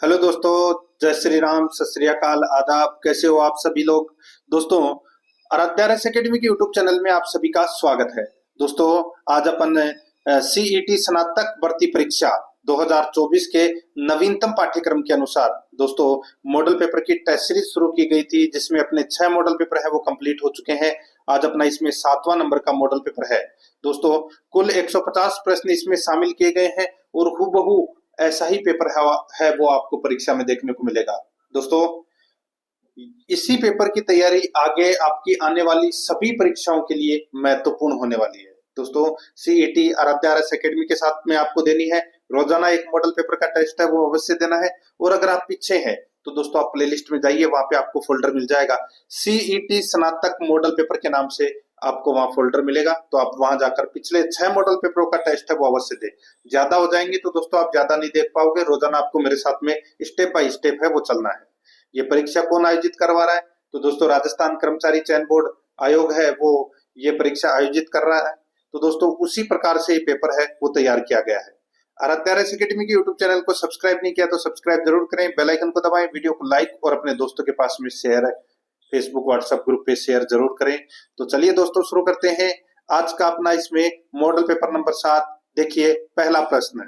Hello दोस्तों। जय श्री राम, सत श्री अकाल, आदाब। कैसे हो आप सभी लोग? दोस्तों, आराध्या रस एकेडमी के यूट्यूब चैनल में आप सभी का स्वागत है। दोस्तों, आज अपन सीईटी स्नातक भर्ती परीक्षा 2024 के नवीनतम पाठ्यक्रम के अनुसार दोस्तों मॉडल पेपर की टेस्ट सीरीज शुरू की गई थी, जिसमें अपने 6 मॉडल पेपर है वो कंप्लीट हो चुके हैं। आज अपना इसमें 7वां नंबर का मॉडल पेपर है। दोस्तों, कुल 150 प्रश्न इसमें शामिल किए गए हैं और हूबहू ऐसा ही पेपर है वो आपको परीक्षा में देखने को मिलेगा। दोस्तों, इसी पेपर की तैयारी आगे आपकी आने वाली सभी परीक्षाओं के लिए महत्वपूर्ण होने वाली है। दोस्तों, सीईटी आराध्या आरएस एकेडमी के साथ में आपको देनी है। रोजाना एक मॉडल पेपर का टेस्ट है वो अवश्य देना है। और अगर आप पीछे हैं तो दोस्तों आप प्लेलिस्ट में जाइए, वहां पे आपको फोल्डर मिल जाएगा सीईटी स्नातक मॉडल पेपर के नाम से। आपको वहां फोल्डर मिलेगा, तो आप वहां जाकर पिछले 6 मॉडल पेपरों का टेस्ट है वो अवश्य दे। ज्यादा हो जाएंगे तो दोस्तों आप ज्यादा नहीं देख पाओगे। रोजाना आपको मेरे साथ में स्टेप बाय स्टेप है वो चलना है। ये परीक्षा कौन आयोजित करवा रहा है? तो दोस्तों राजस्थान कर्मचारी चयन बोर्ड आयोग है वो ये परीक्षा आयोजित कर रहा है। तो दोस्तों उसी प्रकार से ये पेपर है वो तैयार किया गया है। आराध्या रस एकेडमी के यूट्यूब चैनल को सब्सक्राइब नहीं किया तो सब्सक्राइब जरूर करें, बेल आइकन को दबाएं, वीडियो को लाइक और अपने दोस्तों के पास में शेयर है, फेसबुक व्हाट्सएप ग्रुप पे शेयर जरूर करें। तो चलिए दोस्तों शुरू करते हैं आज का अपना इसमें मॉडल पेपर नंबर 7। देखिए पहला प्रश्न है,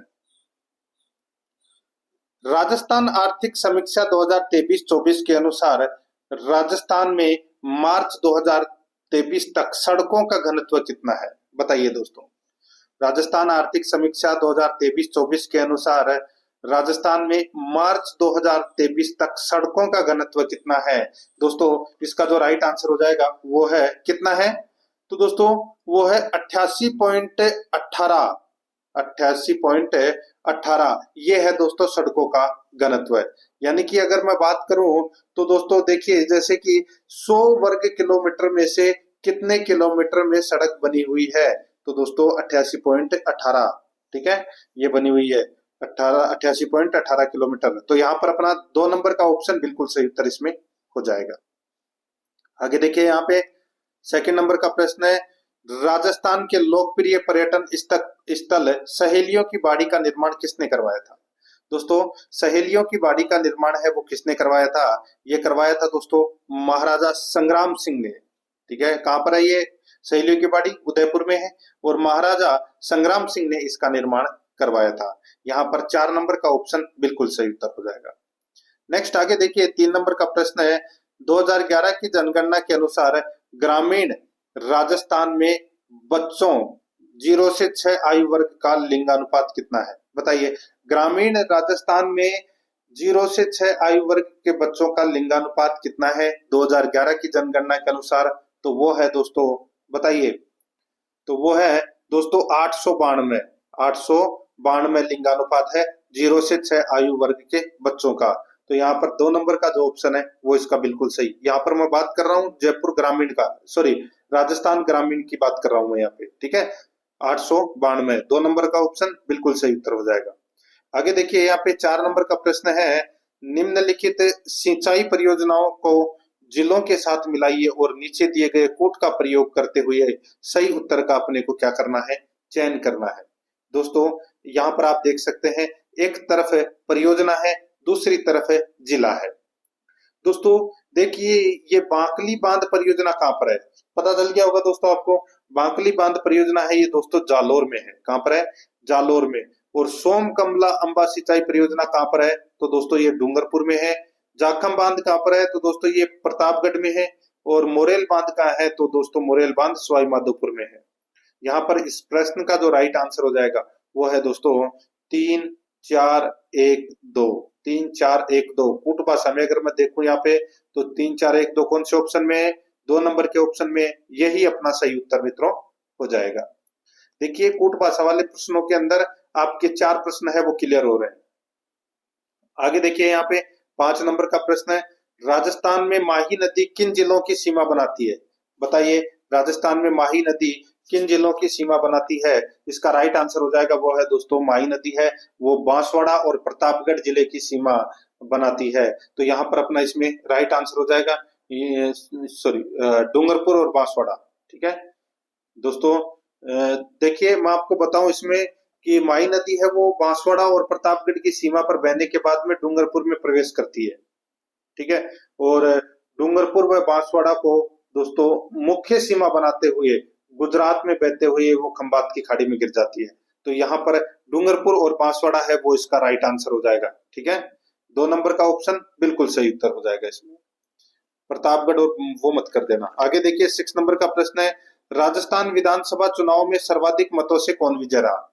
राजस्थान आर्थिक समीक्षा 2023-24 के अनुसार राजस्थान में मार्च 2023 तक सड़कों का घनत्व कितना है? बताइए दोस्तों। राजस्थान आर्थिक समीक्षा 2023-24 के अनुसार राजस्थान में मार्च 2023 तक सड़कों का घनत्व कितना है? दोस्तों इसका जो राइट आंसर हो जाएगा वो है, कितना है? तो दोस्तों वो है 88.18। 88.18 ये है दोस्तों सड़कों का घनत्व है। यानी कि अगर मैं बात करूं तो दोस्तों देखिए, जैसे कि 100 वर्ग किलोमीटर में से कितने किलोमीटर में सड़क बनी हुई है? तो दोस्तों 88.18, ठीक है, ये बनी हुई है 88.18 किलोमीटर। तो यहाँ पर अपना 2 नंबर का ऑप्शन बिल्कुल सही उत्तर इसमें हो जाएगा। आगे देखिए, यहाँ पे सेकंड नंबर का प्रश्न है, राजस्थान के लोकप्रिय पर्यटन स्थल सहेलियों की बाड़ी का निर्माण किसने करवाया था? दोस्तों सहेलियों की बाड़ी का निर्माण है वो किसने करवाया था? ये करवाया था दोस्तों महाराजा संग्राम सिंह ने। ठीक है, कहां पर है ये सहेलियों की बाड़ी? उदयपुर में है। और महाराजा संग्राम सिंह ने इसका निर्माण करवाया था। यहाँ पर 4 नंबर का ऑप्शन बिल्कुल सही उत्तर हो जाएगा। नेक्स्ट आगे देखिए, 3 नंबर का प्रश्न है, 2011 की जनगणना के अनुसार ग्रामीण राजस्थान में बच्चों 0 से 6 आयु वर्ग का लिंगानुपात कितना है? बताइए, ग्रामीण राजस्थान में 0 से 6 आयु वर्ग के बच्चों का लिंगानुपात कितना है 2011 की जनगणना के अनुसार? तो वो है दोस्तों, बताइए, तो वो है दोस्तों 892। 892 लिंगानुपात है 0 से 6 आयु वर्ग के बच्चों का। तो यहाँ पर 2 नंबर का जो ऑप्शन है वो इसका बिल्कुल सही। यहाँ पर मैं बात कर रहा हूँ जयपुर ग्रामीण का, सॉरी राजस्थान ग्रामीण की बात कर रहा हूँ मैं यहाँ पे, ठीक है। 892, 2 नंबर का ऑप्शन बिल्कुल सही उत्तर हो जाएगा। आगे देखिए, यहाँ पे 4 नंबर का प्रश्न है, निम्नलिखित सिंचाई परियोजनाओं को जिलों के साथ मिलाइए और नीचे दिए गए कोड का प्रयोग करते हुए सही उत्तर का अपने को क्या करना है? चयन करना है। दोस्तों यहाँ पर आप देख सकते हैं, एक तरफ परियोजना है, दूसरी तरफ जिला है। दोस्तों देखिए, ये बांकली बांध परियोजना कहाँ पर है? पता चल गया होगा दोस्तों आपको। बांकली बांध परियोजना है ये दोस्तों जालोर में है। कहाँ पर है? जालोर में। और सोम कमला अंबा सिंचाई परियोजना कहाँ पर है? तो दोस्तों ये डूंगरपुर में है। जाखम बांध कहाँ पर है? तो दोस्तों ये प्रतापगढ़ में है। और मोरेल बांध कहाँ है? तो दोस्तों मोरेल बांध सवाई माधोपुर में है। यहाँ पर इस प्रश्न का जो राइट आंसर हो जाएगा वो है दोस्तों 3 4 1 2। 3 4 1 2 कूट भाषा में अगर मैं देखूं यहाँ पे, तो 3 4 1 2 कौन से ऑप्शन में है? 2 नंबर के ऑप्शन में। यही अपना सही उत्तर मित्रों हो जाएगा। देखिए कूट भाषा वाले प्रश्नों के अंदर आपके 4 प्रश्न है वो क्लियर हो रहे हैं। आगे देखिए, यहाँ पे 5 नंबर का प्रश्न है, राजस्थान में माही नदी किन जिलों की सीमा बनाती है? बताइए, राजस्थान में माही नदी किन जिलों की सीमा बनाती है? इसका राइट आंसर हो जाएगा वो है दोस्तों, माही नदी है वो बांसवाड़ा और प्रतापगढ़ जिले की सीमा बनाती है। तो यहाँ पर अपना इसमें राइट आंसर हो जाएगा सॉरी डूंगरपुर और बांसवाड़ा। ठीक है दोस्तों, देखिए मैं आपको बताऊं इसमें कि माई नदी है वो बांसवाड़ा और प्रतापगढ़ की सीमा पर बहने के बाद में डूंगरपुर में प्रवेश करती है। ठीक है। और डूंगरपुर व बांसवाड़ा को दोस्तों मुख्य सीमा बनाते हुए गुजरात में बहते हुए वो खंबात की खाड़ी में गिर जाती है। तो यहाँ पर डूंगरपुर और बांसवाड़ा है वो इसका राइट आंसर हो जाएगा। ठीक है। 2 नंबर का ऑप्शन बिल्कुल सही उत्तर हो जाएगा इसमें। प्रतापगढ़ और वो मत कर देना। आगे देखिए 6 नंबर का प्रश्न है, राजस्थान विधानसभा चुनाव में सर्वाधिक मतों से कौन विजय रहा?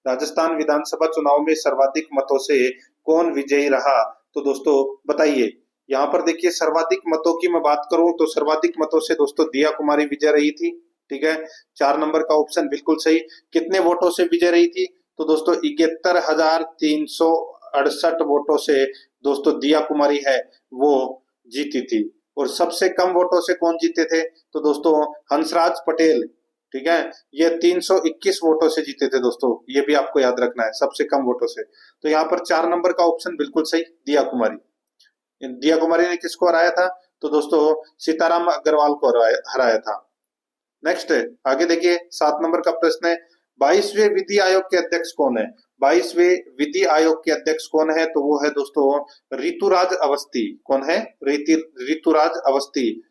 राजस्थान विधानसभा चुनाव में सर्वाधिक मतों से कौन विजयी रहा? तो दोस्तों बताइए। यहाँ पर देखिए सर्वाधिक मतों की मैं बात करूं तो सर्वाधिक मतों से दोस्तों दिया कुमारी विजय रही थी। ठीक है। 4 नंबर का ऑप्शन बिल्कुल सही। कितने वोटों से विजय रही थी? तो दोस्तों 71,368 वोटों से दोस्तों दिया कुमारी है वो जीती थी। और सबसे कम वोटों से कौन जीते थे? तो दोस्तों हंसराज पटेल। ठीक है। ये 321 वोटों से जीते थे दोस्तों, ये भी आपको याद रखना है, सबसे कम वोटों से। तो यहाँ पर 4 नंबर का ऑप्शन बिल्कुल सही, दिया कुमारी। दिया कुमारी ने किसको हराया था? तो दोस्तों सीताराम अग्रवाल को हराया था। नेक्स्ट आगे देखिए 7 नंबर का प्रश्न है, 22वें विधि आयोग के अध्यक्ष कौन है? 22वें विधि आयोग के अध्यक्ष कौन है? तो वो है दोस्तों ऋतुराज अवस्थी। कौन है? ऋतुराज अवस्थी।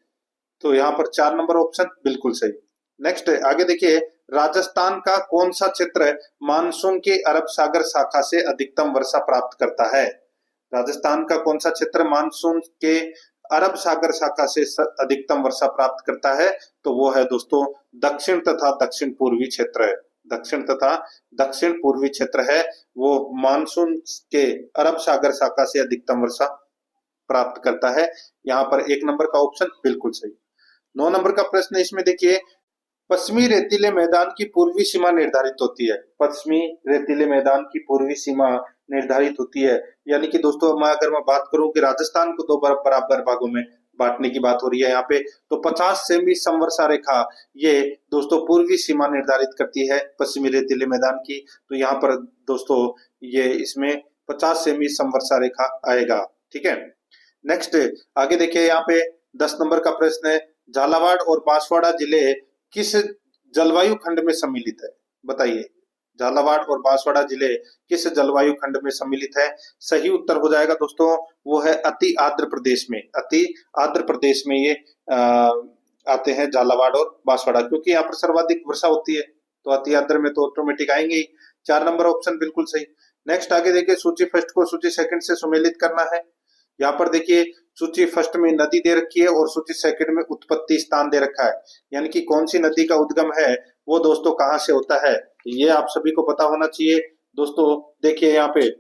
तो यहाँ पर 4 नंबर ऑप्शन बिल्कुल सही। नेक्स्ट आगे देखिए, राजस्थान का कौन सा क्षेत्र मानसून के अरब सागर शाखा से अधिकतम वर्षा प्राप्त करता है? राजस्थान का कौन सा क्षेत्र मानसून के अरब सागर शाखा से अधिकतम वर्षा प्राप्त करता है? तो वो है दोस्तों दक्षिण तथा दक्षिण पूर्वी क्षेत्र है। दक्षिण तथा दक्षिण पूर्वी क्षेत्र है वो मानसून के अरब सागर शाखा से अधिकतम वर्षा प्राप्त करता है। यहाँ पर 1 नंबर का ऑप्शन बिल्कुल सही। 9 नंबर का प्रश्न इसमें देखिए, पश्चिमी रेतीले मैदान की पूर्वी सीमा निर्धारित होती है। पश्चिमी रेतीले मैदान की पूर्वी सीमा निर्धारित होती है। यानी कि दोस्तों अगर मैं बात करूं कि राजस्थान को 2 बराबर भागों में बांटने की बात हो रही है यहाँ पे, तो 50 सेमी समवर्षा रेखा ये दोस्तों पूर्वी सीमा निर्धारित करती है पश्चिमी रेतीले मैदान की। तो यहाँ पर दोस्तों ये इसमें 50 सेमी समवर्षा रेखा आएगा। ठीक है। नेक्स्ट आगे देखिए यहाँ पे 10 नंबर का प्रश्न है, झालावाड़ और बांसवाड़ा जिले किस जलवायु खंड में सम्मिलित है? बताइए। झालावाड़ और बांसवाड़ा जिले किस जलवायु खंड में सम्मिलित है? सही उत्तर हो जाएगा दोस्तों वो है अति आर्द्र प्रदेश में। अति आर्द्र प्रदेश में ये आते हैं झालावाड़ और बांसवाड़ा, क्योंकि यहाँ पर सर्वाधिक वर्षा होती है। तो अति आर्द्र में तो ऑटोमेटिक आएंगे ही। 4 नंबर ऑप्शन बिल्कुल सही। नेक्स्ट आगे देखिए, सूची फर्स्ट को सूची सेकंड से सुमेलित करना है। यहाँ पर देखिए सूची फर्स्ट में नदी दे रखी है और सूची सेकंड में उत्पत्ति स्थान दे रखा है। यानी कि कौन सी नदी का उद्गम है वो दोस्तों कहाँ से होता है, ये आप सभी को पता होना चाहिए। दोस्तों देखिए यहाँ पे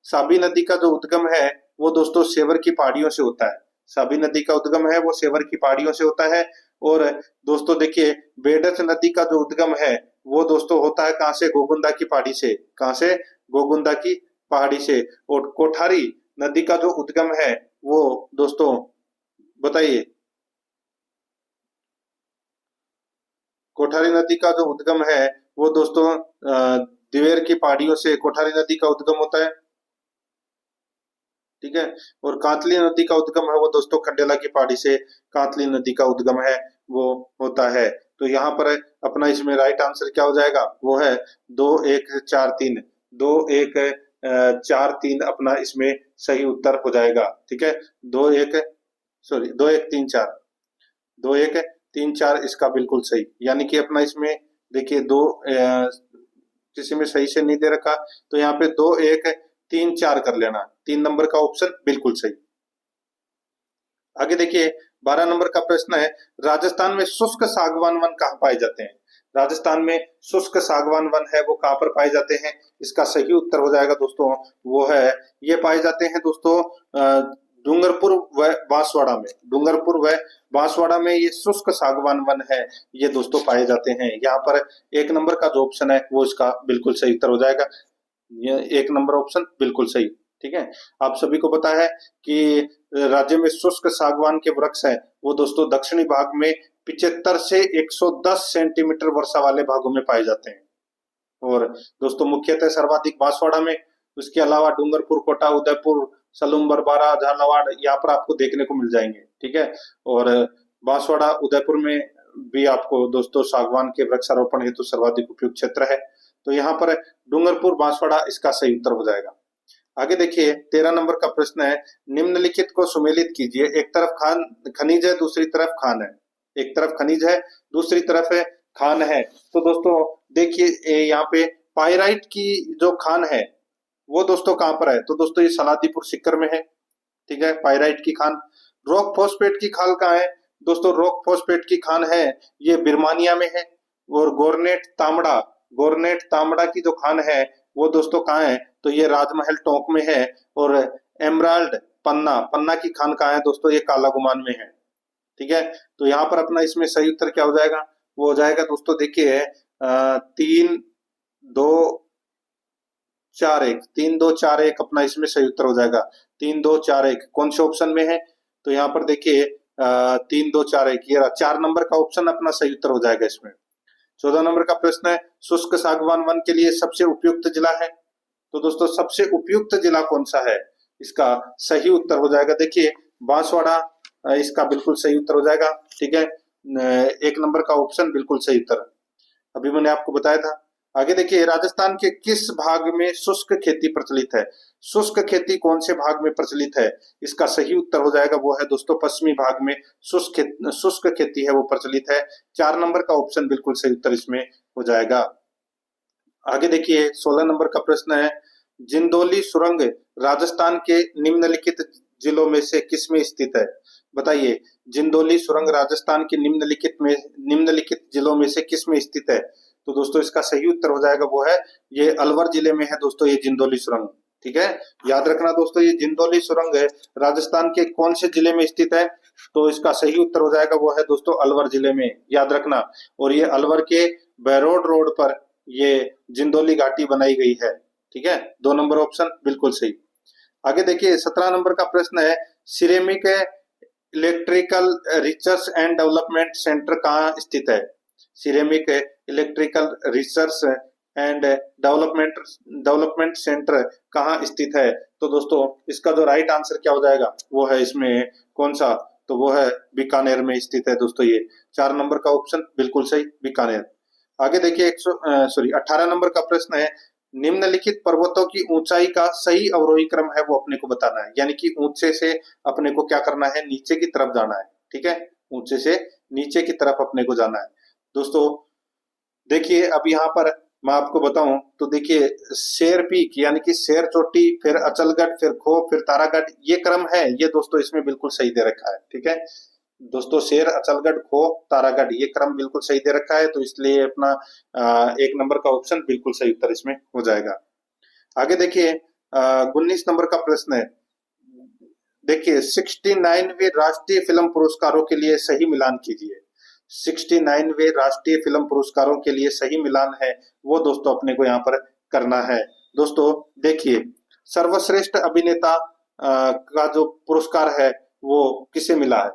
साबी नदी का जो उद्गम है वो दोस्तों सेवर की पहाड़ियों से होता है। साबी नदी का उद्गम है वो सेवर की पहाड़ियों से होता है। और दोस्तों देखिए बेडथ नदी का जो उद्गम है वो दोस्तों होता है कहाँ से? गोगुंदा की पहाड़ी से। कहाँ से? गोगुंदा की पहाड़ी से। और कोठारी नदी का जो उद्गम है वो दोस्तों बताइए। कोठारी नदी का जो उद्गम है वो दोस्तों दिवेर की पहाड़ियों से कोठारी नदी का उद्गम होता है। ठीक है। और कांतली नदी का उद्गम है वो दोस्तों खंडेला की पहाड़ी से कांतली नदी का उद्गम है वो होता है। तो यहाँ पर अपना इसमें राइट आंसर क्या हो जाएगा? वो है 2 1 4 3। 2 1 4 3 अपना इसमें सही उत्तर हो जाएगा। ठीक है। 2 1 सॉरी 2 1 3 4 2 1 3 4 इसका बिल्कुल सही। यानी कि अपना इसमें देखिए किसी में सही से नहीं दे रखा, तो यहाँ पे 2 1 3 4 कर लेना। 3 नंबर का ऑप्शन बिल्कुल सही। आगे देखिए 12 नंबर का प्रश्न है, राजस्थान में शुष्क सागवान वन कहाँ पाए जाते हैं? राजस्थान में शुष्क सागवान वन है वो कहाँ पर पाए जाते हैं? इसका सही उत्तर हो जाएगा दोस्तों वो है, ये पाए जाते हैं दोस्तों डूंगरपुर व बांसवाड़ा में। डूंगरपुर व बांसवाड़ा में ये शुष्क सागवान वन है ये दोस्तों पाए जाते हैं। यहाँ पर 1 नंबर का जो ऑप्शन है वो इसका बिल्कुल सही उत्तर हो जाएगा। ये 1 नंबर ऑप्शन बिल्कुल सही। ठीक है। आप सभी को पता है कि राज्य में शुष्क सागवान के वृक्ष है वो दोस्तों दक्षिणी भाग में 75 से 110 सेंटीमीटर वर्षा वाले भागों में पाए जाते हैं। और दोस्तों मुख्यतः सर्वाधिक बांसवाड़ा में, उसके अलावा डूंगरपुर, कोटा, उदयपुर, सलूम, बरबारा, झालावाड़ यहाँ पर आपको देखने को मिल जाएंगे। ठीक है। और बांसवाड़ा, उदयपुर में भी आपको दोस्तों सागवान के वृक्षारोपण हेतु सर्वाधिक उपयुक्त क्षेत्र है। तो यहाँ पर डूंगरपुर बांसवाड़ा इसका सही उत्तर हो जाएगा। आगे देखिए 13 नंबर का प्रश्न है, निम्नलिखित को सुमेलित कीजिए। एक तरफ खान खनिज है, दूसरी तरफ खान है। एक तरफ खनिज है, दूसरी तरफ है खान है। तो दोस्तों देखिए यहाँ पे पाइराइट की जो खान है वो दोस्तों कहाँ पर है? तो दोस्तों ये सलादीपुर सीकर में है, ठीक है, पाइराइट की खान। रॉक फॉस्फेट की खान कहाँ है? दोस्तों रॉक फॉस्फेट की खान है ये बिरमानिया में है। और गोरनेट तांबड़ा की जो खान है वो दोस्तों कहाँ है? तो ये राजमहल टोंक में है। और एमराल्ड पन्ना की खान कहाँ है दोस्तों? ये कालागुमान में है, ठीक है। तो यहाँ पर अपना इसमें सही उत्तर क्या हो जाएगा? वो हो जाएगा दोस्तों देखिए 3-2-4-1 अपना इसमें सही उत्तर हो जाएगा। 3-2-4-1 कौन से ऑप्शन में है? तो यहाँ पर देखिए 3-2-4-1 ये 4 नंबर का ऑप्शन अपना सही उत्तर हो जाएगा इसमें। 14 नंबर का प्रश्न है, शुष्क सागवान वन के लिए सबसे उपयुक्त जिला है। तो दोस्तों सबसे उपयुक्त जिला कौन सा है? इसका सही उत्तर हो जाएगा देखिए बांसवाड़ा, इसका बिल्कुल सही उत्तर हो जाएगा, ठीक है। 1 नंबर का ऑप्शन बिल्कुल सही उत्तर अभी मैंने आपको बताया था। आगे देखिए राजस्थान के किस भाग में शुष्क खेती प्रचलित है? शुष्क खेती कौन से भाग में प्रचलित है? इसका सही उत्तर हो जाएगा वो है दोस्तों पश्चिमी भाग में शुष्क खेती है वो प्रचलित है। 4 नंबर का ऑप्शन बिल्कुल सही उत्तर इसमें हो जाएगा। आगे देखिए 16 नंबर का प्रश्न है, जिंदोली सुरंग राजस्थान के निम्नलिखित जिलों में से किसमें स्थित है? बताइए जिंदोली सुरंग राजस्थान के निम्नलिखित जिलों में से किसमें स्थित है? तो दोस्तों इसका सही उत्तर हो जाएगा वो है ये अलवर जिले में है दोस्तों ये जिंदोली सुरंग, ठीक है। याद रखना दोस्तों ये जिंदोली सुरंग है राजस्थान के कौन से जिले में स्थित है? तो इसका सही उत्तर हो जाएगा वो है दोस्तों अलवर जिले में, याद रखना। और ये अलवर के बैरोड रोड पर ये जिंदोली घाटी बनाई गई है, ठीक है। 2 नंबर ऑप्शन बिल्कुल सही। आगे देखिए 17 नंबर का प्रश्न है, ceramic electrical research and development centre कहाँ स्थित है? Ceramic electrical research and development centre कहाँ स्थित है? तो दोस्तों इसका जो राइट आंसर क्या हो जाएगा वो है इसमें कौन सा? तो वो है बीकानेर में स्थित है दोस्तों ये। 4 नंबर का ऑप्शन बिल्कुल सही बीकानेर। आगे देखिए 18 नंबर का प्रश्न है, निम्नलिखित पर्वतों की ऊंचाई का सही अवरोही क्रम है वो अपने को बताना है। यानी कि ऊंचे से अपने को क्या करना है? नीचे की तरफ जाना है, ठीक है। ऊंचे से नीचे की तरफ अपने को जाना है। दोस्तों देखिए अब यहाँ पर मैं आपको बताऊं तो देखिए शेर पीक यानी कि शेर चोटी, फिर अचलगढ़, फिर खो, फिर तारागढ़, ये क्रम है ये दोस्तों इसमें बिल्कुल सही दे रखा है, ठीक है। दोस्तों शेर, अचलगढ़, खो, तारागढ़ ये क्रम बिल्कुल सही दे रखा है। तो इसलिए अपना 1 नंबर का ऑप्शन बिल्कुल सही उत्तर इसमें हो जाएगा। आगे देखिए 19 नंबर का प्रश्न है, देखिए 69वें राष्ट्रीय फिल्म पुरस्कारों के लिए सही मिलान कीजिए। 69वें राष्ट्रीय फिल्म पुरस्कारों के लिए सही मिलान है वो दोस्तों अपने को यहाँ पर करना है। दोस्तों देखिए सर्वश्रेष्ठ अभिनेता का जो पुरस्कार है वो किसे मिला है?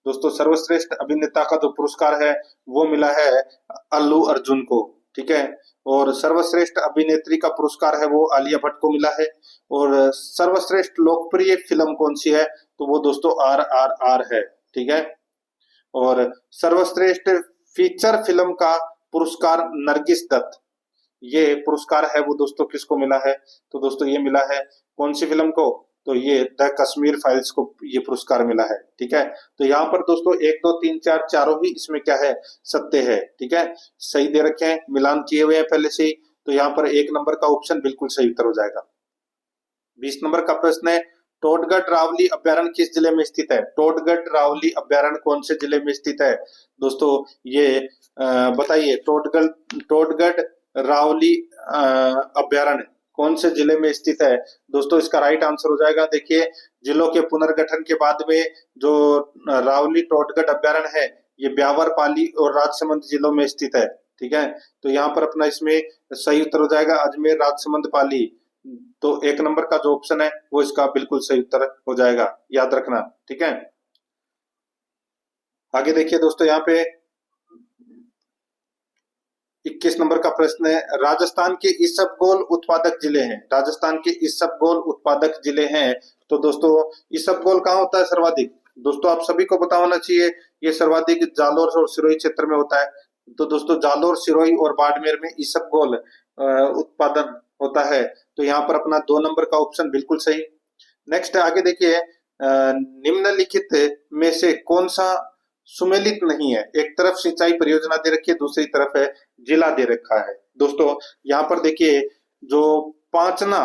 दोस्तों सर्वश्रेष्ठ अभिनेता का जो पुरस्कार है वो मिला है अल्लू अर्जुन को, ठीक है। और सर्वश्रेष्ठ अभिनेत्री का पुरस्कार है वो आलिया भट्ट को मिला है। और सर्वश्रेष्ठ लोकप्रिय फिल्म कौन सी है? तो वो दोस्तों RRR है, ठीक है। और सर्वश्रेष्ठ फीचर फिल्म का पुरस्कार नरगिस दत्त, ये पुरस्कार है वो दोस्तों किसको मिला है? तो दोस्तों ये मिला है कौन सी फिल्म को? तो ये द कश्मीर फाइल्स को ये पुरस्कार मिला है, ठीक है। तो यहाँ पर दोस्तों 1 2 3 4 चारों ही इसमें क्या है? सत्य है, ठीक है। सही दे रखे हैं, मिलान किए हुए हैं पहले से ही। तो यहाँ पर 1 नंबर का ऑप्शन बिल्कुल सही उत्तर हो जाएगा। 20 नंबर का प्रश्न है, टोडगढ़ रावली अभ्यारण्य किस जिले में स्थित है? टोडगढ़ रावली अभ्यारण्य कौन से जिले में स्थित है? दोस्तों ये बताइए टोडगढ़ रावली अभ्यारण्य कौन से जिले में स्थित है? दोस्तों इसका राइट आंसर हो जाएगा देखिए जिलों के पुनर्गठन के बाद में जो रावली टोडगढ़ अभ्यारण्य है ये ब्यावर, पाली और राजसमंद जिलों में स्थित है, ठीक है। तो यहाँ पर अपना इसमें सही उत्तर हो जाएगा अजमेर, राजसमंद, पाली। तो 1 नंबर का जो ऑप्शन है वो इसका बिल्कुल सही उत्तर हो जाएगा, याद रखना, ठीक है। आगे देखिए दोस्तों यहाँ पे 21 नंबर का प्रश्न है, राजस्थान के इसबगोल उत्पादक जिले हैं। राजस्थान के इसबगोल उत्पादक जिले हैं। तो दोस्तों इसबगोल कहाँ होता है सर्वाधिक? दोस्तों आप सभी को पता होना चाहिए ये सर्वाधिक जालोर और सिरोही क्षेत्र में होता है। तो दोस्तों जालोर, सिरोही और बाड़मेर में इसबगोल उत्पादन होता है, तो यहाँ पर अपना 2 नंबर का ऑप्शन बिल्कुल सही। नेक्स्ट आगे देखिए, निम्नलिखित में से कौन सा सुमेलित नहीं है। एक तरफ सिंचाई परियोजना दे रखी है, दूसरी तरफ है जिला दे रखा है। दोस्तों यहाँ पर देखिए, जो पांचना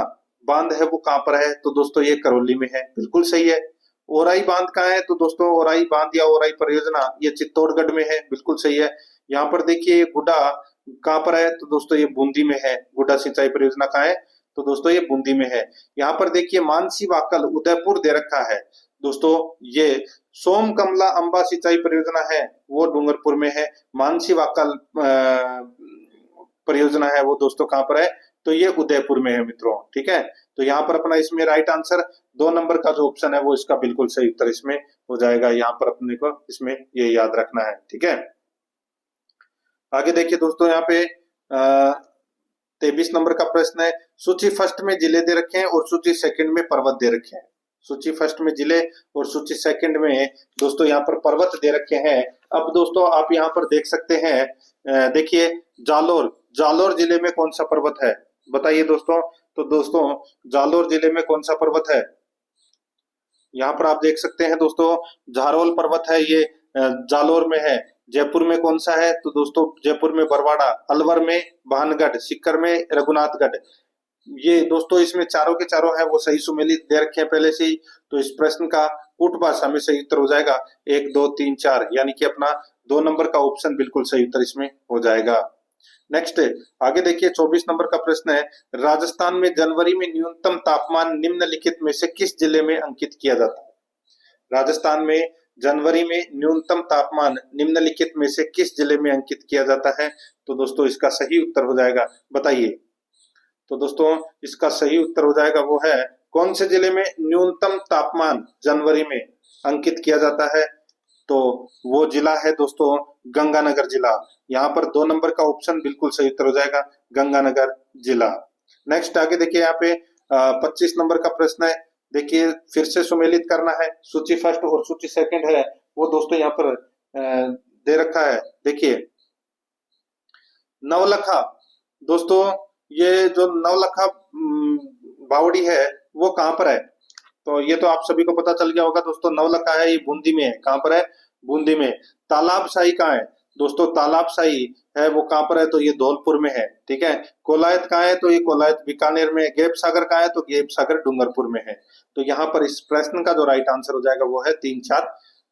बांध है वो कहाँ पर है, तो दोस्तों ये करौली में है, बिल्कुल सही है। ओराई बांध कहाँ है, तो दोस्तों ओराई बांध या ओराई परियोजना ये चित्तौड़गढ़ में है, बिल्कुल सही है। यहाँ पर देखिए गुड्डा कहाँ पर है, तो दोस्तों ये बूंदी में है। गुड्डा सिंचाई परियोजना कहाँ है, तो दोस्तों ये बूंदी में है। यहाँ पर देखिए मानसी वाकल उदयपुर दे रखा है। दोस्तों ये सोम कमला अंबा सिंचाई परियोजना है वो डूंगरपुर में है। मानसी वाकल परियोजना है वो दोस्तों कहाँ पर है, तो ये उदयपुर में है मित्रों, ठीक है। तो यहाँ पर अपना इसमें राइट आंसर 2 नंबर का जो ऑप्शन है वो इसका बिल्कुल सही उत्तर इसमें हो जाएगा। यहाँ पर अपने को इसमें ये याद रखना है, ठीक है। आगे देखिए दोस्तों, यहाँ पे 23 नंबर का प्रश्न है, सूची फर्स्ट में जिले दे रखे हैं और सूची सेकंड में पर्वत दे रखे हैं। सूची फर्स्ट में जिले और सूची सेकंड में दोस्तों यहाँ पर पर्वत दे रखे हैं। अब दोस्तों आप यहाँ पर देख सकते हैं, देखिए जालोर, जालोर जिले में कौन सा पर्वत है, बताइए दोस्तों। तो दोस्तों जालोर जिले में कौन सा पर्वत है, यहाँ पर आप देख सकते हैं दोस्तों, झारोल पर्वत है, ये जालोर में है। जयपुर में कौन सा है, तो दोस्तों जयपुर में बरवाड़ा, अलवर में भानगढ़, सीकर में रघुनाथगढ़। ये दोस्तों इसमें चारों के चारों है वो सही सुमेलित दे रखे हैं पहले से ही। तो इस प्रश्न का कूट भाषा में सही उत्तर हो जाएगा 1 2 3 4, यानी कि अपना 2 नंबर का ऑप्शन बिल्कुल सही उत्तर इसमें हो जाएगा। नेक्स्ट आगे देखिए, 24 नंबर का प्रश्न है, राजस्थान में जनवरी में न्यूनतम तापमान निम्नलिखित में से किस जिले में अंकित किया जाता है। राजस्थान में जनवरी में न्यूनतम तापमान निम्नलिखित में से किस जिले में अंकित किया जाता है, तो दोस्तों इसका सही उत्तर हो जाएगा, बताइए। तो दोस्तों इसका सही उत्तर हो जाएगा वो है, कौन से जिले में न्यूनतम तापमान जनवरी में अंकित किया जाता है, तो वो जिला है दोस्तों गंगानगर जिला। यहाँ पर 2 नंबर का ऑप्शन बिल्कुल सही उत्तर हो जाएगा, गंगानगर जिला। नेक्स्ट आगे देखिए, यहाँ पे 25 नंबर का प्रश्न है, देखिए फिर से सुमेलित करना है। सूची फर्स्ट और सूची सेकंड है वो दोस्तों यहाँ पर दे रखा है। देखिए नवलखा, दोस्तों ये जो नवलखा बावड़ी है वो कहाँ पर है, तो ये तो आप सभी को पता चल गया होगा दोस्तों। नवलखा है ये बूंदी में है, कहाँ पर है, बूंदी में। तालाब शाही कहाँ है, दोस्तों तालाब शाही है वो कहाँ पर है, तो ये धौलपुर में है, ठीक है। कोलायत कहाँ है, तो ये कोलायत बीकानेर में है। गैप सागर कहाँ है, तो गैप सागर डूंगरपुर में है। तो यहाँ पर इस प्रश्न का जो राइट आंसर हो जाएगा वो है 3 4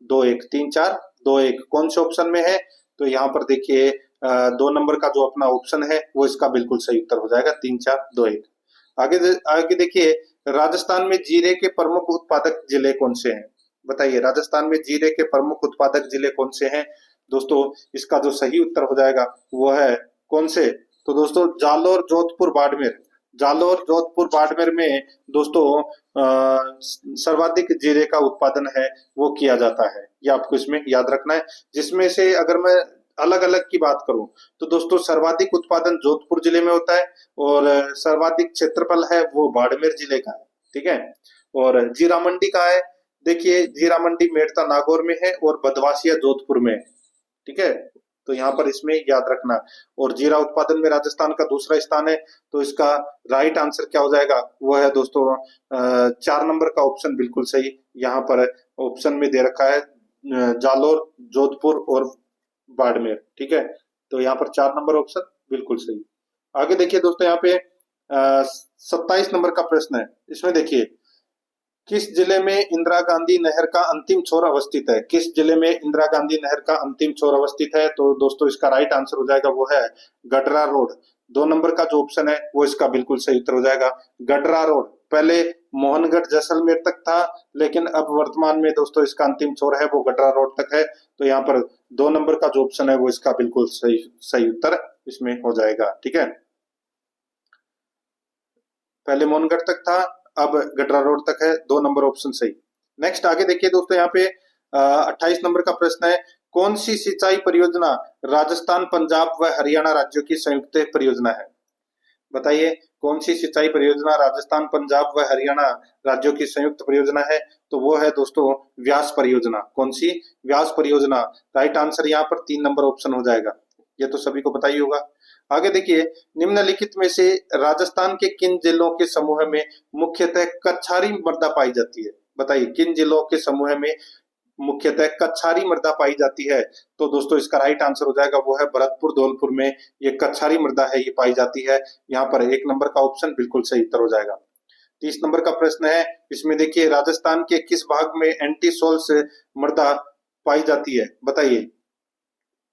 2 1, 3 4 2 1। कौन से ऑप्शन में है, तो यहाँ पर देखिए 2 नंबर का जो अपना ऑप्शन है वो इसका बिल्कुल सही उत्तर हो जाएगा, 3 4 2 1। आगे देखिए, राजस्थान में जीरे के प्रमुख उत्पादक जिले कौन से हैं, बताइए। राजस्थान में जीरे के प्रमुख उत्पादक जिले कौन से हैं, दोस्तों इसका जो सही उत्तर हो जाएगा वो है कौन से, तो दोस्तों जालोर, जोधपुर, बाड़मेर। जालोर, जोधपुर, बाड़मेर में दोस्तों सर्वाधिक जीरे का उत्पादन है वो किया जाता है, ये आपको इसमें याद रखना है। जिसमें से अगर मैं अलग अलग की बात करूं तो दोस्तों सर्वाधिक उत्पादन जोधपुर जिले में होता है और सर्वाधिक क्षेत्रफल है वो बाड़मेर जिले का है, ठीक है। और जीरा मंडी कहाँ है, देखिए जीरा मंडी मेड़ता नागौर में है और बदवासिया जोधपुर में है, ठीक है। तो यहाँ पर इसमें याद रखना। और जीरा उत्पादन में राजस्थान का दूसरा स्थान है, तो इसका राइट आंसर क्या हो जाएगा, वो है दोस्तों 4 नंबर का ऑप्शन बिल्कुल सही। यहाँ पर ऑप्शन में दे रखा है जालोर, जोधपुर और बाड़मेर, ठीक है। तो यहाँ पर 4 नंबर ऑप्शन बिल्कुल सही। आगे देखिए दोस्तों, यहाँ पे 27 नंबर का प्रश्न है, इसमें देखिए किस जिले में इंदिरा गांधी नहर का अंतिम छोर अवस्थित है, किस जिले में इंदिरा गांधी नहर का अंतिम छोर अवस्थित है, तो दोस्तों इसका राइट आंसर हो जाएगा वो है गडरा रोड। 2 नंबर का जो ऑप्शन है वो इसका बिल्कुल सही उत्तर हो जाएगा, गडरा रोड। पहले मोहनगढ़ जैसलमेर तक था, लेकिन अब वर्तमान में दोस्तों इसका अंतिम छोर है वो गडरा रोड तक है। तो यहाँ पर 2 नंबर का जो ऑप्शन है वो इसका बिल्कुल सही उत्तर इसमें हो जाएगा, ठीक है। पहले मोहनगढ़ तक था, अब गडरा रोड तक है, 2 नंबर ऑप्शन सही। नेक्स्ट आगे देखिए दोस्तों, यहाँ पे 28 नंबर का प्रश्न है, कौन सी सिंचाई परियोजना राजस्थान, पंजाब व हरियाणा राज्यों की संयुक्त परियोजना है, बताइए। कौन सी सिंचाई परियोजना राजस्थान, पंजाब व हरियाणा राज्यों की संयुक्त परियोजना है, तो वो है दोस्तों व्यास परियोजना। कौन सी, व्यास परियोजना। राइट आंसर यहाँ पर 3 नंबर ऑप्शन हो जाएगा। ये तो सभी को पता ही होगा। आगे देखिए, निम्नलिखित में से राजस्थान के किन जिलों के समूह में मुख्यतः कछारी मृदा पाई जाती है? बताइए, किन जिलों के समूह में मुख्यतः कछारी मृदा पाई जाती है? तो दोस्तों इसका राइट आंसर हो जाएगा वो है भरतपुर, धौलपुर में ये कछारी मृदा है, ये पाई जाती है। यहाँ पर 1 नंबर का ऑप्शन बिल्कुल सही उत्तर हो जाएगा। 30 नंबर का प्रश्न है, इसमें देखिए राजस्थान के किस भाग में एंटी सोल्स मृदा पाई जाती है? बताइए,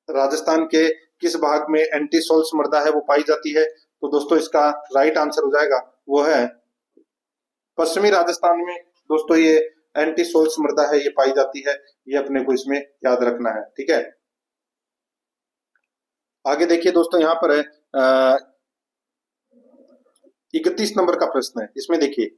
राजस्थान के किस भाग में एंटी सोल्स मृदा है वो पाई जाती है? तो दोस्तों इसका राइट आंसर हो जाएगा वो है पश्चिमी राजस्थान में। दोस्तों ये एंटी सोल्स मृदा है, ये पाई जाती है, ये अपने को इसमें याद रखना है, ठीक है। आगे देखिए दोस्तों, यहाँ पर 31 नंबर का प्रश्न है, इसमें देखिए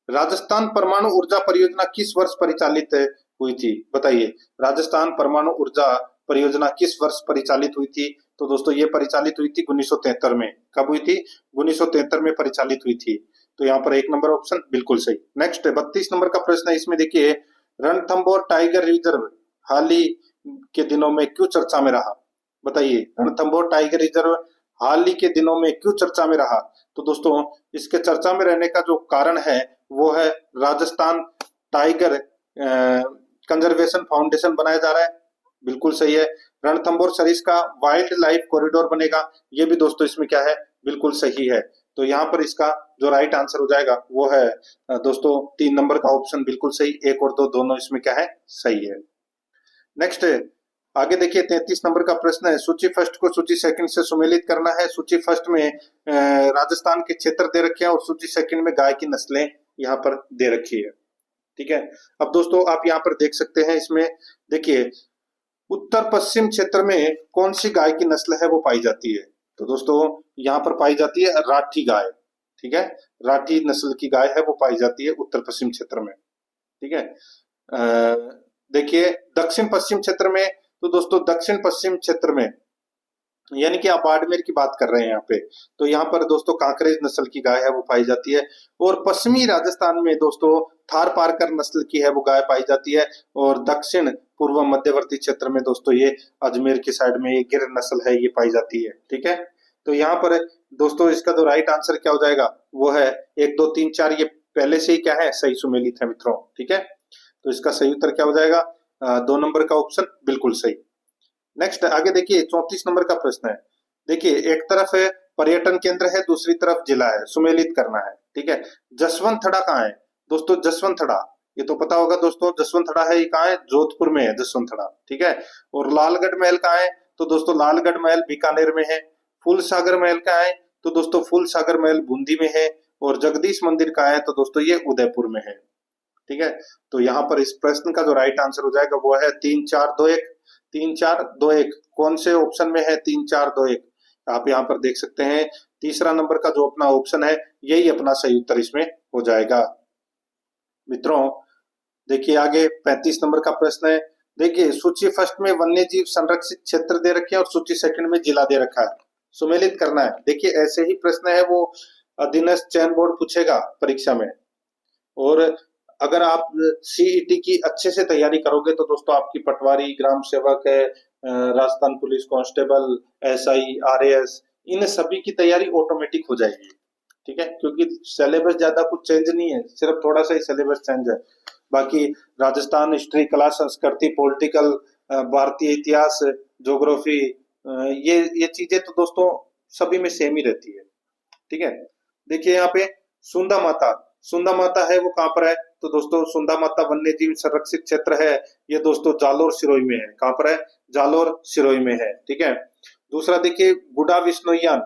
राजस्थान परमाणु ऊर्जा परियोजना किस वर्ष परिचालित हुई थी? बताइए, राजस्थान परमाणु ऊर्जा परियोजना किस वर्ष परिचालित हुई थी? तो दोस्तों ये परिचालित हुई थी 1973 में। कब हुई थी? 1973 में परिचालित हुई थी। तो यहाँ पर 1 नंबर ऑप्शन बिल्कुल सही। नेक्स्ट 32 नंबर का प्रश्न है, इसमें देखिए रणथंभौर टाइगर रिजर्व हाल ही के दिनों में क्यों चर्चा में रहा? बताइए, रणथंभौर टाइगर रिजर्व हाल ही के दिनों में क्यों चर्चा में रहा? तो दोस्तों इसके चर्चा में रहने का जो कारण है वो है राजस्थान टाइगर कंजर्वेशन फाउंडेशन बनाया जा रहा है, बिल्कुल सही है। Ranthambore Sariska wild life corridor बनेगा, ये भी दोस्तों इसमें क्या है, बिल्कुल सही है। तो यहाँ पर इसका जो राइट आंसर हो जाएगा वो है दोस्तों 3 नंबर का ऑप्शन बिल्कुल सही। 1 और 2 दोनों इसमें क्या है, सही है। नेक्स्ट आगे देखिए 33 नंबर का प्रश्न है, सूची फर्स्ट को सूची सेकंड से सुमेलित करना है। सूची फर्स्ट में राजस्थान के क्षेत्र दे रखे हैं और सूची सेकंड में गाय की नस्लें यहाँ पर दे रखी है, ठीक है। अब दोस्तों आप यहाँ पर देख सकते हैं, इसमें देखिए उत्तर पश्चिम क्षेत्र में कौन सी गाय की नस्ल है वो पाई जाती है? तो दोस्तों यहाँ पर पाई जाती है राठी गाय, ठीक है। राठी नस्ल की गाय है वो पाई जाती है उत्तर पश्चिम क्षेत्र में, ठीक है। देखिए दक्षिण पश्चिम क्षेत्र में, तो दोस्तों दक्षिण पश्चिम क्षेत्र में यानी कि आप बाड़मेर की बात कर रहे हैं यहाँ पे, तो यहाँ पर दोस्तों कांकरेज नस्ल की गाय है वो पाई जाती है। और पश्चिमी राजस्थान में दोस्तों थार पारकर नस्ल की है वो गाय पाई जाती है। और दक्षिण पूर्व मध्यवर्ती क्षेत्र में दोस्तों ये अजमेर की साइड में ये गिर नस्ल है, ये पाई जाती है, ठीक है। तो यहाँ पर दोस्तों इसका जो राइट आंसर क्या हो जाएगा वो है 1 2 3 4, ये पहले से ही क्या है, सही सुमेलित है मित्रों, ठीक है। तो इसका सही उत्तर क्या हो जाएगा? 2 नंबर का ऑप्शन बिल्कुल सही। नेक्स्ट आगे देखिए 34 नंबर का प्रश्न है, देखिए एक तरफ है पर्यटन केंद्र है, दूसरी तरफ जिला है, सुमेलित करना है, ठीक है। जसवंतथड़ा कहाँ है? दोस्तों जसवंतथड़ा, ये तो पता होगा दोस्तों, जसवंतथड़ा है, ये कहाँ है? जोधपुर में है जसवंतथड़ा, ठीक है। और लालगढ़ महल कहाँ है? तो दोस्तों लालगढ़ महल बीकानेर में है। फूलसागर महल कहाँ है? तो दोस्तों फूलसागर महल बूंदी में है। और जगदीश मंदिर कहाँ है? तो दोस्तों ये उदयपुर में है, ठीक है। तो यहाँ पर इस प्रश्न का जो राइट आंसर हो जाएगा वो है 3 4 2 1। 3 4 2 1 कौन से ऑप्शन में है? 3 4 2 1 आप यहाँ पर देख सकते हैं। तीसरा नंबर का जो अपना ऑप्शन है यही अपना सही उत्तर इसमें हो जाएगा। मित्रों देखिए आगे 35 नंबर का प्रश्न है, देखिए सूची फर्स्ट में वन्य जीव संरक्षित क्षेत्र दे रखे हैं और सूची सेकंड में जिला दे रखा है, सुमेलित करना है। देखिए ऐसे ही प्रश्न है वो अधीनस्थ चयन बोर्ड पूछेगा परीक्षा में। और अगर आप सीईटी की अच्छे से तैयारी करोगे तो दोस्तों आपकी पटवारी, ग्राम सेवक है, Rajasthan police constable, SI, RAS, इन सभी की तैयारी ऑटोमेटिक हो जाएगी, ठीक है। क्योंकि सिलेबस ज्यादा कुछ चेंज नहीं है, सिर्फ थोड़ा सा ही सिलेबस चेंज है। बाकी राजस्थान हिस्ट्री, कला संस्कृति, पॉलिटिकल, भारतीय इतिहास, ज्योग्राफी, ये चीजें तो दोस्तों सभी में सेम ही रहती है, ठीक है। देखिए यहाँ पे सुंदा माता, सुंदा माता है वो कहाँ पर है? तो दोस्तों सुंदा माता वन्य जीव संरक्षित क्षेत्र है, ये दोस्तों जालोर सिरोही में है। कहाँ पर है? जालोर सिरोही में है, ठीक है। दूसरा देखिए गुडा विश्नोईयान,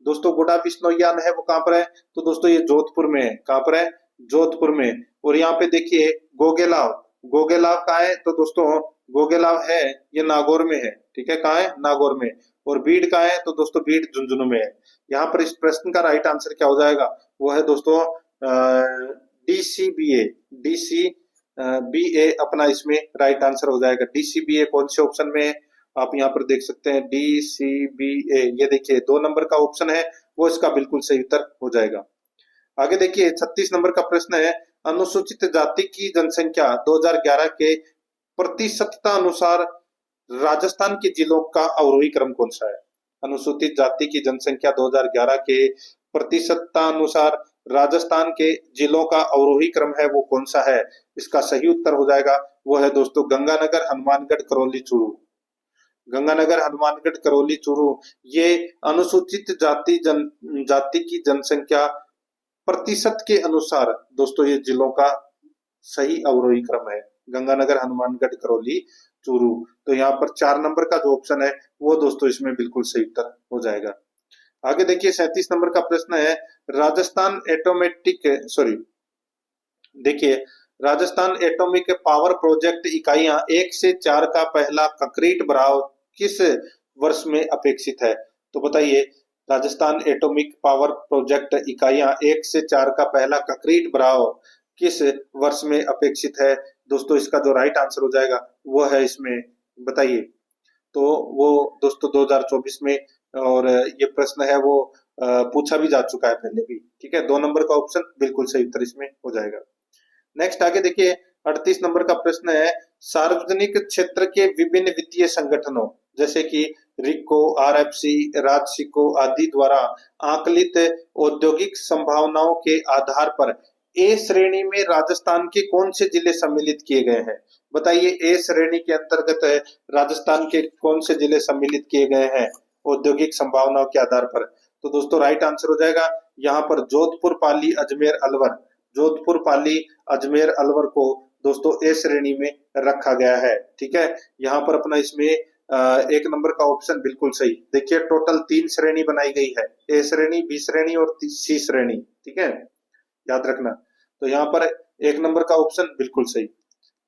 दोस्तों गुडा विश्नोईयान है वो कहाँ पर है? तो दोस्तों ये जोधपुर में है। कहाँ पर है? जोधपुर में। और यहाँ पे देखिए गोगेलाव, गोगेलाव कहाँ है? तो दोस्तों गोगेलाव है ये नागौर में है, ठीक है। कहाँ है? नागौर में। और बीड़ कहाँ है? तो दोस्तों बीड़ झुंझुनू में है। यहाँ पर इस प्रश्न का राइट आंसर क्या हो जाएगा वो है दोस्तों डीसीबीए, डीसीबीए अपना इसमें राइट आंसर हो जाएगा। डीसीबीए कौन से ऑप्शन में है? आप यहाँ पर देख सकते हैं डीसीबीए, ये देखिए 2 नंबर का ऑप्शन है वो इसका बिल्कुल सही उत्तर हो जाएगा। आगे देखिए 36 नंबर का प्रश्न है, अनुसूचित जाति की जनसंख्या 2011 के प्रतिशतता अनुसार राजस्थान के जिलों का अवरोही क्रम कौन सा है? अनुसूचित जाति की जनसंख्या 2011 के प्रतिशतानुसार राजस्थान के जिलों का अवरोही क्रम है वो कौन सा है? इसका सही उत्तर हो जाएगा वो है दोस्तों गंगानगर, हनुमानगढ़, करौली, चूरू। गंगानगर, हनुमानगढ़, करौली, चूरू ये अनुसूचित जाति की जनसंख्या प्रतिशत के अनुसार दोस्तों ये जिलों का सही अवरोही क्रम है। गंगानगर, हनुमानगढ़, करौली, चूरू। तो यहाँ पर 4 नंबर का जो ऑप्शन है वो दोस्तों इसमें बिल्कुल सही उत्तर हो जाएगा। आगे देखिए 37 नंबर का प्रश्न है, राजस्थान एटोमेटिक सॉरी देखिए राजस्थान एटॉमिक पावर प्रोजेक्ट इकाइयां 1 से 4 का पहला कंक्रीट भराव किस वर्ष में अपेक्षित है? तो बताइए राजस्थान एटॉमिक पावर प्रोजेक्ट इकाइयां 1 से 4 का पहला कंक्रीट भराव किस वर्ष में अपेक्षित है? दोस्तों इसका जो राइट आंसर हो जाएगा वो है इसमें बताइए। तो वो दोस्तों 2024 में, और ये प्रश्न है वो पूछा भी जा चुका है पहले भी। ठीक है, 2 नंबर का ऑप्शन बिल्कुल सही उत्तर इसमें हो जाएगा। नेक्स्ट आगे देखिए 38 नंबर का प्रश्न है, सार्वजनिक क्षेत्र के विभिन्न वित्तीय संगठनों जैसे कि रिको, आरएफसी, राजसिको आदि द्वारा आकलित औद्योगिक संभावनाओं के आधार पर ए श्रेणी में राजस्थान के कौन से जिले सम्मिलित किए गए हैं? बताइए ए श्रेणी के अंतर्गत राजस्थान के कौन से जिले सम्मिलित किए गए हैं औद्योगिक संभावनाओं के आधार पर? तो दोस्तों राइट आंसर हो जाएगा यहाँ पर जोधपुर, पाली, अजमेर, अलवर। जोधपुर, पाली, अजमेर, अलवर को दोस्तों ए श्रेणी में रखा गया है। ठीक है, यहाँ पर अपना इसमें 1 नंबर का ऑप्शन बिल्कुल सही। देखिए टोटल 3 श्रेणी बनाई गई है, ए श्रेणी, बी श्रेणी और सी श्रेणी। ठीक है, याद रखना। तो यहाँ पर 1 नंबर का ऑप्शन बिल्कुल सही।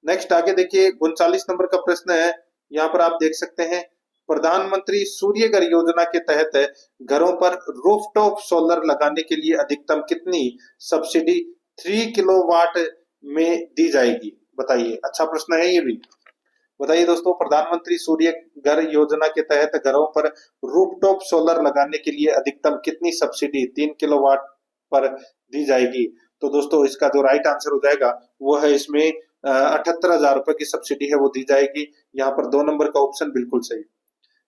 नेक्स्ट आगे देखिए 39 नंबर का प्रश्न है, यहाँ पर आप देख सकते हैं प्रधानमंत्री सूर्य घर योजना के तहत घरों पर रूफटॉप सोलर लगाने के लिए अधिकतम कितनी सब्सिडी 3 किलोवाट में दी जाएगी? बताइए, अच्छा प्रश्न है ये भी। बताइए दोस्तों प्रधानमंत्री सूर्य घर योजना के तहत घरों पर रूफटॉप सोलर लगाने के लिए अधिकतम कितनी सब्सिडी 3 किलोवाट पर दी जाएगी? तो दोस्तों इसका जो राइट आंसर हो जाएगा वो है इसमें 78,000 रुपए की सब्सिडी है वो दी जाएगी। यहाँ पर 2 नंबर का ऑप्शन बिल्कुल सही।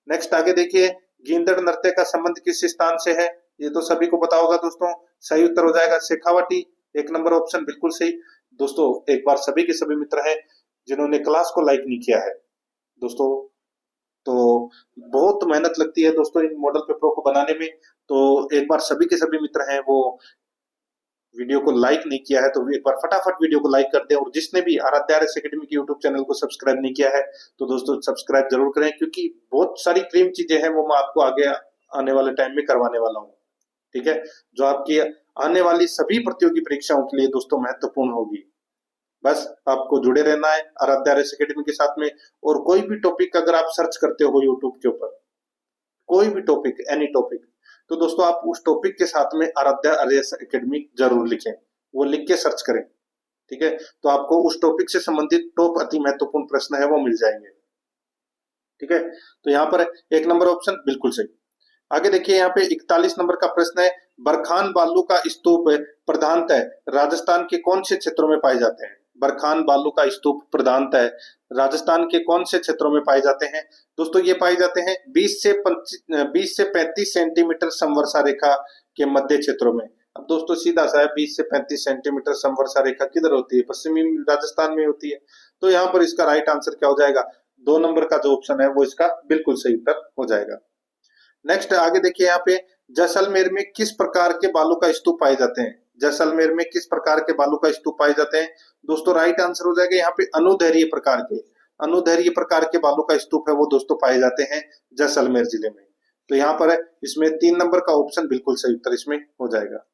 नेक्स्ट आगे देखिए गींदड़ नृत्य का संबंध किस स्थान से है? ये तो सभी को पता होगा दोस्तों। सही उत्तर हो जाएगा शेखावाटी, 1 नंबर ऑप्शन बिल्कुल सही। दोस्तों एक बार सभी के सभी मित्र हैं जिन्होंने क्लास को लाइक नहीं किया है दोस्तों, तो बहुत मेहनत लगती है दोस्तों इन मॉडल पेपरों को बनाने में, तो एक बार सभी के सभी मित्र हैं वो वीडियो को लाइक नहीं किया है तो एक बार फटाफट वीडियो को लाइक कर दें, और जिसने भी आराध्या आरएस एकेडमी के यूट्यूब चैनल को सब्सक्राइब नहीं किया है तो दोस्तों सब्सक्राइब जरूर करें, क्योंकि बहुत सारी क्रीम चीजें हैं वो मैं आपको आगे आने वाले टाइम में करवाने वाला हूँ। ठीक है, जो आपकी आने वाली सभी प्रतियोगी परीक्षाओं के लिए दोस्तों महत्वपूर्ण होगी। बस आपको जुड़े रहना है आराध्या आरएस एकेडमी के साथ में, और कोई भी टॉपिक अगर आप सर्च करते हो यूट्यूब के ऊपर, कोई भी टॉपिक, एनी टॉपिक, तो दोस्तों आप उस टॉपिक के साथ में आराध्या आरएस एकेडमी जरूर लिखें, वो लिख के सर्च करें। ठीक है, तो आपको उस टॉपिक से संबंधित टॉप अति महत्वपूर्ण प्रश्न है वो मिल जाएंगे। ठीक है, तो यहाँ पर 1 नंबर ऑप्शन बिल्कुल सही। आगे देखिए यहाँ पे 41 नंबर का प्रश्न है, बरखान बालू का स्तूप प्रधानतः राजस्थान के कौन से क्षेत्रों में पाए जाते हैं? बरखान बालू का स्तूप प्रधानतः राजस्थान के कौन से क्षेत्रों में पाए जाते हैं? दोस्तों ये पाए जाते हैं 20 से 35 सेंटीमीटर समवर्षा रेखा के मध्य क्षेत्रों में। अब दोस्तों सीधा सा है, 20 से 35 सेंटीमीटर समवर्षा रेखा किधर होती है? पश्चिमी राजस्थान में होती है। तो यहाँ पर इसका राइट आंसर क्या हो जाएगा? 2 नंबर का जो ऑप्शन है वो इसका बिल्कुल सही उत्तर हो जाएगा। नेक्स्ट आगे देखिए यहाँ पे जैसलमेर में किस प्रकार के बालू का स्तूप पाए जाते हैं? जैसलमेर में किस प्रकार के बालू का स्तूप पाए जाते हैं? दोस्तों राइट आंसर हो जाएगा यहाँ पे अनुदैर्घ्य प्रकार के बालू का स्तूप है वो दोस्तों पाए जाते हैं जैसलमेर जिले में। तो यहाँ पर इसमें 3 नंबर का ऑप्शन बिल्कुल सही उत्तर इसमें हो जाएगा।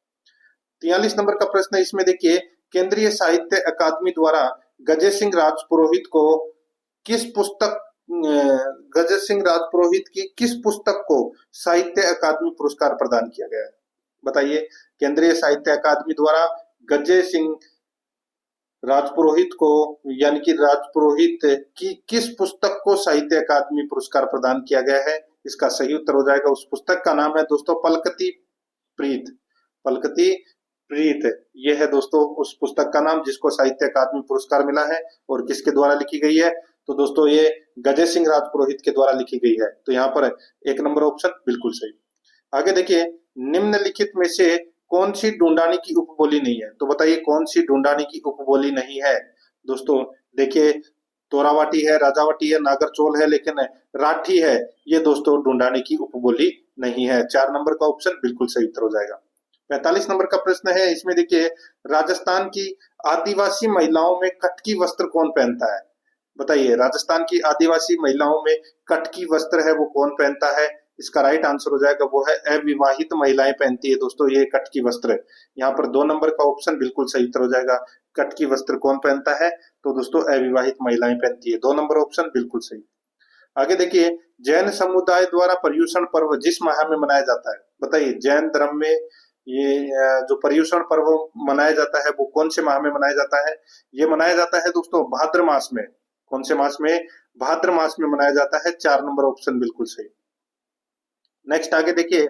43 नंबर का प्रश्न है, इसमें देखिए केंद्रीय साहित्य अकादमी द्वारा गजेंद्र सिंह राजपुरोहित को किस पुस्तक गजेंद्र सिंह राजपुरोहित की किस पुस्तक को साहित्य अकादमी पुरस्कार प्रदान किया गया है? बताइए, केंद्रीय साहित्य अकादमी द्वारा गजेंद्र सिंह राजपुरोहित को यानी कि राजपुरोहित की किस पुस्तक को साहित्य अकादमी पुरस्कार प्रदान किया गया है? इसका सही उत्तर हो जाएगा, उस पुस्तक का नाम है दोस्तों पलकती प्रीत। पलकती प्रीत ये है दोस्तों उस पुस्तक का नाम जिसको साहित्य अकादमी पुरस्कार मिला है, और किसके द्वारा लिखी गई है? तो दोस्तों ये गजय सिंह राजपुरोहित के द्वारा लिखी गई है। तो यहाँ पर एक नंबर ऑप्शन बिल्कुल सही। आगे देखिए, निम्नलिखित में से कौन सी ढूंढानी की उपबोली नहीं है? तो बताइए कौन सी ढूंढानी की उपबोली नहीं है? दोस्तों देखिए, तोरावाटी है, राजावाटी है, नागरचोल है, लेकिन राठी है, ये दोस्तों ढूंढानी की उपबोली नहीं है। 4 नंबर का ऑप्शन बिल्कुल सही उत्तर हो जाएगा। 45 नंबर का प्रश्न है, इसमें देखिए, राजस्थान की आदिवासी महिलाओं में कटकी वस्त्र कौन पहनता है? बताइए, राजस्थान की आदिवासी महिलाओं में कटकी वस्त्र है वो कौन पहनता है? इसका राइट आंसर हो जाएगा वो है अविवाहित महिलाएं पहनती है दोस्तों ये कटकी वस्त्र। यहाँ पर 2 नंबर का ऑप्शन बिल्कुल सही उत्तर हो जाएगा। कटकी वस्त्र कौन पहनता है? तो दोस्तों अविवाहित महिलाएं पहनती है। 2 नंबर ऑप्शन बिल्कुल सही। आगे देखिए, जैन समुदाय द्वारा पर्युषण पर्व जिस माह में मनाया जाता है? बताइए, जैन धर्म में ये जो पर्युषण पर्व मनाया जाता है वो कौन से माह में मनाया जाता है? ये मनाया जाता है दोस्तों भाद्र मास में। कौन से मास में? भाद्र मास में मनाया जाता है। 4 नंबर ऑप्शन बिल्कुल सही। नेक्स्ट आगे देखिए,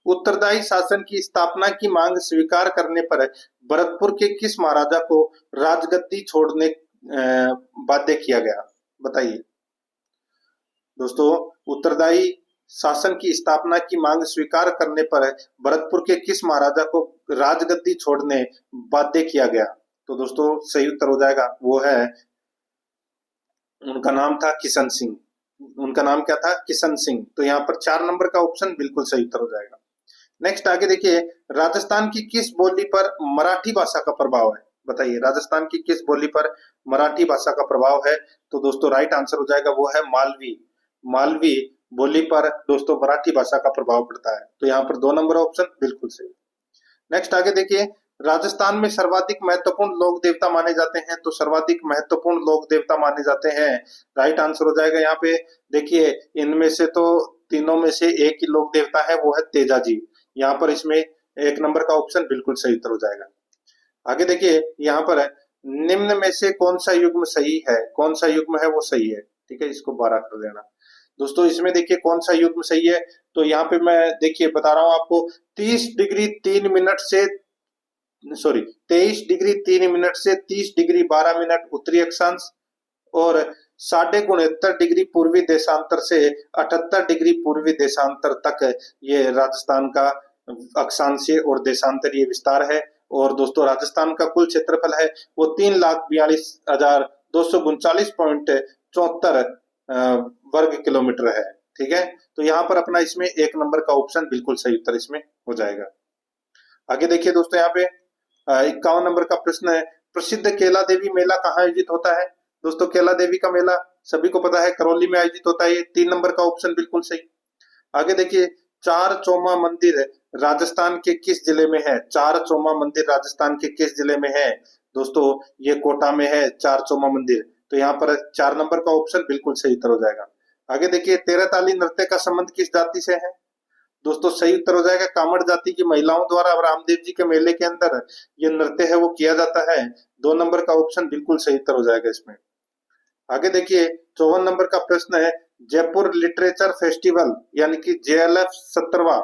उत्तरदायी शासन की स्थापना की मांग स्वीकार करने पर भरतपुर के किस महाराजा को राजगद्दी छोड़ने बाध्य किया गया? बताइए दोस्तों, उत्तरदायी शासन की स्थापना की मांग स्वीकार करने पर भरतपुर के किस महाराजा को राजगद्दी छोड़ने बाध्य किया गया? तो दोस्तों सही उत्तर हो जाएगा वो है, उनका नाम था किशन सिंह। उनका नाम क्या था? किशन सिंह। तो यहाँ पर 4 नंबर का ऑप्शन बिल्कुल सही उत्तर हो जाएगा। नेक्स्ट आगे देखिए, राजस्थान की किस बोली पर मराठी भाषा का प्रभाव है? बताइए, राजस्थान की किस बोली पर मराठी भाषा का प्रभाव है? तो दोस्तों राइट आंसर हो जाएगा वो है मालवी। मालवी बोली पर दोस्तों मराठी भाषा का प्रभाव पड़ता है। तो यहाँ पर 2 नंबर ऑप्शन बिल्कुल सही। नेक्स्ट आगे देखिए, राजस्थान में सर्वाधिक महत्वपूर्ण लोक देवता माने जाते हैं? तो सर्वाधिक महत्वपूर्ण लोक देवता माने जाते हैं, राइट आंसर हो जाएगा यहाँ पे। देखिए, इनमें से तो तीनों में से एक ही लोक देवता है वो है तेजाजी। यहाँ पर इसमें 1 नंबर का ऑप्शन बिल्कुल सही उत्तर हो जाएगा। आगे देखिए, यहाँ पर निम्न में से कौन सा युग्म सही है? कौन सा युग्म है वो सही है? ठीक है, इसको 12 कर देना। दोस्तों इसमें देखिए कौन सा युग्म सही है, तो यहाँ पे मैं देखिए बता रहा हूँ आपको, 30 डिग्री 3 मिनट से 23 डिग्री 3 मिनट से 30 डिग्री 12 मिनट उत्तरी अक्षांश और 69.5 डिग्री पूर्वी देशांतर से 78 डिग्री पूर्वी देशांतर तक ये राजस्थान का अक्षांशीय और देशांतरीय विस्तार है। और दोस्तों राजस्थान का कुल क्षेत्रफल है वो 3,42,239.74 वर्ग किलोमीटर है। ठीक है, तो यहाँ पर अपना इसमें 1 नंबर का ऑप्शन बिल्कुल सही उत्तर इसमें हो जाएगा। आगे देखिए दोस्तों, यहाँ पे 51 नंबर का प्रश्न है, प्रसिद्ध केला देवी मेला कहाँ आयोजित होता है? दोस्तों केला देवी का मेला सभी को पता है करौली में आयोजित होता है। 3 नंबर का ऑप्शन बिल्कुल सही। आगे देखिए, चार चौमा मंदिर राजस्थान के किस जिले में है? चार चौमा मंदिर राजस्थान के किस जिले में है? दोस्तों ये कोटा में है चार चौमा मंदिर। तो यहाँ पर 4 नंबर का ऑप्शन बिल्कुल सही उत्तर हो जाएगा। आगे देखिए, तेरह ताली नृत्य का संबंध किस जाति से है? दोस्तों सही उत्तर हो जाएगा कामड़ जाति की महिलाओं द्वारा रामदेव जी के मेले के अंदर ये नृत्य है वो किया जाता है। 2 नंबर का ऑप्शन बिल्कुल सही उत्तर हो जाएगा इसमें। आगे देखिए, 54 नंबर का प्रश्न है, जयपुर लिटरेचर फेस्टिवल यानी कि JLF 17वां,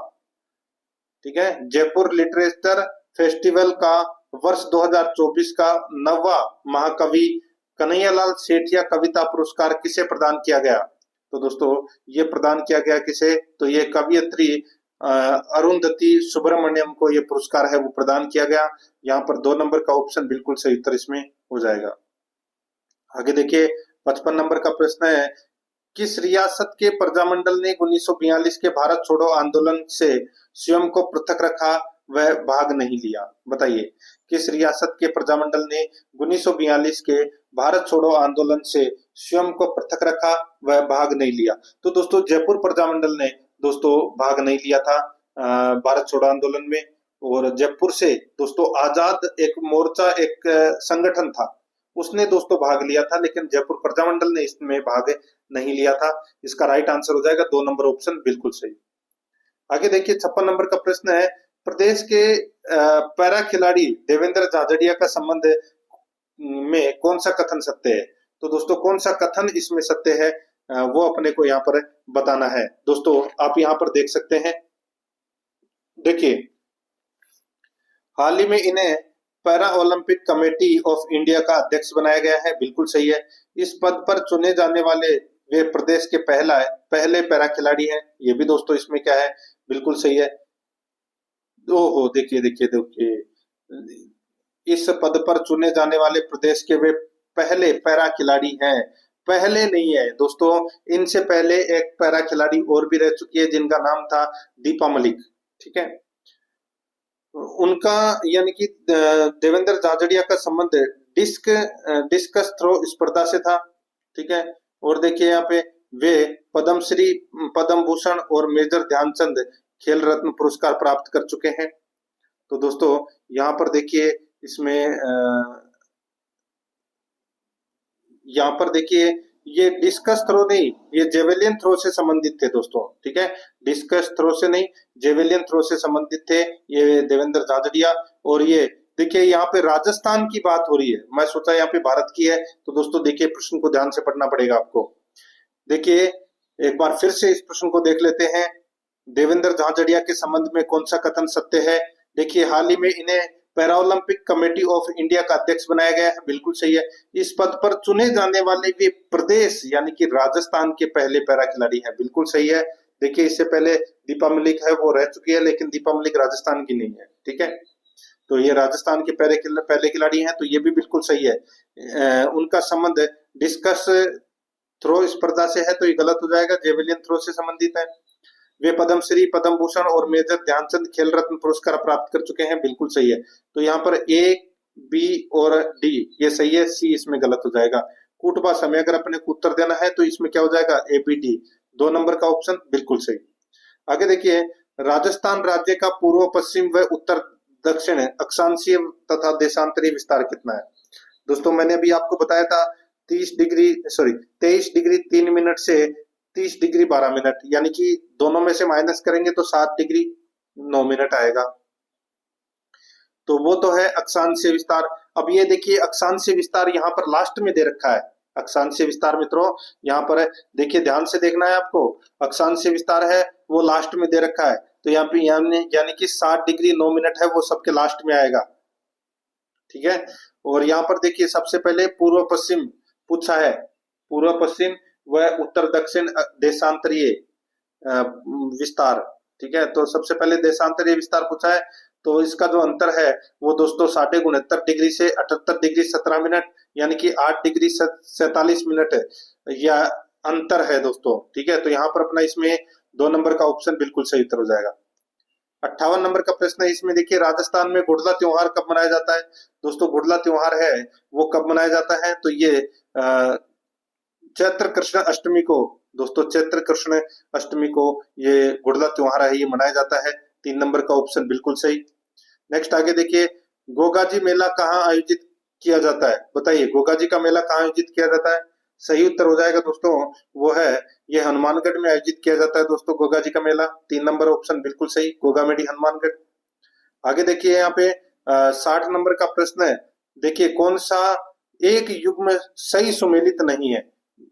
ठीक है, जयपुर लिटरेचर फेस्टिवल का वर्ष 2024 का 9वां महाकवि कन्हैयालाल सेठिया कविता पुरस्कार किसे प्रदान किया गया? तो दोस्तों ये प्रदान किया गया किसे? तो ये कवियत्री अरुंधति सुब्रमण्यम को ये पुरस्कार है वो प्रदान किया गया। यहाँ पर 2 नंबर का ऑप्शन बिल्कुल सही उत्तर इसमें हो जाएगा। आगे देखिए, 55 नंबर का प्रश्न है, किस रियासत के प्रजामंडल ने 1942 के भारत छोड़ो आंदोलन से स्वयं को पृथक रखा वह भाग नहीं लिया? बताइए, किस रियासत के प्रजामंडल ने 1942 के भारत छोड़ो आंदोलन से स्वयं को पृथक रखा वह भाग नहीं लिया? तो दोस्तों जयपुर प्रजामंडल ने दोस्तों भाग नहीं लिया था भारत छोड़ो आंदोलन में। और जयपुर से दोस्तों आजाद एक मोर्चा एक संगठन था उसने दोस्तों भाग लिया था, लेकिन जयपुर प्रजामंडल ने इसमें भाग नहीं लिया था। इसका राइट आंसर हो जाएगा 2 नंबर ऑप्शन बिल्कुल सही। आगे देखिए, 56 नंबर का प्रश्न है, प्रदेश के पैरा खिलाड़ी देवेंद्र झाझड़िया का संबंध में कौन सा कथन सत्य है? तो दोस्तों कौन सा कथन इसमें सत्य है वो अपने को यहाँ पर बताना है। दोस्तों आप यहाँ पर देख सकते हैं, देखिए हाल ही में इन्हें para Olympic committee of India का अध्यक्ष बनाया गया है, बिल्कुल सही है। इस पद पर चुने जाने वाले वे प्रदेश के पहले पैरा खिलाड़ी हैं, ये भी दोस्तों इसमें क्या है, बिल्कुल सही है। ओहो, देखिए देखिए देखिए, इस पद पर चुने जाने वाले प्रदेश के वे पहले पैरा खिलाड़ी हैं, पहले नहीं है दोस्तों, इनसे पहले एक पैरा खिलाड़ी और भी रह चुकी है जिनका नाम था दीपा मलिक, ठीक है। उनका यानी कि देवेंद्र झाझड़िया का संबंध डिस्कस थ्रो स्पर्धा से था, ठीक है। और देखिए यहाँ पे वे पद्मश्री, पद्म भूषण और मेजर ध्यानचंद खेल रत्न पुरस्कार प्राप्त कर चुके हैं। तो दोस्तों यहाँ पर देखिए इसमें यहाँ पर देखिए ये डिस्कस थ्रो नहीं, ये जेवेलियन थ्रो से संबंधित थे दोस्तों, ठीक है। डिस्कस थ्रो से नहीं, जेवेलियन थ्रो से संबंधित थे ये देवेंद्र झाझड़िया। और ये देखिए यहाँ पे राजस्थान की बात हो रही है, मैं सोचा यहाँ पे भारत की है, तो दोस्तों देखिए प्रश्न को ध्यान से पढ़ना पड़ेगा आपको। देखिए एक बार फिर से इस प्रश्न को देख लेते हैं, देवेंद्र झाझड़िया के संबंध में कौन सा कथन सत्य है। देखिए हाल ही में इन्हें para Olympic committee of India का अध्यक्ष बनाया गया है, बिल्कुल सही है। इस पद पर चुने जाने वाले वे प्रदेश यानी कि राजस्थान के पहले पैरा खिलाड़ी हैं, बिल्कुल सही है। देखिए इससे पहले दीपा मलिक है वो रह चुकी है, लेकिन दीपा मलिक राजस्थान की नहीं है, ठीक है। तो ये राजस्थान के पहले खिलाड़ी हैं, तो ये भी बिल्कुल सही है। उनका संबंध डिस्कस थ्रो स्पर्धा से है, तो ये गलत हो जाएगा, जेवेलियन थ्रो से संबंधित है। वे पद्मश्री, पद्म भूषण और मेजर ध्यानचंद खेल रत्न पुरस्कार प्राप्त कर चुके हैं, बिल्कुल सही है। तो यहाँ पर ए, बी और डी ये सही है, सी इसमें गलत हो जाएगा। कूटबा समय अगर अपने को उत्तर देना है तो इसमें क्या हो जाएगा, ए, बी, डी, 2 नंबर का ऑप्शन बिल्कुल सही। आगे देखिए, राजस्थान राज्य का पूर्व पश्चिम व उत्तर दक्षिण अक्षांशीय तथा देशांतरीय विस्तार कितना है। दोस्तों मैंने अभी आपको बताया था 23 डिग्री 3 मिनट से 30 डिग्री 12 मिनट, यानी कि दोनों में से माइनस करेंगे तो 7 डिग्री 9 मिनट आएगा। तो वो तो है अक्षांशीय विस्तार। अब ये देखिए अक्षांशीय विस्तार यहाँ पर लास्ट में दे रखा है। अक्षांशीय विस्तार मित्रों यहाँ पर ध्यान से देखना है आपको, अक्षांशीय विस्तार है वो लास्ट में दे रखा है। तो यहाँ पे यानी कि 7 डिग्री 9 मिनट है वो सबके लास्ट में आएगा, ठीक है। और यहाँ पर देखिए सबसे पहले पूर्व पश्चिम पूछा है, पूर्व पश्चिम व उत्तर दक्षिण देशांतरीय विस्तार, ठीक है। तो सबसे पहले देशांतरीय विस्तार पूछा है, तो इसका जो अंतर है वो दोस्तों 69 डिग्री से 78 डिग्री 17 मिनट, यानी कि 8 डिग्री 47 मिनट या अंतर है दोस्तों, ठीक है। तो यहाँ पर अपना इसमें 2 नंबर का ऑप्शन बिल्कुल सही उत्तर हो जाएगा। 58 नंबर का प्रश्न है, इसमें देखिए राजस्थान में गुड़ला त्योहार कब मनाया जाता है। दोस्तों गुड़ला त्योहार है वो कब मनाया जाता है, तो ये चैत्र कृष्ण अष्टमी को, दोस्तों चैत्र कृष्ण अष्टमी को ये गुड़ला त्योहार है ये मनाया जाता है, 3 नंबर का ऑप्शन बिल्कुल सही। नेक्स्ट आगे देखिए, गोगाजी मेला कहाँ आयोजित किया जाता है, बताइए गोगाजी का मेला कहाँ आयोजित किया जाता है। सही उत्तर हो जाएगा दोस्तों वो है ये हनुमानगढ़ में आयोजित किया जाता है दोस्तों गोगाजी का मेला, 3 नंबर ऑप्शन बिल्कुल सही, गोगामेडी हनुमानगढ़। आगे देखिए यहाँ पे 60 नंबर का प्रश्न है, देखिए कौन सा एक युग्म सही सुमेलित नहीं है,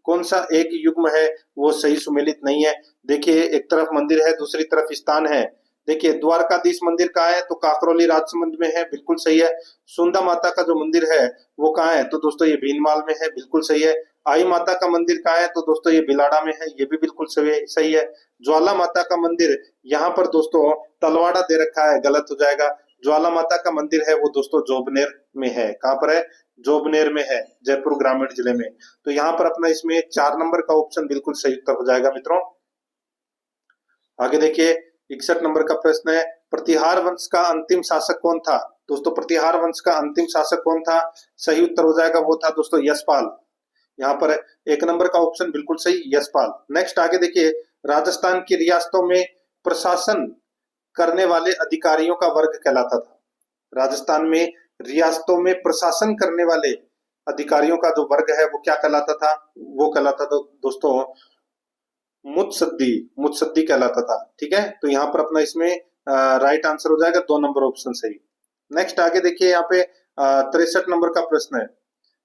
कौन सा एक युग्म है वो सही सुमेलित नहीं है। देखिए एक तरफ मंदिर है दूसरी तरफ स्थान है। देखिए द्वारकाधीश मंदिर कहाँ है, तो काकरोली राजसमंद में है, बिल्कुल सही है। सुंदा माता का जो मंदिर है वो कहाँ है, तो दोस्तों ये भीनमाल में है, बिल्कुल सही है। आई माता का मंदिर कहाँ है, तो दोस्तों ये भिलाड़ा में है, ये भी बिल्कुल सही है। ज्वाला माता का मंदिर यहाँ पर दोस्तों तलवाड़ा दे रखा है, गलत हो जाएगा। ज्वाला माता का मंदिर है वो दोस्तों जोबनेर में है, कहाँ पर है, जोबनेर में है, जयपुर ग्रामीण जिले में। तो यहाँ पर अपना इसमें 4 नंबर का ऑप्शन बिल्कुल सही उत्तर हो जाएगा मित्रों। आगे देखिए 61 नंबर का प्रश्न है, प्रतिहार वंश का अंतिम शासक कौन था। दोस्तों प्रतिहार वंश का अंतिम शासक कौन था, सही उत्तर हो जाएगा वो था दोस्तों यशपाल, यहाँ पर 1 नंबर का ऑप्शन बिल्कुल सही यशपाल। नेक्स्ट आगे देखिए, राजस्थान की रियासतों में प्रशासन करने वाले अधिकारियों का वर्ग कहलाता था। राजस्थान में रियासतों में प्रशासन करने वाले अधिकारियों का जो वर्ग है वो क्या कहलाता था, वो कहलाता था दोस्तों मुत्सद्दी कहलाता था, ठीक है। तो यहाँ पर अपना इसमें राइट आंसर हो जाएगा 2 नंबर ऑप्शन सही। नेक्स्ट आगे देखिए यहाँ पे 63 नंबर का प्रश्न है,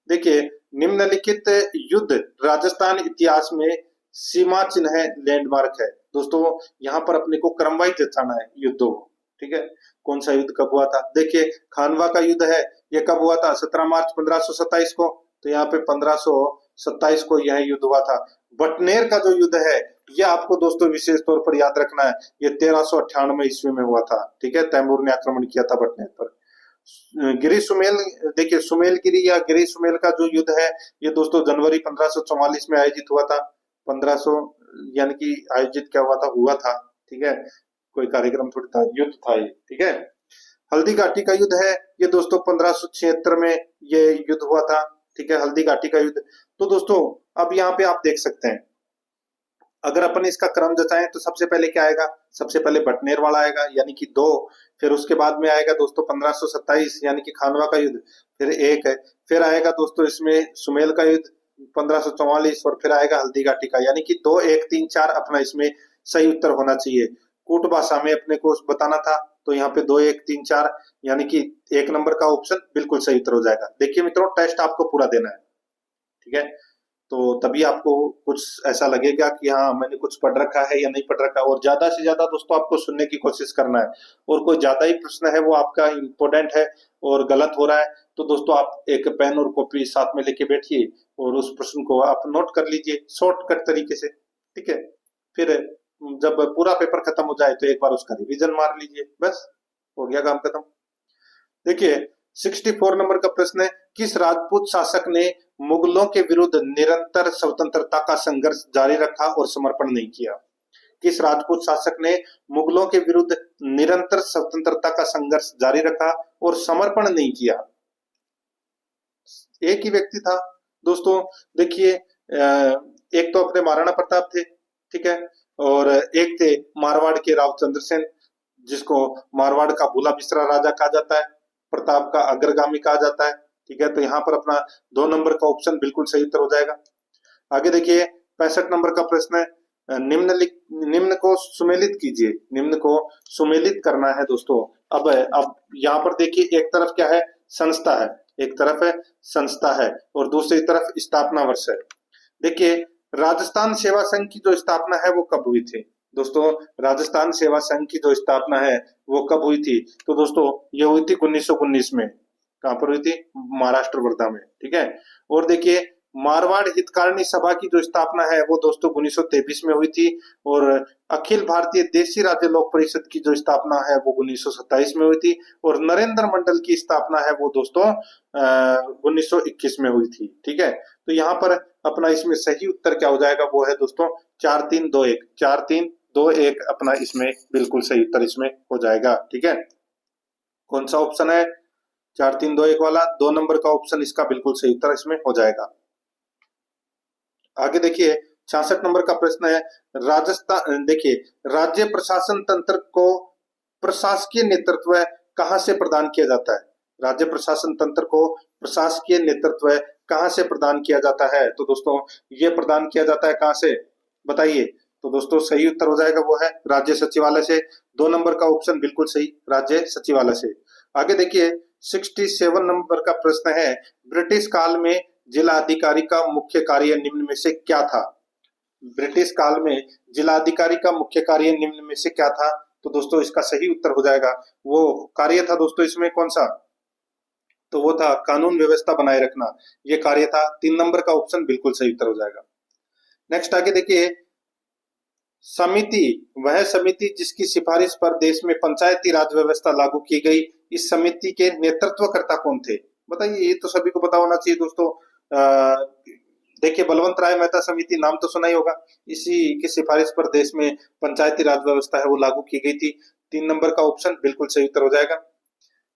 देखिए निम्नलिखित युद्ध राजस्थान इतिहास में सीमा चिन्ह लैंडमार्क है। दोस्तों यहाँ पर अपने को क्रमवाइज दर्शाना है युद्धों को, ठीक है, कौन सा युद्ध कब हुआ था। देखिए खानवा का युद्ध है ये कब हुआ था? 17 मार्च 1527 को। तो यहाँ पे 1527 को यह युद्ध हुआ था। बटनेर का जो युद्ध है ये आपको दोस्तों विशेष तौर पर याद रखना है, ये 1398 ईस्वी में हुआ था। ठीक है, तैमूर ने आक्रमण किया था बटनेर पर। गिरी सुमेल, देखिए सुमेलगिरी या गिरी सुमेल का जो युद्ध है ये दोस्तों जनवरी 1544 में आयोजित हुआ था। 1500 यानी कि आयोजित क्या हुआ था। ठीक है, कोई कार्यक्रम थोड़ी था, युद्ध था ये। ठीक है, हल्दी घाटी का युद्ध है ये दोस्तों 1576 में ये युद्ध हुआ था। ठीक है, हल्दी घाटी का युद्ध। तो दोस्तों अब यहाँ पे आप देख सकते हैं, अगर अपन इसका क्रम जचाएं तो सबसे पहले क्या आएगा? सबसे पहले बटनेर वाला आएगा यानी कि 2, फिर उसके बाद में आएगा दोस्तों 1527 यानी कि खानवा का युद्ध, फिर 1 है, फिर आएगा दोस्तों इसमें सुमेल का युद्ध 1544, और फिर आएगा हल्दी घाटी का, यानी कि 2 1 3 4 अपना इसमें सही उत्तर होना चाहिए। कूट भाषा में अपने को बताना था तो यहाँ पे 2 1 3 4 यानी कि 1 नंबर का ऑप्शन बिल्कुल सही उत्तर हो जाएगा। देखिए मित्रों, टेस्ट आपको पूरा देना है। ठीक है, तो तभी आपको कुछ ऐसा लगेगा कि हाँ मैंने कुछ पढ़ रखा है या नहीं पढ़ रखा। और ज्यादा से ज्यादा दोस्तों आपको सुनने की कोशिश करना है, और कोई ज्यादा ही प्रश्न है वो आपका इम्पोर्टेंट है और गलत हो रहा है तो दोस्तों आप एक पेन और कॉपी साथ में लेके बैठिए और उस प्रश्न को आप नोट कर लीजिए शॉर्टकट तरीके से। ठीक है, फिर जब पूरा पेपर खत्म हो जाए तो एक बार उसका रिवीजन मार लीजिए, बस हो गया काम खत्म। देखिए 64 नंबर का प्रश्न है, किस राजपूत शासक ने मुगलों के विरुद्ध निरंतर स्वतंत्रता का संघर्ष जारी रखा और समर्पण नहीं किया? किस राजपूत शासक ने मुगलों के विरुद्ध निरंतर स्वतंत्रता का संघर्ष जारी रखा और समर्पण नहीं किया? एक ही व्यक्ति था दोस्तों। देखिए एक तो अपने महाराणा प्रताप थे, ठीक है, और एक थे मारवाड़ के राव चंद्रसेन, जिसको मारवाड़ का भूला बिसरा राजा कहा जाता है, प्रताप का अग्रगामी कहा जाता है। ठीक है, तो यहाँ पर अपना 2 नंबर का ऑप्शन बिल्कुल सही उत्तर हो जाएगा। आगे देखिए 65 नंबर का प्रश्न है, निम्न को सुमेलित कीजिए। निम्न को सुमेलित करना है दोस्तों। अब यहाँ पर देखिए एक तरफ क्या है? संस्था है, एक तरफ है संस्था है और दूसरी तरफ स्थापना वर्ष है। देखिए राजस्थान सेवा संघ की जो स्थापना है वो कब हुई थी दोस्तों? राजस्थान सेवा संघ की जो स्थापना है वो कब हुई थी? तो दोस्तों ये हुई थी 1919 में। कहां पर हुई थी? महाराष्ट्र वर्धा में। ठीक है, और देखिए मारवाड़ हितकारिणी सभा की जो स्थापना है वो दोस्तों 1923 में हुई थी, और अखिल भारतीय देशी राज्य लोक परिषद की जो स्थापना है वो 1927 में हुई थी, और नरेंद्र मंडल की स्थापना है वो दोस्तों 1921 में हुई थी। ठीक है, तो यहाँ पर अपना इसमें सही उत्तर क्या हो जाएगा? वो है दोस्तों 4 3 2 1, 4 3 2 1 अपना इसमें बिल्कुल सही उत्तर इसमें हो जाएगा। ठीक है, कौन सा ऑप्शन है? 4 3 2 1 वाला 2 नंबर का ऑप्शन इसका बिल्कुल सही उत्तर इसमें हो जाएगा। आगे देखिए 66 नंबर का प्रश्न है, राजस्थान, देखिए राज्य प्रशासन तंत्र को प्रशासकीय नेतृत्व कहां से प्रदान किया जाता है? राज्य प्रशासन तंत्र को प्रशासकीय नेतृत्व कहां से प्रदान किया जाता है? तो दोस्तों ये प्रदान किया जाता है कहां से, बताइए? तो दोस्तों सही उत्तर हो जाएगा वो है राज्य सचिवालय से। 2 नंबर का ऑप्शन बिल्कुल सही, राज्य सचिवालय से। आगे देखिए 67 नंबर का प्रश्न है, ब्रिटिश काल में जिला अधिकारी का मुख्य कार्य निम्न में से क्या था? ब्रिटिश काल में जिला अधिकारी का मुख्य कार्य निम्न में से क्या था? तो दोस्तों इसका सही उत्तर हो जाएगा, वो कार्य था दोस्तों इसमें कौन सा? तो वो था कानून व्यवस्था बनाए रखना, ये कार्य था। 3 नंबर का ऑप्शन बिल्कुल सही उत्तर हो जाएगा। नेक्स्ट आगे देखिए, समिति, वह समिति जिसकी सिफारिश पर देश में पंचायती राज व्यवस्था लागू की गई, इस समिति के नेतृत्वकर्ता कौन थे? बताइए, ये तो सभी को पता होना चाहिए दोस्तों। देखिए बलवंत राय मेहता समिति नाम तो सुना ही होगा, इसी की सिफारिश पर देश में पंचायती राज व्यवस्था है वो लागू की गई थी। 3 नंबर का ऑप्शन बिल्कुल सही उत्तर हो जाएगा।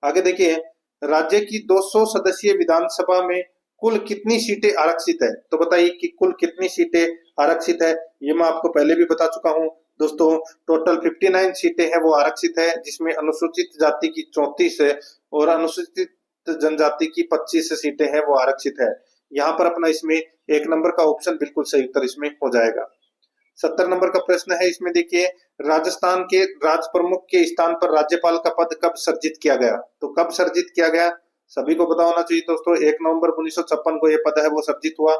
आगे देखिए, राज्य की 200 सदस्यीय विधानसभा में कुल कितनी सीटें आरक्षित है? तो बताइए कि कुल कितनी सीटें आरक्षित है? ये मैं आपको पहले भी बता चुका हूं दोस्तों। टोटल 59 सीटें हैं वो आरक्षित है, जिसमें अनुसूचित जाति की 34 है और अनुसूचित जनजाति की 25 सीटें हैं वो आरक्षित है। यहाँ पर अपना इसमें 1 नंबर का ऑप्शन बिल्कुल सही उत्तर इसमें हो जाएगा। 70 नंबर का प्रश्न है, इसमें देखिए राजस्थान के राज प्रमुख के स्थान पर राज्यपाल का पद कब सर्जित किया गया? तो कब सर्जित किया गया? सभी को पता होना चाहिए दोस्तों। 1 नवंबर 1956 को यह पद है वो सर्जित हुआ।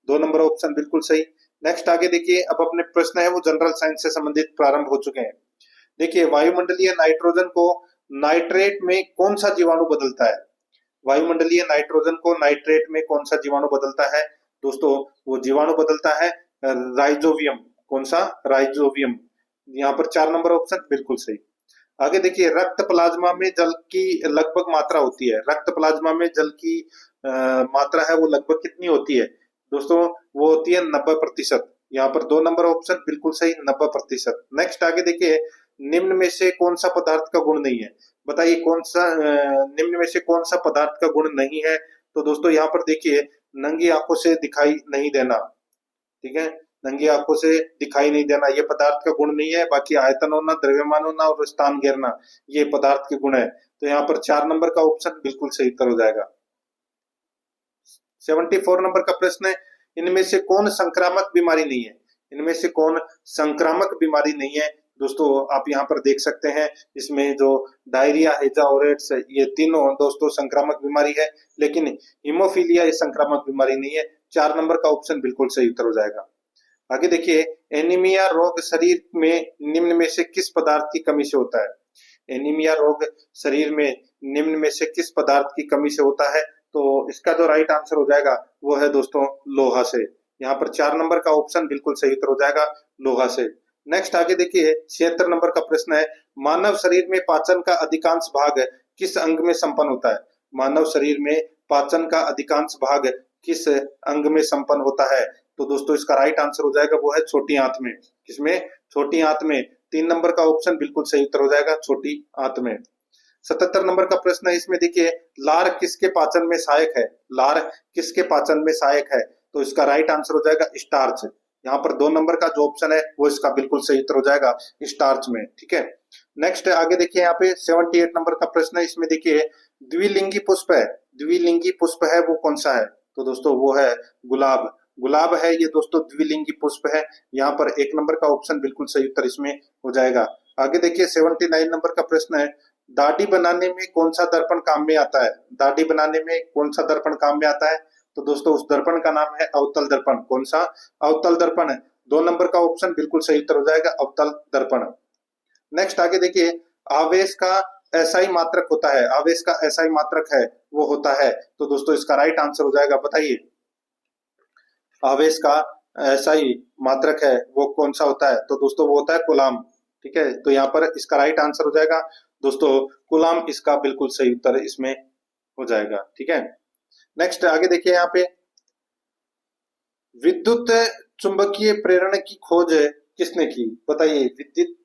2 नंबर ऑप्शन बिल्कुल सही। नेक्स्ट आगे देखिए, अब अपने प्रश्न है वो जनरल साइंस से संबंधित प्रारंभ हो चुके हैं। देखिए वायुमंडलीय नाइट्रोजन को नाइट्रेट में कौन सा जीवाणु बदलता है? वायुमंडलीय नाइट्रोजन को नाइट्रेट में कौन सा जीवाणु बदलता है? दोस्तों वो जीवाणु बदलता है राइजोवियम। कौन सा? राइजोवियम। यहाँ पर 4 नंबर ऑप्शन बिल्कुल सही। आगे देखिए, रक्त प्लाज्मा में जल की लगभग मात्रा होती है। रक्त प्लाज्मा में जल की मात्रा है वो लगभग कितनी होती है? दोस्तों वो होती है 90%। यहाँ पर 2 नंबर ऑप्शन बिल्कुल सही, 90%। नेक्स्ट आगे देखिए, निम्न में से कौन सा पदार्थ का गुण नहीं है? बताइए कौन सा निम्न में से कौन सा पदार्थ का गुण नहीं है? तो दोस्तों यहाँ पर देखिए, नंगी आंखों से दिखाई नहीं देना। ठीक है, नंगी आंखों से दिखाई नहीं देना ये पदार्थ का गुण नहीं है। बाकी आयतन होना, द्रव्यमान होना और स्थान घेरना ये पदार्थ के गुण है। तो यहाँ पर 4 नंबर का ऑप्शन बिल्कुल सही उत्तर हो जाएगा। 74 नंबर का प्रश्न है, इनमें से कौन संक्रामक बीमारी नहीं है? इनमें से कौन संक्रामक बीमारी नहीं है? दोस्तों आप यहाँ पर देख सकते हैं, इसमें जो डायरिया, हैजा और एड्स ये तीनों दोस्तों संक्रामक बीमारी है, लेकिन हीमोफीलिया ये संक्रामक बीमारी नहीं है। 4 नंबर का ऑप्शन बिल्कुल सही उत्तर हो जाएगा। आगे देखिए, एनीमिया रोग शरीर में निम्न में से किस पदार्थ की कमी से होता है? एनीमिया रोग शरीर में निम्न में से किस पदार्थ की कमी से होता है? तो इसका जो राइट आंसर हो जाएगा वो है दोस्तों लोहा से। यहाँ पर 4 नंबर का ऑप्शन बिल्कुल सही उत्तर हो जाएगा, लोहा से। नेक्स्ट आगे देखिए, 76 नंबर का प्रश्न है, मानव शरीर में पाचन का अधिकांश भाग किस अंग में संपन्न होता है? मानव शरीर में पाचन का अधिकांश भाग किस अंग में संपन्न होता है? तो दोस्तों इसका राइट आंसर हो जाएगा वो है छोटी आंत में। किसमें? छोटी आंत में। 3 नंबर का ऑप्शन बिल्कुल सही उत्तर हो जाएगा, छोटी आंत में। 77 नंबर का प्रश्न है, इसमें देखिए, लार किसके पाचन में सहायक है? लार किसके पाचन में सहायक है? तो इसका राइट आंसर हो जाएगा स्टार्च। यहाँ पर 2 नंबर का जो ऑप्शन है वो इसका बिल्कुल सही उत्तर हो जाएगा, स्टार्च में। ठीक है, नेक्स्ट आगे देखिए, यहाँ पे 78 नंबर का प्रश्न है, इसमें देखिए, द्विलिंगी पुष्प है। द्विलिंगी पुष्प है वो कौन सा है? तो दोस्तों वो है गुलाब। गुलाब है ये दोस्तों द्विलिंगी पुष्प है। यहाँ पर 1 नंबर का ऑप्शन बिल्कुल सही उत्तर इसमें हो जाएगा। आगे देखिए, 79 नंबर का प्रश्न है, दाढ़ी बनाने में कौन सा दर्पण काम में आता है? दाढ़ी बनाने में कौन सा दर्पण काम में आता है? तो दोस्तों उस दर्पण का नाम है अवतल दर्पण। कौन सा? अवतल दर्पण है। 2 नंबर का ऑप्शन बिल्कुल सही उत्तर हो जाएगा, अवतल दर्पण। नेक्स्ट आगे देखिए, आवेश का एसआई मात्रक होता है। आवेश का एसआई मात्रक है वो होता है। तो दोस्तों इसका राइट आंसर हो जाएगा, बताइए आवेश का एसआई मात्रक है वो कौन सा होता है? तो दोस्तों वो होता है कूलाम। ठीक है, तो यहाँ पर इसका राइट आंसर हो जाएगा दोस्तों कूलाम, इसका बिल्कुल सही उत्तर इसमें हो जाएगा। ठीक है, नेक्स्ट आगे देखिए, यहाँ पे विद्युत चुंबकीय प्रेरण की खोज किसने की? बताइए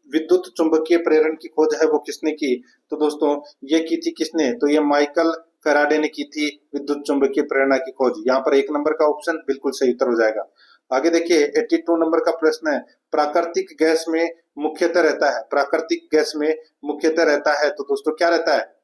विद्युत चुंबकीय प्रेरण की खोज है वो किसने की? तो दोस्तों ये की थी किसने? तो ये माइकल फैराडे ने की थी विद्युत चुंबकीय प्रेरणा की खोज। यहाँ पर 1 नंबर का ऑप्शन बिल्कुल सही उत्तर हो जाएगा। आगे देखिए, 82 नंबर का प्रश्न है, प्राकृतिक गैस में मुख्यतः रहता है। प्राकृतिक गैस में मुख्यतः रहता है तो दोस्तों क्या रहता है?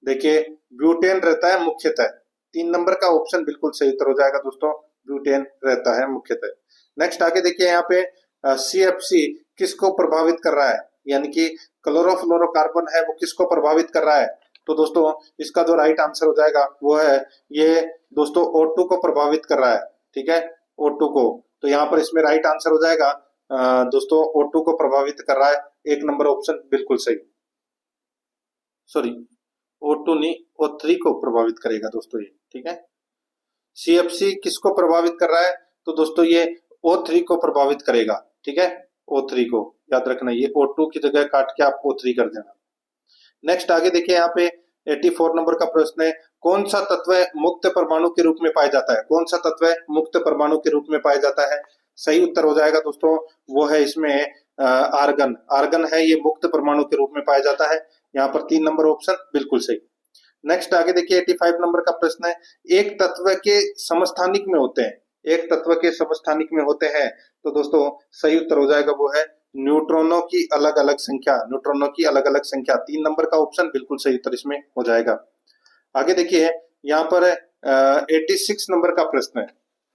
देखिए ब्यूटेन रहता है मुख्यतः। 3 नंबर का ऑप्शन बिल्कुल सही उत्तर हो जाएगा दोस्तों, ब्यूटेन रहता है मुख्यतः। नेक्स्ट आगे देखिए, यहाँ पे CFC किसको प्रभावित कर रहा है? यानी कि क्लोरोफ्लोरोकार्बन है वो किसको प्रभावित कर रहा है? तो दोस्तों इसका जो राइट आंसर हो जाएगा वो है ये दोस्तों O2 को प्रभावित कर रहा है। ठीक है, O2 को। तो यहाँ पर इसमें राइट आंसर हो जाएगा दोस्तों O2 को प्रभावित कर रहा है। 1 नंबर ऑप्शन बिल्कुल सही। सॉरी, O2 नहीं, O3 को प्रभावित करेगा दोस्तों ये। ठीक है, CFC किसको प्रभावित कर रहा है? तो दोस्तों ये O3 को प्रभावित करेगा। ठीक है, O3 को याद रखना, ये O2 की जगह काट के आप O3 कर देना। नेक्स्ट आगे देखिए, यहाँ पे 84 नंबर का प्रश्न है, कौन सा तत्व मुक्त परमाणु के रूप में पाया जाता है? कौन सा तत्व मुक्त परमाणु के रूप में पाया जाता है? सही उत्तर हो जाएगा दोस्तों वो है इसमें आर्गन। आर्गन है ये मुक्त परमाणु के रूप में पाया जाता है। यहाँ पर 3 नंबर ऑप्शन बिल्कुल सही। नेक्स्ट आगे देखिए, 85 नंबर का प्रश्न है, एक तत्व के समस्थानिक में होते हैं। एक तत्व के समस्थानिक में होते हैं तो दोस्तों सही उत्तर हो जाएगा वो है न्यूट्रॉनों की अलग अलग संख्या। न्यूट्रॉनों की अलग अलग संख्या। 3 नंबर का ऑप्शन बिल्कुल सही उत्तर इसमें हो जाएगा। आगे देखिए, यहाँ पर 86 नंबर का प्रश्न है,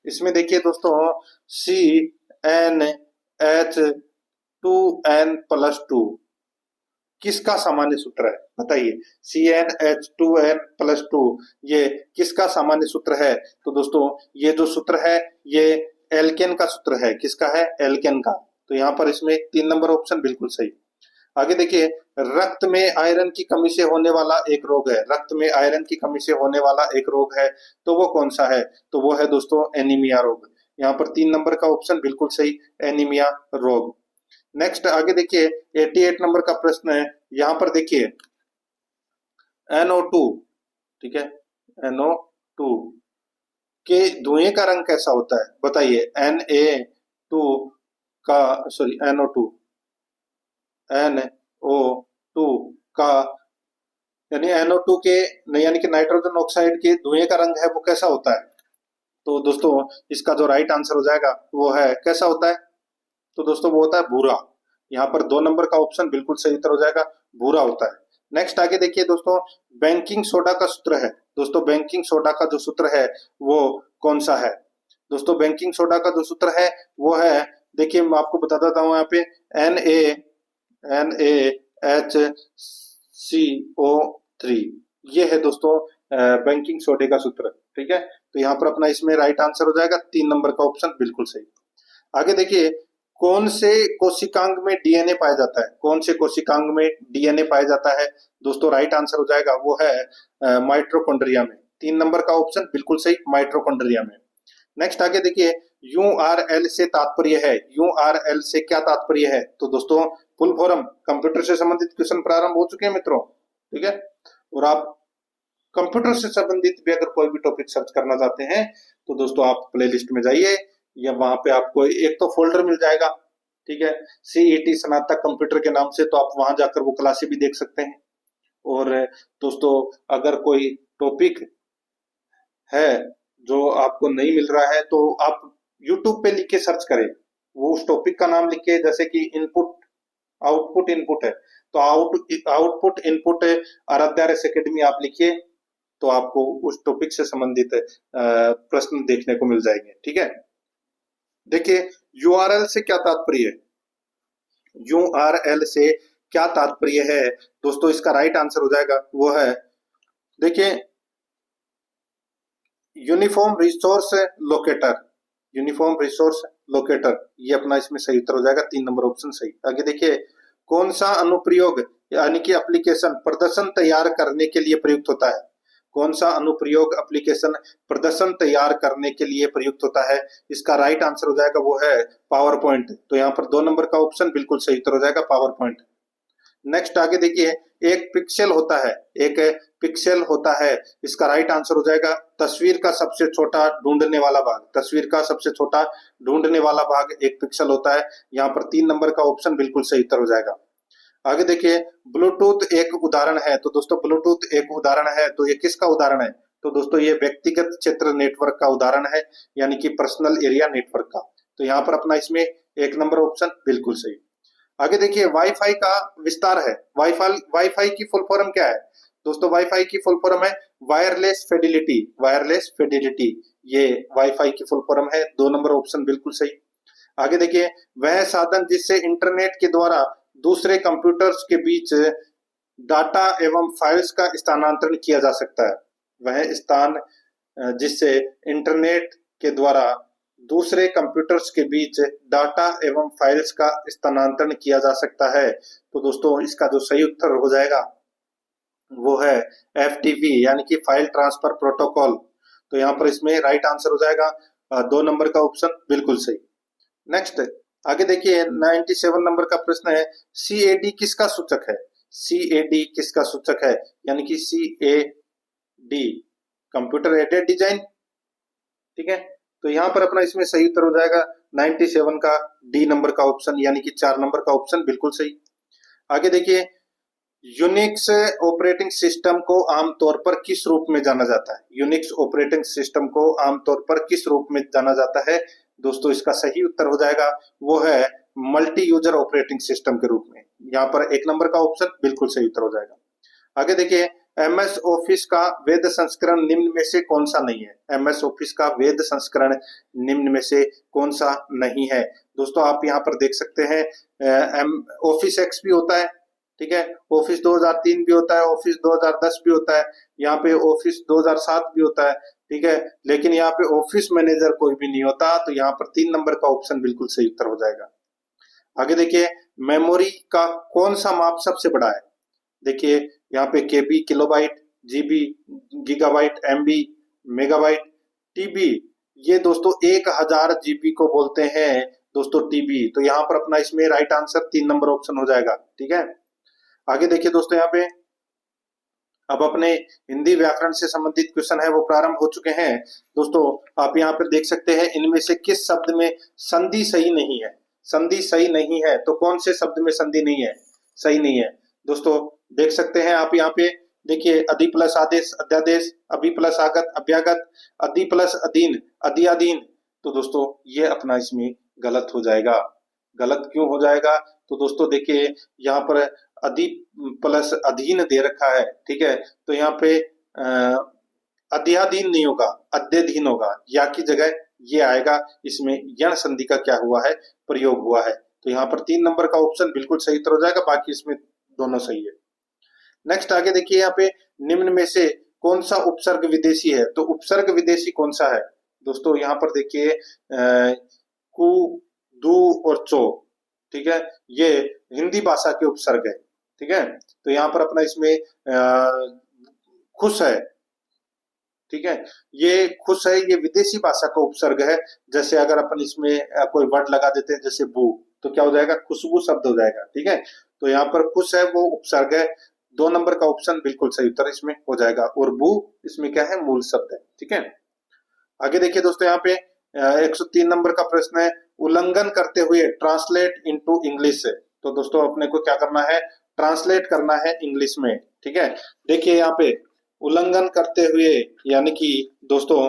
इसमें देखिए दोस्तों CnH2n+2 किसका सामान्य सूत्र है? बताइए CnH2n+2 ये किसका सामान्य सूत्र है? तो दोस्तों ये जो सूत्र है ये एल्केन का सूत्र है। किसका है? एल्केन का। तो यहाँ पर इसमें 3 नंबर ऑप्शन बिल्कुल सही। आगे देखिए, रक्त में आयरन की कमी से होने वाला एक रोग है, रक्त में आयरन की कमी से होने वाला एक रोग है, तो वो कौन सा है? तो वो है दोस्तों एनीमिया रोग। यहाँ पर 3 नंबर का ऑप्शन बिल्कुल सही, एनीमिया रोग। नेक्स्ट आगे देखिए, 88 नंबर का प्रश्न है, यहाँ पर देखिए NO2, ठीक है, NO2 के धुएं का रंग कैसा होता है? बताइए, Na2 का, सॉरी NO2 का, यानी NO2 के, यानी कि नाइट्रोजन ऑक्साइड के धुएं का रंग है वो कैसा होता है? तो दोस्तों इसका जो राइट आंसर हो जाएगा वो है, कैसा होता है? तो दोस्तों वो होता है भूरा। यहाँ पर 2 नंबर का ऑप्शन बिल्कुल सही उत्तर हो जाएगा, भूरा होता है। नेक्स्ट आगे देखिए दोस्तों, बेकिंग सोडा का सूत्र है। दोस्तों बेकिंग सोडा का जो सूत्र है वो कौन सा है? दोस्तों बेकिंग सोडा का जो सूत्र है वो है, देखिए मैं आपको बता देता हूँ यहाँ पे, NaHCO3, ये है दोस्तों बेकिंग सोडे का सूत्र, ठीक है। तो यहाँ पर अपना इसमें राइट आंसर हो जाएगा 3 नंबर का ऑप्शन बिल्कुल सही। आगे देखिए, कौन से कोशिकांग में डीएनए पाया जाता है? कौन से कोशिकांग में डीएनए पाया जाता है? दोस्तों राइट आंसर हो जाएगा वो है माइटोकॉन्ड्रिया में। 3 नंबर का ऑप्शन बिल्कुल सही, माइटोकॉन्ड्रिया में। नेक्स्ट आगे देखिए, यूआरएल से तात्पर्य है, यूआरएल से क्या तात्पर्य है? तो दोस्तों फुल फॉर्म, कंप्यूटर से संबंधित क्वेश्चन प्रारंभ हो चुके हैं मित्रों, ठीक है। और आप कंप्यूटर से संबंधित भी अगर कोई भी टॉपिक सर्च करना चाहते हैं तो दोस्तों आप प्लेलिस्ट में जाइए, या वहां पे आपको एक तो फोल्डर मिल जाएगा, ठीक है, सीईटी स्नातक कंप्यूटर के नाम से, तो आप वहां जाकर वो क्लासेस भी देख सकते हैं। और दोस्तों अगर कोई टॉपिक है जो आपको नहीं मिल रहा है तो आप यूट्यूब पे लिख के सर्च करें, वो उस टॉपिक का नाम लिख के, जैसे कि इनपुट आउटपुट इनपुट है, तो output input Aradhya race academy आप लिखिए, तो आपको उस टॉपिक से संबंधित प्रश्न देखने को मिल जाएंगे, ठीक है। देखिए यूआरएल से क्या तात्पर्य है? यूआरएल से क्या तात्पर्य है दोस्तों? इसका राइट आंसर हो जाएगा वो है, देखिए uniform resource locator, uniform resource locator, ये अपना इसमें सही उत्तर हो जाएगा, 3 नंबर ऑप्शन सही। आगे देखिए, कौन सा अनुप्रयोग यानी कि एप्लीकेशन प्रदर्शन तैयार करने के लिए प्रयुक्त होता है? कौन सा अनुप्रयोग एप्लीकेशन प्रदर्शन तैयार करने के लिए प्रयुक्त होता है? इसका राइट आंसर हो जाएगा वो है पावर पॉइंट। तो यहाँ पर 2 नंबर का ऑप्शन बिल्कुल सही उत्तर हो जाएगा, पावर पॉइंट। नेक्स्ट आगे देखिए, एक पिक्सल होता है, एक पिक्सल होता है, इसका राइट आंसर हो जाएगा तस्वीर का सबसे छोटा ढूंढने वाला भाग, तस्वीर का सबसे छोटा ढूंढने वाला भाग एक पिक्सल होता है। यहाँ पर 3 नंबर का ऑप्शन बिल्कुल सही उत्तर हो जाएगा। आगे देखिए, ब्लूटूथ एक उदाहरण है, तो दोस्तों ब्लूटूथ एक उदाहरण है, तो ये किसका उदाहरण है? तो दोस्तों ये व्यक्तिगत क्षेत्र नेटवर्क का उदाहरण है, यानी कि पर्सनल एरिया नेटवर्क का। तो यहाँ पर अपना इसमें 1 नंबर ऑप्शन बिल्कुल सही। आगे देखिए, वाईफाई का विस्तार है, वाईफाई की फुल फॉर्म क्या है? दोस्तों वाईफाई की फुल फॉर्म है वायरलेस फिडिलिटी, वायरलेस फिडिलिटी, ये वाईफाई की फुल फॉर्म है, 2 नंबर ऑप्शन बिल्कुल सही। आगे देखिए, वह साधन जिससे इंटरनेट के द्वारा दूसरे कंप्यूटर्स के बीच डाटा एवं फाइल्स का स्थानांतरण किया जा सकता है, वह स्थान जिससे इंटरनेट के द्वारा दूसरे कंप्यूटर्स के बीच डाटा एवं फाइल्स का स्थानांतरण किया जा सकता है। तो दोस्तों इसका जो सही उत्तर हो जाएगा वो है FTP, यानी कि फाइल ट्रांसफर प्रोटोकॉल। तो यहाँ पर इसमें राइट आंसर हो जाएगा 2 नंबर का ऑप्शन बिल्कुल सही। नेक्स्ट आगे देखिए, 97 नंबर का प्रश्न है, CAD किसका सूचक है? CAD किसका सूचक है? यानी कि CAD कंप्यूटर एडेड डिजाइन, ठीक है। तो यहाँ पर अपना इसमें सही उत्तर हो जाएगा 97 का D नंबर का ऑप्शन, यानी कि 4 नंबर का ऑप्शन बिल्कुल सही। आगे देखिए, यूनिक्स ऑपरेटिंग सिस्टम को आमतौर पर किस रूप में जाना जाता है? यूनिक्स ऑपरेटिंग सिस्टम को आमतौर पर किस रूप में जाना जाता है? दोस्तों इसका सही उत्तर हो जाएगा वो है मल्टी यूजर ऑपरेटिंग सिस्टम के रूप में। यहाँ पर 1 नंबर का ऑप्शन बिल्कुल सही उत्तर हो जाएगा। आगे देखिए, MS ऑफिस का वैध संस्करण निम्न में से कौन सा नहीं है? MS ऑफिस का वैध संस्करण निम्न में से कौन सा नहीं है? दोस्तों आप यहाँ पर देख सकते हैं, ऑफिस एक्स भी होता है, ठीक है, ऑफिस 2003 भी होता है, ऑफिस 2010 भी होता है, यहाँ पे ऑफिस 2007 भी होता है, ठीक है, लेकिन यहाँ पे ऑफिस मैनेजर कोई भी नहीं होता। तो यहाँ पर 3 नंबर का ऑप्शन बिल्कुल सही उत्तर हो जाएगा। आगे देखिए, मेमोरी का कौन सा माप सबसे बड़ा है? देखिए यहाँ पे KB kilobyte, GB gigabyte, MB megabyte, TB, ये दोस्तों 1000 जीबी को बोलते हैं दोस्तों टीबी। तो यहाँ पर अपना इसमें राइट आंसर 3 नंबर ऑप्शन हो जाएगा। ठीक है, आगे देखिए दोस्तों, यहाँ पे अब अपने हिंदी व्याकरण से संबंधित क्वेश्चन है वो प्रारंभ हो चुके हैं। दोस्तों आप यहाँ पर देख सकते हैं, इनमें से किस शब्द में संधि सही नहीं है? संधि सही नहीं है तो कौन से शब्द में संधि नहीं है, सही नहीं है? दोस्तों देख सकते हैं आप यहाँ पे, देखिए अधि प्लस आदेश अध्यादेश, अभि प्लस आगत अभ्यागत, अधि प्लस अधीन अधियाधीन। तो दोस्तों ये अपना इसमें गलत हो जाएगा। गलत क्यों हो जाएगा? तो दोस्तों देखिए यहाँ पर अधि प्लस अधीन दे रखा है, ठीक है, तो यहाँ पे अध्याधीन नहीं होगा, अध्यधीन होगा, या की जगह ये आएगा। इसमें यण संधि का क्या हुआ है, प्रयोग हुआ है। तो यहाँ पर 3 नंबर का ऑप्शन बिल्कुल सही उत्तर हो जाएगा, बाकी इसमें दोनों सही है। नेक्स्ट आगे देखिए, यहाँ पे निम्न में से कौन सा उपसर्ग विदेशी है? तो उपसर्ग विदेशी कौन सा है? दोस्तों यहाँ पर देखिए कु, दू और चो, ठीक है, ये हिंदी भाषा के उपसर्ग है। ठीक है, तो यहाँ पर अपना इसमें खुश है, ठीक है, ये खुश है, ये विदेशी भाषा का उपसर्ग है। जैसे अगर अपन इसमें कोई वर्ड लगा देते हैं जैसे बू, तो क्या हो जाएगा, खुशबू शब्द हो जाएगा। ठीक है, तो यहाँ पर खुश है वो उपसर्ग है। 2 नंबर का ऑप्शन बिल्कुल सही उत्तर इसमें हो जाएगा, और बू इसमें क्या है, मूल शब्द है। ठीक है, आगे देखिए दोस्तों, यहाँ पे 103 नंबर का प्रश्न है, उल्लंघन करते हुए ट्रांसलेट इनटू इंग्लिश। तो दोस्तों अपने को क्या करना है, ट्रांसलेट करना है इंग्लिश में। ठीक है, देखिए यहाँ पे उल्लंघन करते हुए, यानी कि दोस्तों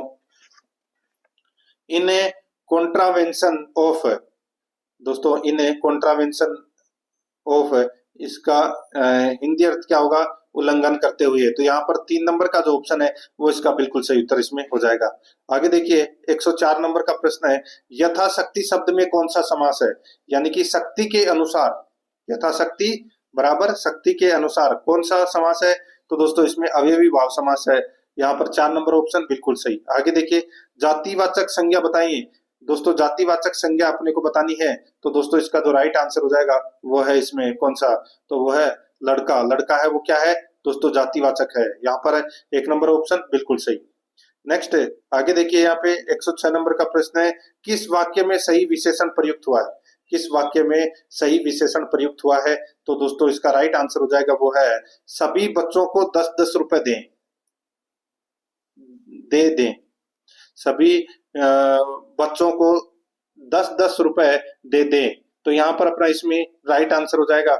इन कॉन्ट्रावेंशन ऑफ, दोस्तों इन कॉन्ट्रावेंशन ऑफ, इसका हिंदी अर्थ क्या होगा, उल्लंघन करते हुए। तो यहाँ पर 3 नंबर का जो ऑप्शन है वो इसका बिल्कुल सही उत्तर इसमें हो जाएगा। आगे देखिए 104 नंबर का प्रश्न है, यथाशक्ति शब्द में कौन सा समास है? यानी कि शक्ति के अनुसार, यथाशक्ति बराबर शक्ति के अनुसार, कौन सा समास है? तो दोस्तों इसमें अवयवी भाव समास है। यहाँ पर 4 नंबर ऑप्शन बिल्कुल सही। आगे देखिए, जातिवाचक संज्ञा बताइए। दोस्तों जातिवाचक संज्ञा अपने को बतानी है, तो दोस्तों इसका जो राइट आंसर हो जाएगा वो है इसमें कौन सा, तो वो है लड़का। लड़का है वो क्या है दोस्तों, जातिवाचक है। यहाँ पर 1 नंबर ऑप्शन बिल्कुल सही। नेक्स्ट आगे देखिए, यहाँ पे 106 नंबर का प्रश्न है, किस वाक्य में सही विशेषण प्रयुक्त हुआ है? किस वाक्य में सही विशेषण प्रयुक्त हुआ है? तो दोस्तों इसका राइट आंसर हो जाएगा वो है, सभी बच्चों को 10-10 रुपए दें, दे दें, सभी बच्चों को 10-10 रुपए दे दें। तो यहाँ पर अपना इसमें राइट आंसर हो जाएगा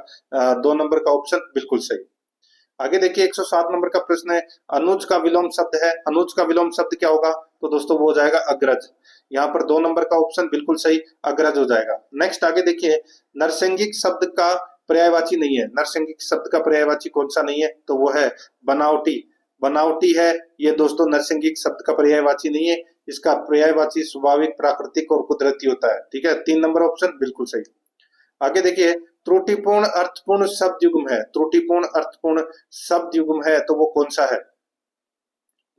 2 नंबर का ऑप्शन बिल्कुल सही। आगे देखिए 107 नंबर का प्रश्न है, अनुज का विलोम शब्द है। अनुज का विलोम शब्द क्या होगा? तो दोस्तों वो हो जाएगा अग्रज। यहाँ पर 2 नंबर का ऑप्शन बिल्कुल सही, अग्रज हो जाएगा। नेक्स्ट आगे देखिए, नरसैंगिक शब्द का पर्यायवाची नहीं है। नरसैंगिक शब्द का पर्यायवाची कौन सा नहीं है? तो वो है बनावटी। बनावटी है ये दोस्तों, नरसैंगिक शब्द का पर्यायवाची नहीं है। इसका पर्यायवाची स्वाभाविक, प्राकृतिक और कुदरती होता है। ठीक है, 3 नंबर ऑप्शन बिल्कुल सही। आगे देखिए, त्रुटिपूर्ण अर्थपूर्ण शब्द युग्म है। त्रुटिपूर्ण अर्थपूर्ण शब्द युग्म है तो वो कौन सा है?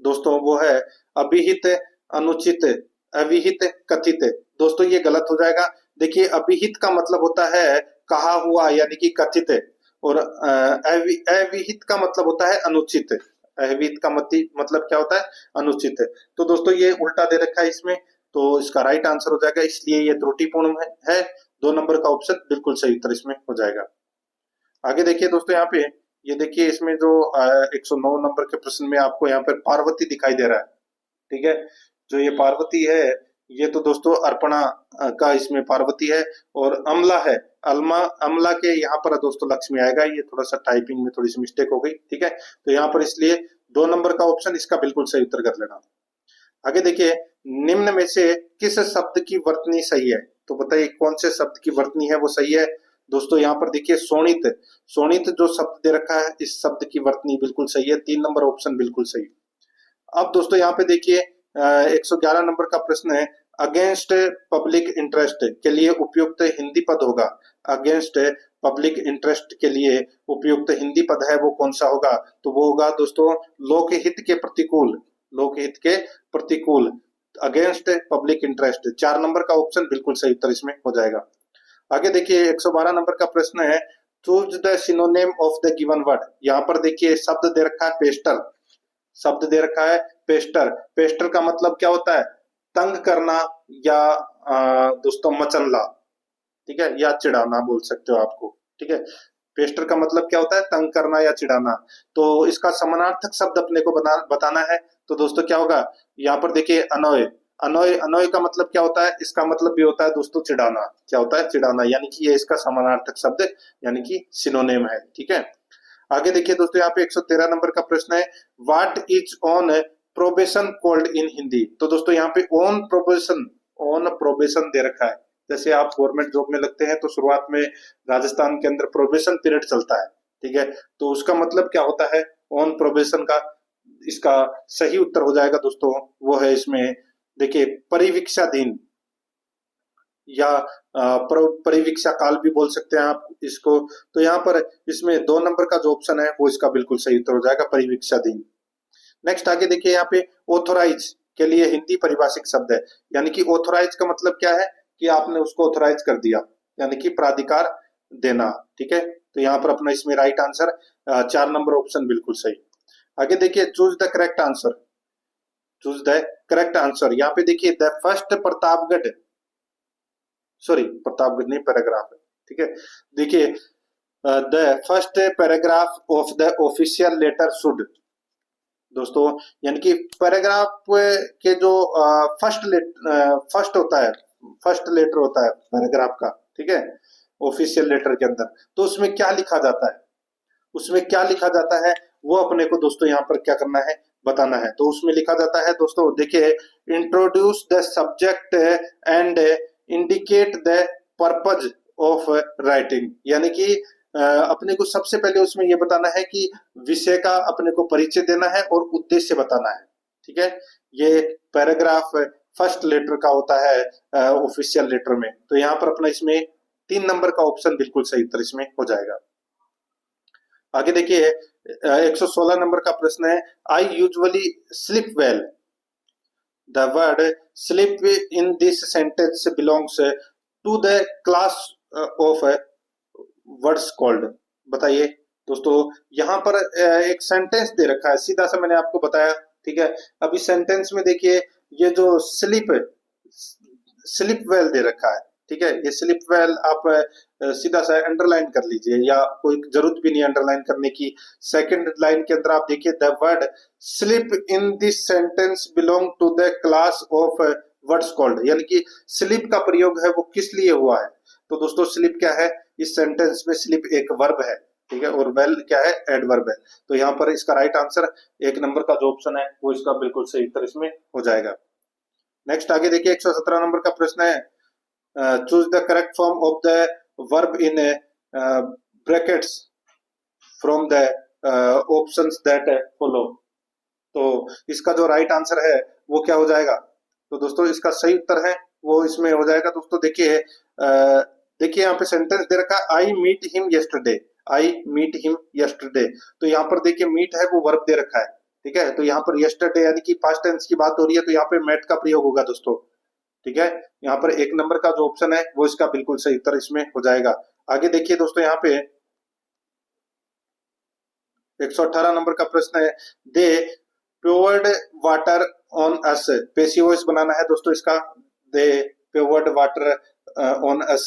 दोस्तों वो है अभिहित, अनुचित, अविहित, कथित। दोस्तों ये गलत हो जाएगा। देखिए अभिहित का मतलब होता है कहा हुआ, यानी कि कथित, और अविहित का मतलब होता है अनुचित। अविहित का मतलब क्या होता है? अनुचित। तो दोस्तों ये उल्टा दे रखा है इसमें, तो इसका राइट आंसर हो जाएगा, इसलिए ये त्रुटिपूर्ण है। 2 नंबर का ऑप्शन बिल्कुल सही उत्तर इसमें हो जाएगा। आगे देखिए दोस्तों, यहाँ पे ये देखिए, इसमें जो 109 नंबर के प्रश्न में आपको यहाँ पर पार्वती दिखाई दे रहा है। ठीक है, जो ये पार्वती है ये तो दोस्तों अर्पणा का इसमें पार्वती है, और अमला है, अमला के यहाँ पर दोस्तों लक्ष्मी आएगा। ये थोड़ा सा टाइपिंग में थोड़ी सी मिस्टेक हो गई। ठीक है, तो यहाँ पर इसलिए 2 नंबर का ऑप्शन इसका बिल्कुल सही उत्तर कर लेना। आगे देखिए, निम्न में से किस शब्द की वर्तनी सही है? तो बताइए कौन से शब्द की वर्तनी है वो सही है? दोस्तों यहाँ पर देखिए शोणित, शोणित जो शब्द दे रखा है इस शब्द की वर्तनी बिल्कुल सही है। 3 नंबर ऑप्शन बिल्कुल सही। अब दोस्तों यहाँ पे देखिए 111 नंबर का प्रश्न है, अगेंस्ट पब्लिक इंटरेस्ट के लिए उपयुक्त हिंदी पद होगा। अगेंस्ट पब्लिक इंटरेस्ट के लिए उपयुक्त हिंदी पद है वो कौन सा होगा? तो वो होगा दोस्तों लोकहित के प्रतिकूल। लोकहित के प्रतिकूल, अगेंस्ट पब्लिक इंटरेस्ट। 4 नंबर का ऑप्शन बिल्कुल सही उत्तर इसमें हो जाएगा। आगे देखिए 112 नंबर का प्रश्न है, choose the synonym of the given word. यहाँ पर देखिए शब्द दे रखा है पेस्टर, शब्द दे रखा है पेस्टर। पेस्टर का मतलब क्या होता है? तंग करना या दोस्तों मचलना, ठीक है, या चिढ़ाना बोल सकते हो आपको, ठीक है। पेस्टर का मतलब क्या होता है? तंग करना या चिढ़ाना। तो इसका समानार्थक शब्द अपने को बताना है। तो दोस्तों क्या होगा? यहाँ पर देखिए अनोय। अनोय, अनोय का मतलब क्या होता है? इसका मतलब भी होता है दोस्तों चिढ़ाना। क्या होता है? चिढ़ाना, यानी कि ये इसका समानार्थक शब्द यानी कि सिनोनिम है, ठीक है। आगे देखिए दोस्तों, यहाँ पे 113 नंबर का प्रश्न है, what is on probation called in Hindi. तो दोस्तों यहाँ पे ऑन प्रोबेशन, ऑन प्रोबेशन दे रखा है। जैसे आप गवर्नमेंट जॉब में लगते हैं तो शुरुआत में राजस्थान के अंदर प्रोबेशन पीरियड चलता है, ठीक है। तो उसका मतलब क्या होता है ऑन प्रोबेशन का? इसका सही उत्तर हो जाएगा दोस्तों, वो है इसमें देखिए परिवीक्षाधीन या परिवीक्षा काल भी बोल सकते हैं आप इसको। तो यहाँ पर इसमें 2 नंबर का जो ऑप्शन है वो इसका बिल्कुल सही उत्तर हो जाएगा, परिवीक्षाधीन। नेक्स्ट आगे देखिए, यहाँ पे ऑथोराइज के लिए हिंदी परिभाषिक शब्द है, यानी कि ऑथोराइज का मतलब क्या है कि आपने उसको ऑथोराइज कर दिया, यानी कि प्राधिकार देना, ठीक है। तो यहाँ पर अपना इसमें राइट आंसर 4 नंबर ऑप्शन बिल्कुल सही। आगे देखिए, choose the correct answer. Choose the correct answer, यहाँ पे देखिए the first Pratapgarh, sorry Pratapgarh नहीं, पैराग्राफ है, ठीक है। देखिए the first paragraph of the official letter should, दोस्तों यानी कि पैराग्राफ के जो फर्स्ट होता है, फर्स्ट लेटर होता है पैराग्राफ का, ठीक है, ऑफिशियल लेटर के अंदर, तो उसमें क्या लिखा जाता है? उसमें क्या लिखा जाता है वो अपने को दोस्तों यहाँ पर क्या करना है, बताना है। तो उसमें लिखा जाता है दोस्तों, देखिए introduce the subject and indicate the purpose of writing, यानी कि अपने को सबसे पहले उसमें ये बताना है कि विषय का अपने को परिचय देना है और उद्देश्य बताना है, ठीक है। ये पैराग्राफ फर्स्ट लेटर का होता है ऑफिशियल लेटर में। तो यहाँ पर अपना इसमें 3 नंबर का ऑप्शन बिल्कुल सही उत्तर इसमें हो जाएगा। आगे देखिए 116 नंबर का प्रश्न है, I usually sleep well. The word sleep in this sentence belongs to the class of words called. बताइए दोस्तों, यहाँ पर एक सेंटेंस दे रखा है, सीधा सा मैंने आपको बताया, ठीक है। अब इस सेंटेंस में देखिए ये जो स्लीप, स्लीप वेल दे रखा है, ठीक है। ये स्लीप वेल आप सीधा सा अंडरलाइन कर लीजिए, या कोई जरूरत भी नहीं अंडरलाइन करने की। सेकंड लाइन के अंदर आप देखिए the word sleep in this sentence belong to the class of words called, यानी कि स्लीप का प्रयोग है वो किस लिए हुआ है? तो दोस्तों स्लीप क्या है? इस सेंटेंस में स्लीप एक वर्ब है, ठीक है, और वेल क्या है? एडवर्ब है। तो यहाँ पर इसका राइट आंसर 1 नंबर का जो ऑप्शन है वो इसका बिल्कुल सही उत्तर इसमें हो जाएगा। नेक्स्ट आगे देखिए 117 नंबर का प्रश्न है, choose the correct form of the verb in brackets from the options that follow. तो इसका जो राइट आंसर है वो क्या हो जाएगा? तो दोस्तों इसका सही उत्तर है वो इसमें हो जाएगा दोस्तों, देखिए देखिए यहाँ पे सेंटेंस दे रखा है, I meet him yesterday, I meet him yesterday. तो यहाँ पर देखिए मीट है वो वर्ब दे रखा है, ठीक है। तो यहाँ पर यस्टरडे यानी कि पास्ट टेंस की बात हो रही है, तो यहाँ पे मेट का प्रयोग होगा दोस्तों, ठीक है। यहाँ पर 1 नंबर का जो ऑप्शन है वो इसका बिल्कुल सही उत्तर इसमें हो जाएगा। आगे देखिए दोस्तों, यहाँ पे 118 नंबर का प्रश्न है, they poured water on us. Passive voice बनाना है दोस्तों इसका, दे प्योर्ड वाटर ऑन अस।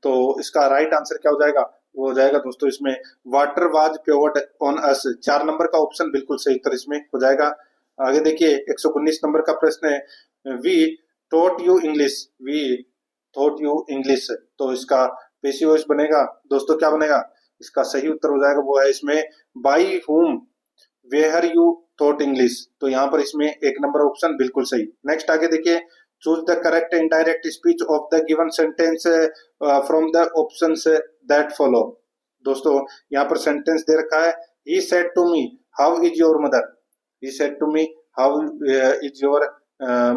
तो इसका राइट आंसर क्या हो जाएगा? वो हो जाएगा दोस्तों इसमें water was poured on us. 4 नंबर का ऑप्शन बिल्कुल सही उत्तर इसमें हो जाएगा। आगे देखिए 119 नंबर का प्रश्न है, we taught you English, we taught you English. तो इसका पेसिव वॉइस बनेगा दोस्तों, क्या बनेगा? इसका सही उत्तर हो जाएगा वो है इसमें बाई हुम वेयर यू थॉट इंग्लिश। तो यहाँ पर इसमें 1 नंबर ऑप्शन बिल्कुल सही। नेक्स्ट आगे देखिए, choose the correct indirect speech of the given sentence from the options that follow. दोस्तों यहाँ पर सेंटेंस दे रखा है, he said to me how is your mother, he said to me how is your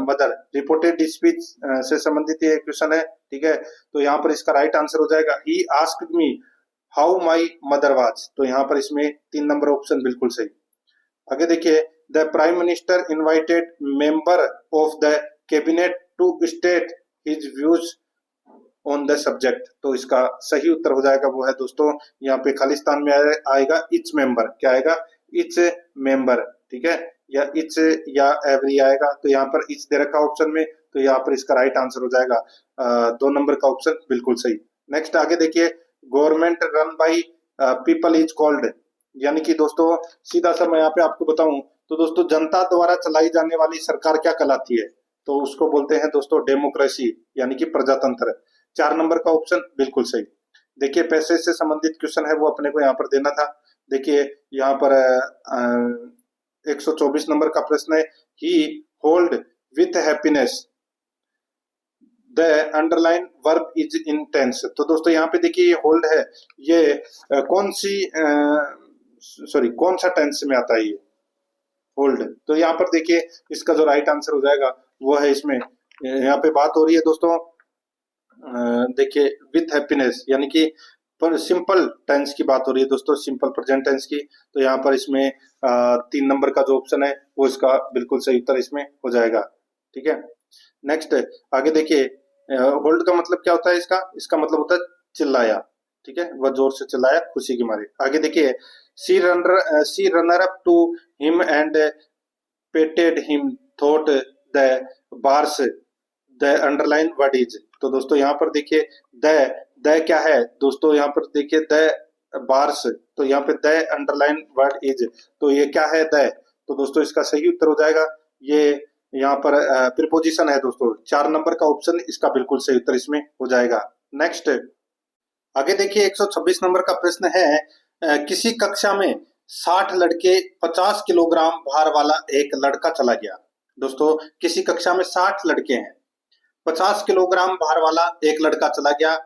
mother. Reported speech से संबंधित ये question है, ठीक है। तो यहाँ पर इसका राइट आंसर हो जाएगा, he asked me how my mother was. तो यहाँ पर इसमें 3 नंबर ऑप्शन बिल्कुल सही। आगे देखिए, the prime minister invited member of the cabinet to state his views on the subject. तो इसका सही उत्तर हो जाएगा वो है दोस्तों, यहाँ पे खालिस्तान में आएगा इच मेंबर। क्या आएगा? Etch member. ठीक है, या इच या एवरी आएगा। तो यहाँ पर इच दे रखा ऑप्शन में, तो यहाँ पर इसका राइट आंसर हो जाएगा 2 नंबर का ऑप्शन, बिल्कुल सही। नेक्स्ट आगे देखिए, government run by people is called, यानी कि दोस्तों सीधा सा मैं यहाँ पे आपको बताऊं तो दोस्तों जनता द्वारा चलाई जाने वाली सरकार क्या कहलाती है? तो उसको बोलते हैं दोस्तों डेमोक्रेसी, यानी कि प्रजातंत्र। 4 नंबर का ऑप्शन बिल्कुल सही। देखिए पैसे से संबंधित क्वेश्चन है वो अपने को यहाँ पर देना था। देखिए यहाँ पर 124 नंबर का प्रश्न है, he hold with happiness the underline verb is in tense. तो दोस्तों यहाँ पे देखिए ये होल्ड है, ये कौन सा टेंस में आता है ये होल्ड? तो यहाँ पर देखिए इसका जो राइट आंसर हो जाएगा वो है इसमें, यहाँ पे बात हो रही है दोस्तों देखिए विथ हैप्पीनेस, यानी कि पर सिंपल टेंस की बात हो रही है दोस्तों, सिंपल प्रेजेंट टेंस की। तो यहाँ पर इसमें 3 नंबर का जो ऑप्शन है वो इसका बिल्कुल सही उत्तर इसमें हो जाएगा। ठीक है, नेक्स्ट आगे देखिए, होल्ड का मतलब क्या होता है? इसका मतलब होता है चिल्लाया। ठीक है, वह जोर से चिल्लाया खुशी के मारे। आगे देखिए, she runner up to him and patted him thought the bars the underline word is. तो दोस्तों यहाँ पर देखिए द क्या है दोस्तों, यहाँ पर देखिए द बार्स, तो यहाँ पे द अंडरलाइन वर्ड इज, तो ये क्या है? द। तो दोस्तों इसका सही उत्तर हो जाएगा, ये यहाँ पर प्रीपोजिशन है दोस्तों। 4 नंबर का ऑप्शन इसका बिल्कुल सही उत्तर इसमें हो जाएगा। नेक्स्ट आगे देखिए 126 नंबर का प्रश्न है, किसी कक्षा में 60 लड़के 50 किलोग्राम भार वाला एक लड़का चला गया। दोस्तों किसी कक्षा में 60 लड़के हैं, 50 किलोग्राम भार वाला एक लड़का चला गया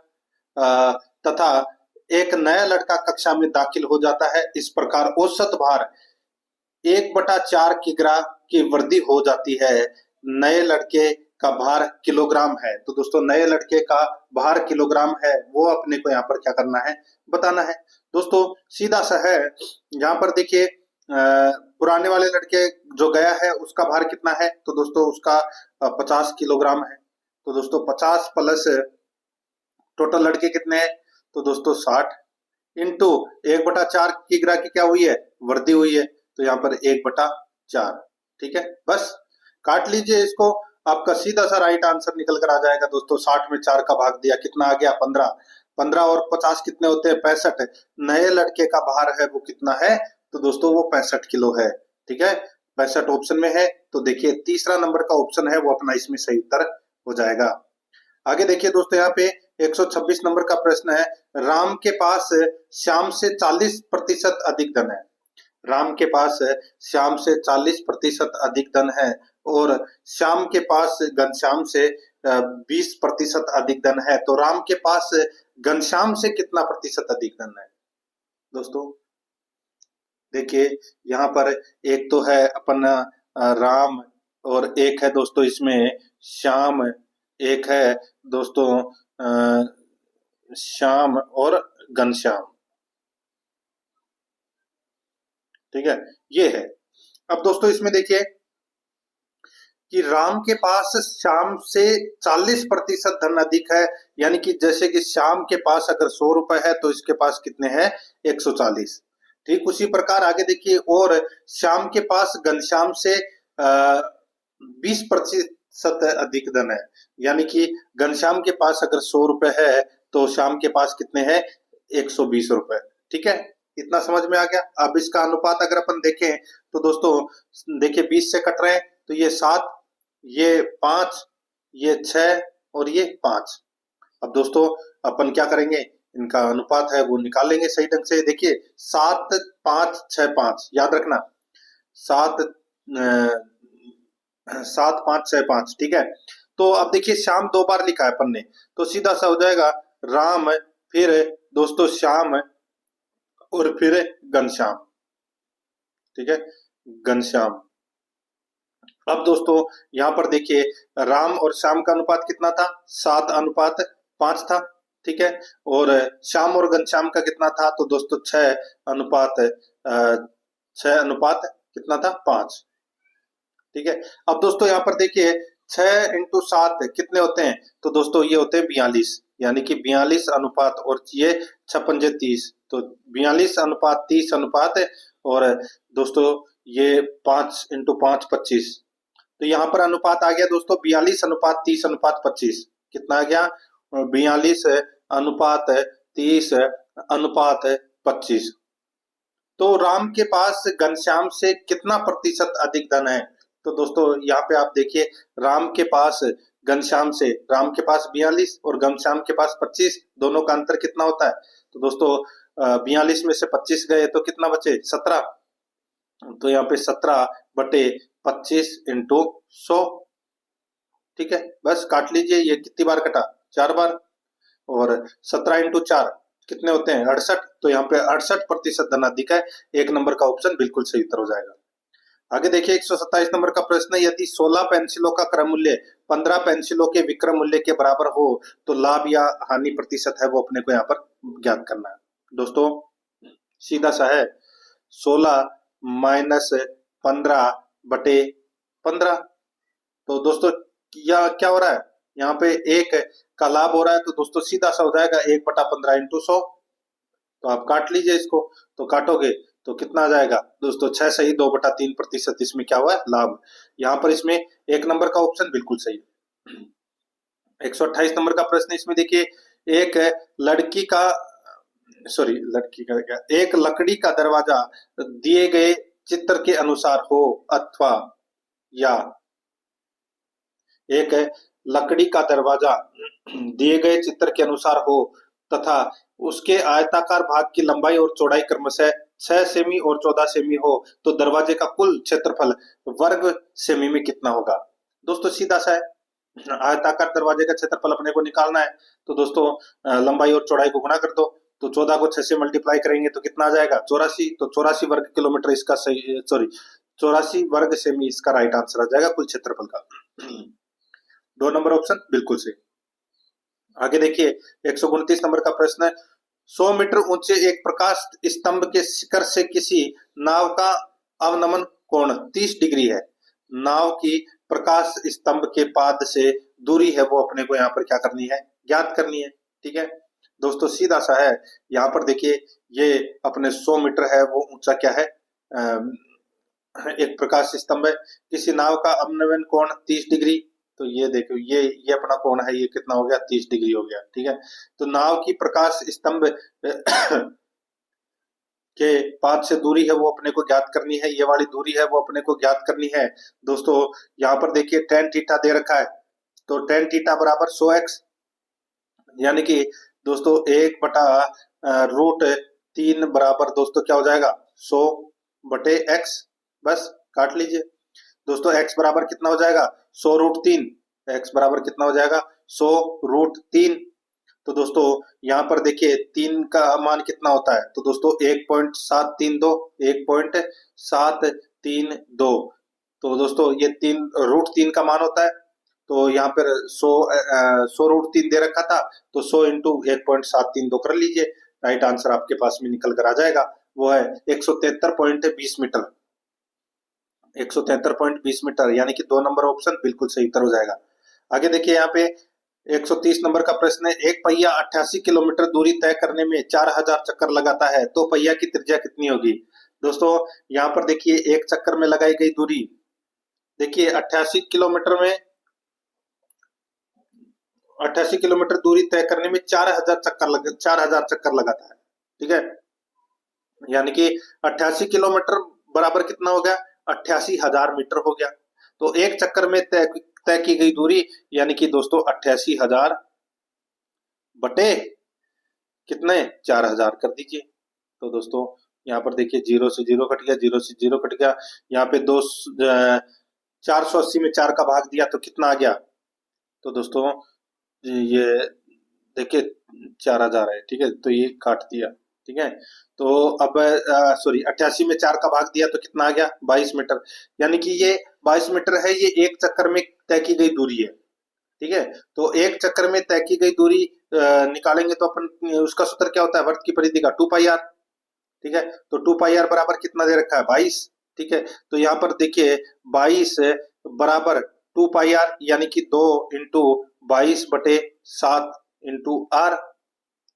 तथा एक नया लड़का कक्षा में दाखिल हो जाता है। इस प्रकार औसत भार 1/4 किग्रा की वृद्धि हो जाती है। नए लड़के का भार किलोग्राम है। तो दोस्तों नए लड़के का भार किलोग्राम है, वो अपने को यहाँ पर क्या करना है? बताना है। दोस्तों सीधा सा है, यहाँ पर देखिए पुराने वाले लड़के जो गया है उसका भार कितना है? तो दोस्तों उसका 50 किलोग्राम है। तो दोस्तों 50 प्लस टोटल लड़के कितने हैं? तो दोस्तों 60 इंटू 1/4 किग्रा की क्या हुई है? वृद्धि हुई है। तो यहाँ पर 1/4। ठीक है, बस काट लीजिए इसको, आपका सीधा सा राइट आंसर निकल कर आ जाएगा दोस्तों। 60 में 4 का भाग दिया, कितना आ गया? 15। 15 और 50 कितने होते हैं? 65। नए लड़के का भार है वो कितना है? तो दोस्तों वो 65 किलो है। ठीक है, 65 ऑप्शन में है। तो देखिए 3 नंबर का ऑप्शन है वो अपना इसमें सही उत्तर हो जाएगा। आगे देखिए दोस्तों यहाँ पे 126 नंबर का प्रश्न है, राम के पास श्याम से 40% अधिक धन है। राम के पास श्याम से 40% अधिक धन है और श्याम के पास घनश्याम से 20% अधिक धन है। तो राम के पास घनश्याम से कितना प्रतिशत अधिक धन है? दोस्तों देखिए यहाँ पर एक तो है अपन राम और एक है दोस्तों इसमें श्याम, एक है दोस्तों श्याम और घनश्याम। ठीक है, ये है। अब दोस्तों इसमें देखिए कि राम के पास श्याम से 40% धन अधिक है, यानी कि जैसे कि श्याम के पास अगर 100 रुपए है तो इसके पास कितने हैं? 140। ठीक उसी प्रकार आगे देखिए, और श्याम के पास घनश्याम से 20% अधिक धन है, यानी कि घनश्याम के पास अगर 100 रुपए है तो श्याम के पास कितने हैं? 120 रुपए। ठीक है, इतना समझ में आ गया। अब इसका अनुपात अगर अपन देखें तो दोस्तों देखिए 20 से कट रहे हैं तो ये 7, ये 5, ये 6 और ये 5। अब दोस्तों अपन क्या करेंगे? इनका अनुपात है वो निकालेंगे सही ढंग से। देखिए 7 5 6 5, याद रखना 7 7 5 6 5। ठीक है, तो अब देखिए श्याम 2 बार लिखा है अपन ने, तो सीधा सा हो जाएगा राम, फिर दोस्तों श्याम और फिर घनश्याम। ठीक है, घनश्याम। अब दोस्तों यहाँ पर देखिए राम और श्याम का अनुपात कितना था? 7:5 था। ठीक है, और श्याम और घनश्याम का कितना था? तो दोस्तों 6 अनुपात कितना था? 5। ठीक है, अब दोस्तों यहाँ पर देखिए 6 इंटू 7 कितने होते हैं? तो दोस्तों ये होते हैं 42, यानी कि 42 अनुपात, और ये 6 5 30, तो 42 अनुपात 30 अनुपात है। और दोस्तों ये 5 इंटू 5 25, तो यहाँ पर अनुपात आ गया दोस्तों 42 अनुपात 30 अनुपात 25। कितना आ गया? 42 अनुपात 30 अनुपात 25। तो राम के पास घनश्याम से कितना प्रतिशत अधिक धन है? तो दोस्तों यहाँ पे आप देखिए, राम के पास घनश्याम से, राम के पास 42 और घनश्याम के पास 25, दोनों का अंतर कितना होता है? तो दोस्तों 42 में से 25 गए तो कितना बचे? 17। तो यहाँ पे 17 बटे 25 इंटू 100। ठीक है, बस काट लीजिए। ये कितनी बार कटा? 4 बार। और 17 इंटू 4 कितने होते हैं? 68। तो यहाँ पे 68% धन अधिक है। एक नंबर का ऑप्शन बिल्कुल सही उत्तर हो जाएगा। आगे देखिए 127 नंबर का प्रश्न है, यदि 16 पेंसिलों का क्रम मूल्य 15 पेंसिलों के विक्रय मूल्य के बराबर हो तो लाभ या हानि प्रतिशत है वो अपने को यहाँ पर ज्ञात करना है। दोस्तों सीधा सा है, 16 माइनस 15 बटे 15। तो दोस्तों यह क्या हो रहा है? यहाँ पे एक का लाभ हो रहा है, तो दोस्तों सीधा सा हो जाएगा 1/15 इंटू 100। तो आप काट लीजिए इसको, तो काटोगे तो कितना आ जाएगा दोस्तों? 6 सही 2/3% इसमें क्या हुआ है? लाभ। यहाँ पर इसमें एक नंबर का ऑप्शन बिल्कुल सही है। 128 नंबर का प्रश्न, इसमें देखिए, एक लड़की का लड़की का क्या, एक लकड़ी का दरवाजा दिए गए चित्र के अनुसार हो अथवा या एक लकड़ी का दरवाजा दिए गए चित्र के अनुसार हो तथा उसके आयताकार भाग की लंबाई और चौड़ाई क्रमशः 6 सेमी और 14 सेमी हो तो दरवाजे का कुल क्षेत्रफल वर्ग सेमी में कितना होगा? दोस्तों सीधा सा है, आयताकार दरवाजे का क्षेत्रफल अपने को निकालना है। तो दोस्तों लंबाई और चौड़ाई को गुणा कर दो, तो 14 को 6 से मल्टीप्लाई करेंगे तो कितना आ जाएगा? 84। तो 84 वर्ग किलोमीटर इसका सही, 84 वर्ग सेमी इसका राइट आंसर आ जाएगा कुल क्षेत्रफल का। 2 नंबर ऑप्शन बिल्कुल सही। आगे देखिए 129 नंबर का प्रश्न है, 100 मीटर ऊंचे एक प्रकाश स्तंभ के शिखर से किसी नाव का अवनमन कोण 30 डिग्री है। नाव की प्रकाश स्तंभ के पाद से दूरी है वो अपने को यहाँ पर क्या करनी है? ज्ञात करनी है। ठीक है दोस्तों सीधा सा है, यहाँ पर देखिए ये अपने 100 मीटर है वो ऊंचा क्या है? एक प्रकाश स्तंभ है। किसी नाव का अवनमन कोण 30 डिग्री, तो ये देखो ये अपना कोण है, ये कितना हो गया? 30 डिग्री हो गया। ठीक है, तो नाव की प्रकाश स्तंभ के पाद से दूरी है वो अपने को ज्ञात करनी है, ये वाली दूरी है वो अपने को ज्ञात करनी है। दोस्तों यहाँ पर देखिए tan थीटा दे रखा है, तो tan थीटा बराबर 100x, यानी कि दोस्तों 1/√3 बराबर दोस्तों क्या हो जाएगा? 100/x। बस काट लीजिए दोस्तों, x बराबर कितना हो जाएगा? 100√3। x बराबर कितना हो जाएगा? 100√3। तो दोस्तों यहाँ पर देखिए 3 का मान कितना होता है? तो दोस्तों 1.732, 1.732। तो दोस्तों ये 3√3 का मान होता है। तो यहाँ पर 100√3 दे रखा था, तो 100 इंटू 1.732 कर लीजिए, राइट आंसर आपके पास में निकल कर आ जाएगा। वो है 173.20 मीटर, 173.20 मीटर, यानी कि 2 नंबर ऑप्शन बिल्कुल सही उत्तर हो जाएगा। आगे देखिए यहाँ पे 130 नंबर का प्रश्न है, एक पहिया 88 किलोमीटर दूरी तय करने में 4000 चक्कर लगाता है तो पहिया की त्रिज्या कितनी होगी? दोस्तों यहाँ पर देखिए एक चक्कर में लगाई गई दूरी, देखिए 88 किलोमीटर में 88 किलोमीटर दूरी तय करने में 4000 चक्कर लगाता है। ठीक है, यानी कि 88 किलोमीटर बराबर कितना हो गया? 88,000 मीटर हो गया। तो एक चक्कर में तय की गई दूरी, यानी कि दोस्तों 88,000 बटे कितने? 4000 कर दीजिए। तो दोस्तों यहाँ पर देखिए 0 से 0 कट गया, 0 से 0 कट गया, यहाँ पे 480 में 4 का भाग दिया तो कितना आ गया? तो दोस्तों ये देखिए 4000 है। ठीक है, तो ये काट दिया। ठीक है, तो अब 88 में 4 का भाग दिया तो कितना आ गया? 22 मीटर, यानी कि ये 22 मीटर है, ये एक चक्कर में तय की गई दूरी है। ठीक है, तो एक चक्कर में तय की गई दूरी निकालेंगे तो अपन उसका सूत्र क्या होता है? वर्ग की परिधि का 2πr। ठीक है, तो 2πr बराबर कितना दे रखा है? 22। ठीक है, तो यहाँ पर देखिए 22 बराबर टू पाई आर, यानी कि 2 × 22/7 इंटू आर।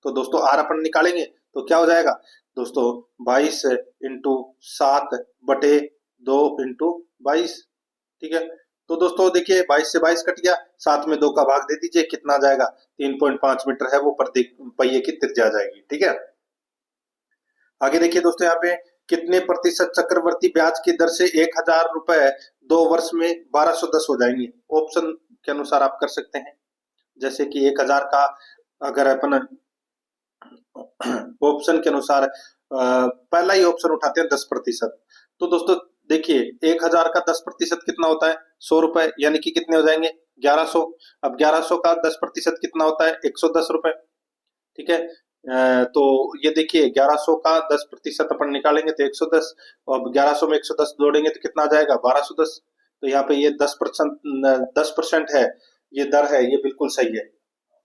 तो दोस्तों आर अपन निकालेंगे तो क्या हो जाएगा दोस्तों, 22 × 7/2 × 22। ठीक है, तो दोस्तों देखिए 22 से 22 कट गया, साथ में 2 का भाग दे दीजिए, कितना आ जाएगा, 3.5 मीटर है वो प्रति पहिए की त्रिज्या आ जाएगी। ठीक है, आगे देखिए दोस्तों, यहाँ पे कितने प्रतिशत चक्रवर्ती ब्याज की दर से 1000 रुपए 2 वर्ष में 1210 हो जाएंगे। ऑप्शन के अनुसार आप कर सकते हैं, जैसे कि 1000 का अगर अपन ऑप्शन के अनुसार पहला ही ऑप्शन उठाते हैं 10%। तो दोस्तों देखिए 1000 का 10% कितना होता है, 100 रुपए, यानी कि कितने हो जाएंगे 1100। अब 1100 का 10% कितना होता है, 110 रुपए। ठीक है, तो ये देखिए 1100 का 10% अपन निकालेंगे तो 110, और 1100 में 110 जोड़ेंगे तो कितना आ जाएगा 1210। तो यहाँ पे ये 10% है, ये दर है, ये बिल्कुल सही है।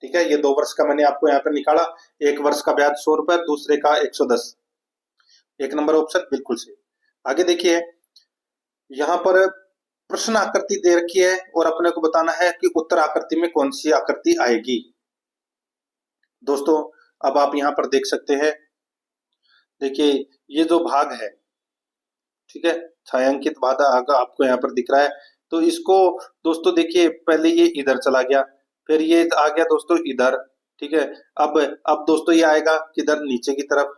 ठीक है, ये 2 वर्ष का मैंने आपको यहाँ पे निकाला, 1 वर्ष का ब्याज 100 रुपए, दूसरे का 110। 1 नंबर ऑप्शन बिल्कुल सही। आगे देखिए, यहाँ पर प्रश्न आकृति दे रखी है और अपने को बताना है कि उत्तर आकृति में कौन सी आकृति आएगी। दोस्तों अब आप यहाँ पर देख सकते हैं, देखिए ये जो भाग है, ठीक है, छायांकित भाग आपको यहाँ पर दिख रहा है, तो इसको दोस्तों देखिए पहले ये इधर चला गया, फिर ये आ गया दोस्तों इधर। ठीक है, अब दोस्तों ये आएगा किधर, नीचे की तरफ।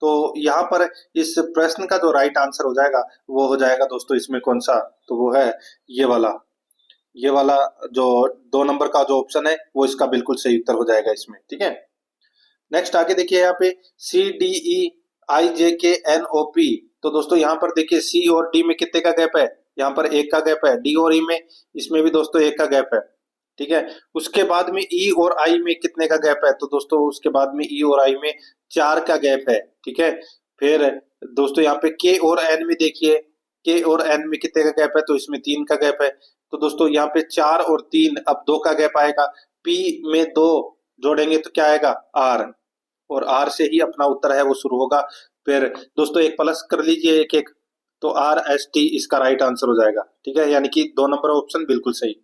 तो यहाँ पर इस प्रश्न का जो राइट आंसर हो जाएगा वो हो जाएगा दोस्तों इसमें कौन सा, तो वो है ये वाला जो 2 नंबर का जो ऑप्शन है वो इसका बिल्कुल सही उत्तर हो जाएगा इसमें। ठीक है, नेक्स्ट आगे देखिए यहाँ पे CDEIJKNOP। तो दोस्तों यहाँ पर देखिए सी और डी में कितने का गैप है, यहाँ पर 1 का गैप है, डी और ई में, इसमें भी दोस्तों 1 का गैप है। ठीक है, उसके बाद में ई और आई में कितने का गैप है, तो दोस्तों उसके बाद में ई और आई में 4 का गैप है। ठीक है, फिर दोस्तों यहाँ पे के और एन में देखिए, के और एन में कितने का गैप है, तो इसमें 3 का गैप है। तो दोस्तों यहाँ पे 4 और 3, अब 2 का गैप आएगा, पी में 2 जोड़ेंगे तो क्या आएगा आर, और आर से ही अपना उत्तर है वो शुरू होगा। फिर दोस्तों एक प्लस कर लीजिए एक एक, तो आर एस टी इसका राइट आंसर हो जाएगा। ठीक है, यानी कि 2 नंबर ऑप्शन बिल्कुल सही।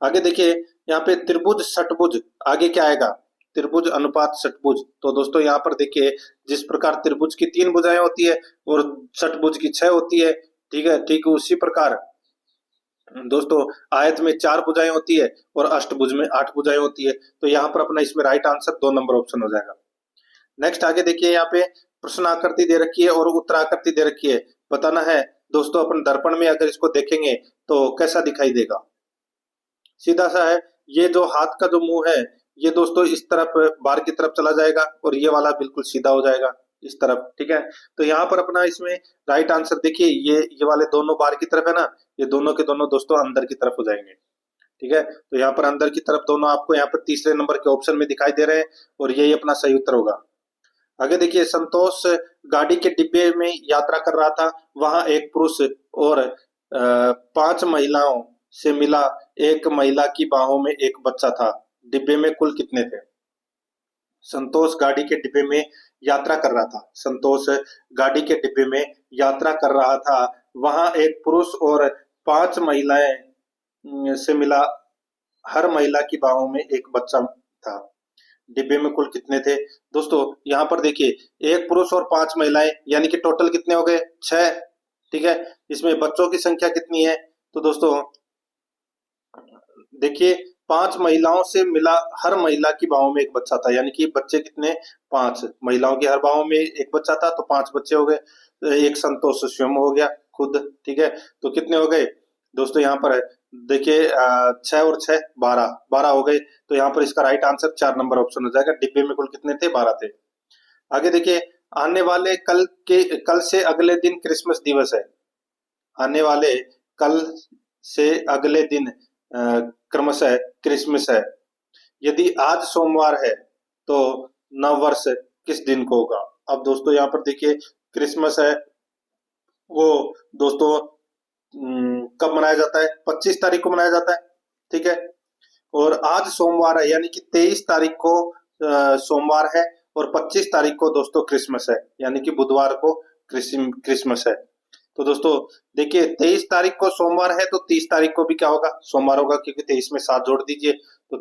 आगे देखिए यहाँ पे त्रिभुज षटभुज, आगे क्या आएगा, त्रिभुज अनुपात षटभुज। तो दोस्तों यहाँ पर देखिए जिस प्रकार त्रिभुज की 3 भुजाएं होती है और षटभुज की 6 होती है, ठीक है, ठीक उसी प्रकार दोस्तों आयत में 4 भुजाएं होती है और अष्टभुज में 8 भुजाएं होती है। तो यहाँ पर अपना इसमें राइट आंसर 2 नंबर ऑप्शन हो जाएगा। नेक्स्ट आगे देखिए, यहाँ पे प्रश्न आकृति दे रखी है और उत्तर आकृति दे रखी है। बताना है दोस्तों अपन दर्पण में अगर इसको देखेंगे तो कैसा दिखाई देगा। सीधा सा है, ये जो हाथ का जो मुंह है ये दोस्तों इस तरफ बाहर की तरफ चला जाएगा और ये वाला बिल्कुल सीधा हो जाएगा इस तरफ। ठीक है, तो यहाँ पर अपना इसमें राइट आंसर देखिए, ये वाले दोनों बाहर की तरफ है ना, ये दोनों के दोनों दोस्तों अंदर की तरफ हो जाएंगे। ठीक है, तो यहाँ पर अंदर की तरफ दोनों आपको यहाँ पर तीसरे नंबर के ऑप्शन में दिखाई दे रहे हैं और यही अपना सही उत्तर होगा। आगे देखिए, संतोष गाड़ी के डिब्बे में यात्रा कर रहा था, वहां एक पुरुष और 5 महिलाओं से मिला, एक महिला की बाहों में एक बच्चा था, डिब्बे में कुल कितने थे। संतोष गाड़ी के डिब्बे में यात्रा कर रहा था, संतोष गाड़ी के डिब्बे में यात्रा कर रहा था, वहां एक पुरुष और 5 महिलाएं से मिला, हर महिला की बाहों में एक बच्चा था, डिब्बे में कुल कितने थे। दोस्तों यहाँ पर देखिए एक पुरुष और 5 महिलाएं, यानी कि टोटल कितने हो गए 6। ठीक है, इसमें बच्चों की संख्या कितनी है, तो दोस्तों देखिए 5 महिलाओं से मिला, हर महिला की बाहों में एक बच्चा था, यानी कि बच्चे कितने 5, महिलाओं की हर बाहों में एक बच्चा था तो 5 बच्चे हो गए, एक संतोष स्वयं हो गया खुद। ठीक है, तो कितने हो गए दोस्तों, यहाँ पर देखिए 6 और 6 12 हो गए। तो यहाँ पर इसका राइट आंसर 4 नंबर ऑप्शन हो जाएगा, डिब्बे में कुल कितने थे 12 थे। आगे देखिए, आने वाले कल से अगले दिन क्रिसमस दिवस है, आने वाले कल से अगले दिन क्रमशः क्रिसमस है, यदि आज सोमवार है तो नव वर्ष किस दिन को होगा। अब दोस्तों यहाँ पर देखिए क्रिसमस है वो दोस्तों कब मनाया जाता है, 25 तारीख को मनाया जाता है। ठीक है, और आज सोमवार है, यानी कि 23 तारीख को सोमवार है और 25 तारीख को दोस्तों क्रिसमस है, यानी कि बुधवार को क्रिसमस है। तो दोस्तों देखिए 23 तारीख को सोमवार है तो 30 तारीख को भी क्या होगा, सोमवार होगा, क्योंकि 23 में 7 जोड़ दीजिए तो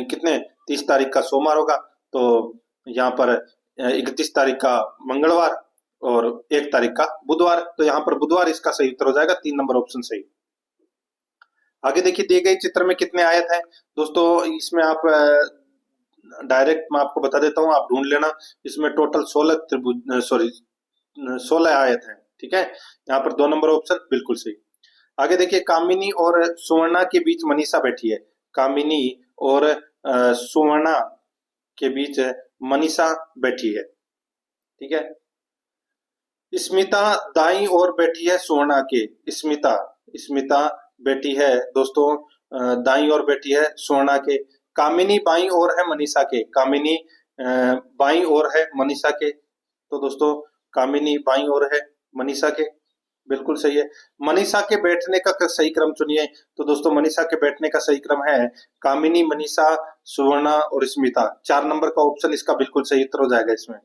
कितने 30 तारीख का सोमवार होगा। तो यहाँ पर 31 तारीख का मंगलवार और 1 तारीख का बुधवार, तो यहाँ पर बुधवार इसका सही उत्तर हो जाएगा, 3 नंबर ऑप्शन सही। आगे देखिए दिए गए चित्र में कितने आयत हैं दोस्तों, इसमें आप डायरेक्ट मैं आपको बता देता हूँ, आप ढूंढ लेना। इसमें टोटल 16 त्रिभुज, सॉरी 16 आयत हैं, ठीक है। यहाँ पर 2 नंबर ऑप्शन बिल्कुल सही। आगे देखिए कामिनी और सुवर्णा के बीच मनीषा बैठी है। कामिनी और सुवर्णा के बीच मनीषा बैठी है, ठीक है। स्मिता दाई ओर बैठी है सुवर्णा के। स्मिता स्मिता बैठी है दोस्तों दाई ओर बैठी है सुवर्णा के। कामिनी बाई ओर है मनीषा के। कामिनी बाई ओर है मनीषा के। तो दोस्तों कामिनी बाई ओर है मनीषा के, बिल्कुल सही है। मनीषा के बैठने का सही क्रम चुनिए। तो दोस्तों मनीषा के बैठने का सही क्रम है कामिनी, मनीषा, सुवर्णा और स्मिता। 4 नंबर का ऑप्शन इसका बिल्कुल सही उत्तर हो जाएगा इसमें।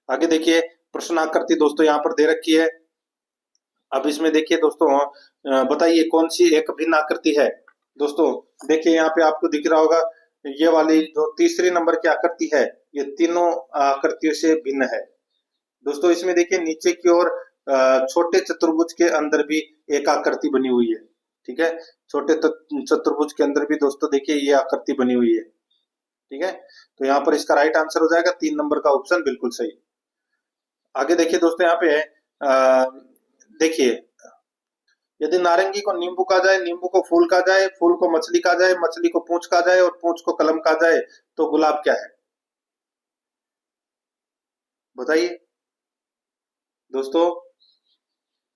आगे देखिए प्रश्न आकृति दोस्तों यहाँ पर दे रखी है। अब इसमें देखिए दोस्तों बताइए कौन सी एक भिन्न आकृति है। दोस्तों देखिए यहाँ पे आपको दिख रहा होगा, ये वाली जो तीसरी नंबर की आकृति है ये तीनों आकृतियों से भिन्न है। दोस्तों इसमें देखिए नीचे की ओर छोटे चतुर्भुज के अंदर भी एक आकृति बनी हुई है, ठीक है। छोटे चतुर्भुज के अंदर भी दोस्तों देखिए ये आकृति बनी हुई है, ठीक है। तो यहाँ पर इसका राइट आंसर हो जाएगा 3 नंबर का ऑप्शन बिल्कुल सही। आगे देखिए दोस्तों यहाँ पे देखिए यदि नारंगी को नींबू कहा जाए, नींबू को फूल कहा जाए, फूल को मछली कहा जाए, मछली को पूंछ कहा जाए और पूंछ को कलम कहा जाए तो गुलाब क्या है, बताइए दोस्तों।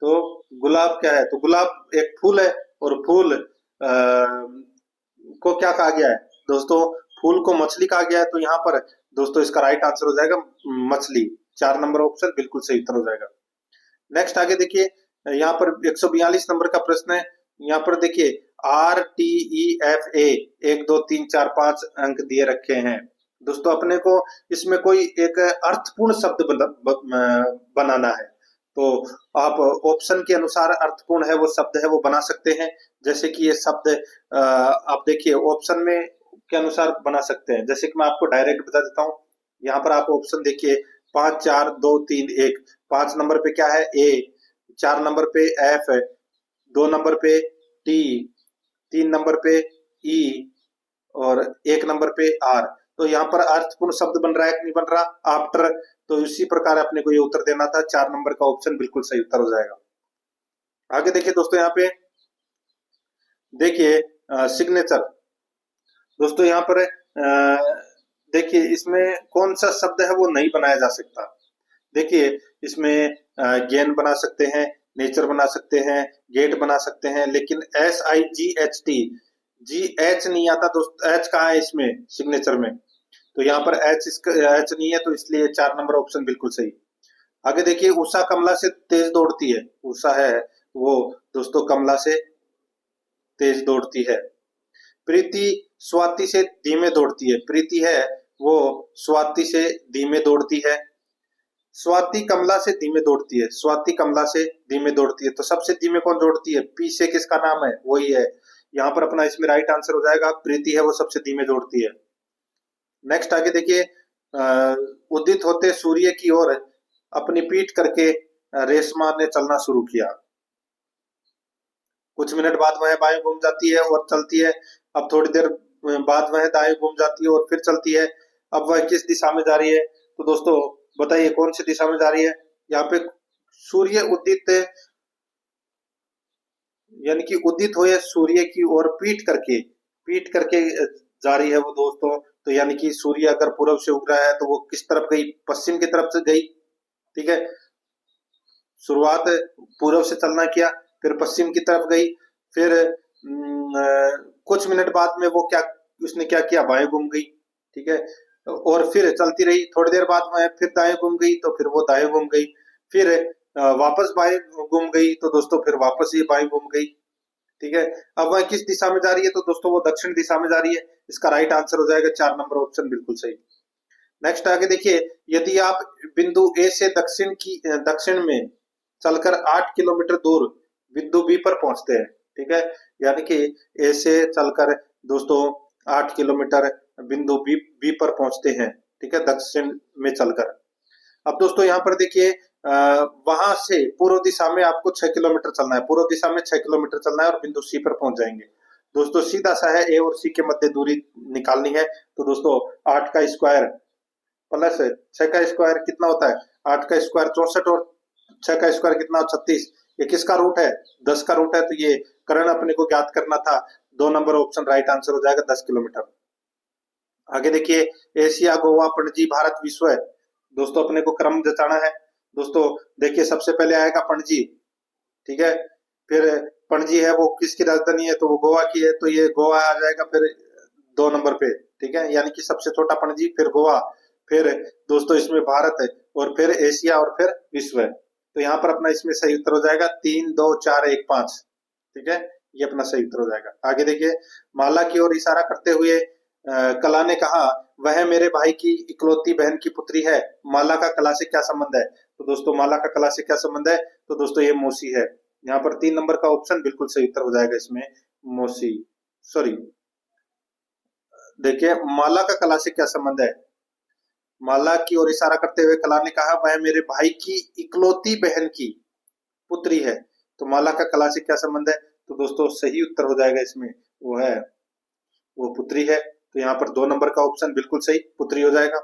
तो गुलाब क्या है, तो गुलाब एक फूल है और फूल को क्या कहा गया है दोस्तों, फूल को मछली कहा गया है। तो यहाँ पर दोस्तों इसका राइट आंसर हो जाएगा मछली। 4 नंबर ऑप्शन बिल्कुल सही उत्तर हो जाएगा। नेक्स्ट आगे देखिए यहाँ पर 142 नंबर का प्रश्न है। यहाँ पर देखिए RTEFA 1 2 3 4 5 अंक दिए रखे हैं दोस्तों। अपने को इसमें कोई एक अर्थपूर्ण शब्द बनाना है, तो आप ऑप्शन के अनुसार अर्थपूर्ण है वो शब्द है वो बना सकते हैं। जैसे कि ये शब्द आप देखिए ऑप्शन में के अनुसार बना सकते हैं। जैसे कि मैं आपको डायरेक्ट बता देता हूँ, यहाँ पर आप ऑप्शन देखिए 5 4 2 3 1। 5 नंबर पे क्या है A, 4 नंबर पे F है, 2 नंबर पे T, 3 नंबर पे E और 1 नंबर पे R। तो यहाँ पर अर्थपूर्ण शब्द बन रहा है कि नहीं बन रहा, आफ्टर। तो इसी प्रकार अपने को ये उत्तर देना था। 4 नंबर का ऑप्शन बिल्कुल सही उत्तर हो जाएगा। आगे देखिए दोस्तों यहाँ पे देखिए सिग्नेचर। दोस्तों यहाँ पर देखिए इसमें कौन सा शब्द है वो नहीं बनाया जा सकता। देखिए इसमें गेन बना सकते हैं, नेचर बना सकते हैं, गेट बना सकते हैं, लेकिन SIGHT GH नहीं आता दोस्त। H कहाँ है इसमें सिग्नेचर में, तो यहाँ पर H नहीं है, तो इसलिए 4 नंबर ऑप्शन बिल्कुल सही। आगे देखिए उषा कमला से तेज दौड़ती है। उषा है वो दोस्तों कमला से तेज दौड़ती है। प्रीति स्वाति से धीमे दौड़ती है। प्रीति है वो स्वाति से धीमे दौड़ती है। स्वाति कमला से धीमे दौड़ती है। स्वाति कमला से धीमे दौड़ती है। तो सबसे धीमे कौन दौड़ती है, पी से किसका नाम है, वही है। यहाँ पर अपना इसमें राइट आंसर हो जाएगा प्रीति है वो सबसे धीमे दौड़ती है। नेक्स्ट आगे देखिए उदित होते सूर्य की ओर अपनी पीठ करके रेशमा ने चलना शुरू किया। कुछ मिनट बाद वह बाएं घूम जाती है और चलती है। अब थोड़ी देर बाद वह दाएं घूम जाती है और फिर चलती है। अब वह किस दिशा में जा रही है, तो दोस्तों बताइए कौन सी दिशा में जा रही है। यहाँ पे सूर्य उदित यानी कि उदित हुए सूर्य की ओर पीठ करके जा रही है वो दोस्तों। तो यानी कि सूर्य अगर पूर्व से उग रहा है तो वो किस तरफ गई, पश्चिम की तरफ से गई, ठीक है। शुरुआत पूर्व से चलना किया, फिर पश्चिम की तरफ गई, फिर कुछ मिनट बाद में वो उसने क्या किया, बाएं घूम गई, ठीक है। और फिर चलती रही, थोड़ी देर बाद में फिर दाएं घूम गई, तो फिर वो दाएं घूम गई, फिर वापस बाएं घूम गई, तो दोस्तों फिर वापस ये बाएं घूम गई, ठीक है। अब वह किस दिशा में जा रही है, तो दोस्तों वो दक्षिण दिशा में जा रही है। इसका राइट आंसर हो जाएगा 4 नंबर ऑप्शन बिल्कुल सही। नेक्स्ट आगे देखिए यदि आप बिंदु ए से दक्षिण में चलकर 8 किलोमीटर दूर बिंदु बी पर पहुंचते हैं। ठीक है, यानी कि ए से चलकर दोस्तों 8 किलोमीटर बिंदु बी पर पहुंचते हैं। ठीक है, दक्षिण में चलकर। अब दोस्तों यहाँ पर देखिए वहां से पूर्व दिशा में आपको 6 किलोमीटर चलना है, पूर्व दिशा में 6 किलोमीटर चलना है और बिंदु सी पर पहुंच जाएंगे। दोस्तों सीधा सा है, ए और सी के मध्य दूरी निकालनी है। तो दोस्तों 8 का स्क्वायर प्लस 6 का स्क्वायर कितना होता है? 8 का स्क्वायर 64 और 6 का स्क्वायर कितना? 36। ये किसका रूट है? 10 का रूट है। तो ये करण अपने को ज्ञात करना था। 2 नंबर ऑप्शन राइट आंसर हो जाएगा, 10 किलोमीटर। आगे देखिए, एशिया, गोवा, पणजी, भारत, विश्व है। दोस्तों अपने को क्रम जचाना है। दोस्तों देखिए सबसे पहले आएगा पणजी। ठीक है, फिर पणजी है वो किसकी राजधानी है? तो वो गोवा की है, तो ये गोवा आ जाएगा फिर 2 नंबर पे। ठीक है, यानी कि सबसे छोटा पणजी, फिर गोवा, फिर दोस्तों इसमें भारत है, और फिर एशिया, और फिर विश्व है। तो यहाँ पर अपना इसमें सही उत्तर हो जाएगा 3, 2, 4, 1, 5। ठीक है, ये अपना सही उत्तर हो जाएगा। आगे देखिए, माला की ओर इशारा करते हुए कला ने कहा, वह मेरे भाई की इकलौती बहन की पुत्री है। माला का कला से क्या संबंध है? तो दोस्तों माला का कला से क्या संबंध है? तो दोस्तों ये मौसी है। यहाँ पर 3 नंबर का ऑप्शन बिल्कुल सही उत्तर हो जाएगा इसमें, मौसी। सॉरी, देखिए माला का कला से क्या संबंध है? माला की ओर इशारा करते हुए कला ने कहा, वह मेरे भाई की इकलौती बहन की पुत्री है। तो माला का कला से क्या संबंध है? तो दोस्तों सही उत्तर हो जाएगा इसमें, वो पुत्री है। तो यहाँ पर 2 नंबर का ऑप्शन बिल्कुल सही, पुत्री हो जाएगा।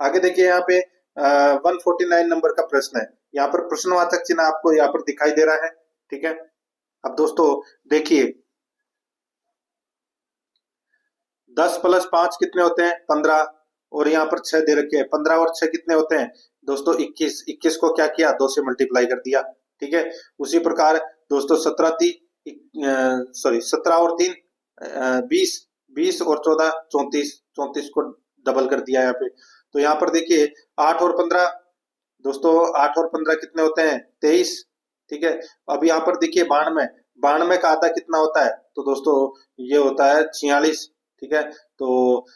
आगे देखिए यहाँ पे 149 नंबर का प्रश्न है। यहाँ पर प्रश्नवाचक चिन्ह आपको यहाँ पर दिखाई दे रहा है। ठीक है, अब दोस्तों देखिए 10 + 5 कितने होते हैं? 15, और यहाँ पर 6 दे रखे हैं। 15 और 6 कितने होते हैं? दोस्तों 21। 21 को क्या किया? 2 से मल्टीप्लाई कर दिया। ठीक है, उसी प्रकार दोस्तों 17 और 3 20, 20 और 14 34, 34 को डबल कर दिया यहाँ पे। तो यहाँ पर देखिए 8 और 15, दोस्तों 8 और 15 कितने होते हैं? 23। ठीक है, अब यहाँ पर देखिए 92, 92 का आधा कितना होता है? तो दोस्तों ये होता है 46। ठीक है, तो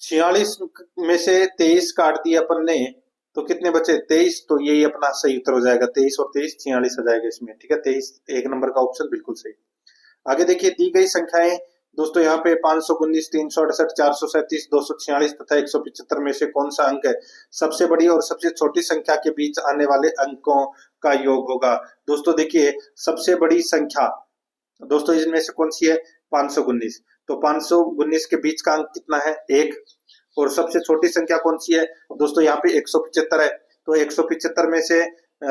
46 में से 23 काट दिया अपन ने, तो कितने बचे? 23। तो यही अपना सही उत्तर हो जाएगा, 23 और 23 46 हो जाएगा इसमें। ठीक है, 23 1 नंबर का ऑप्शन बिल्कुल सही। आगे देखिए, दी गई संख्याएं दोस्तों यहाँ पे 519, 368, 437, 246 तथा 175 में से कौन सा अंक है सबसे बड़ी और सबसे छोटी संख्या के बीच आने वाले अंकों का योग होगा? दोस्तों देखिए सबसे बड़ी संख्या दोस्तों इनमें से कौन सी है? 519। तो 519 के बीच का अंक कितना है? 1। और सबसे छोटी संख्या कौन सी है? दोस्तों यहाँ पे 175 है। तो 175 में से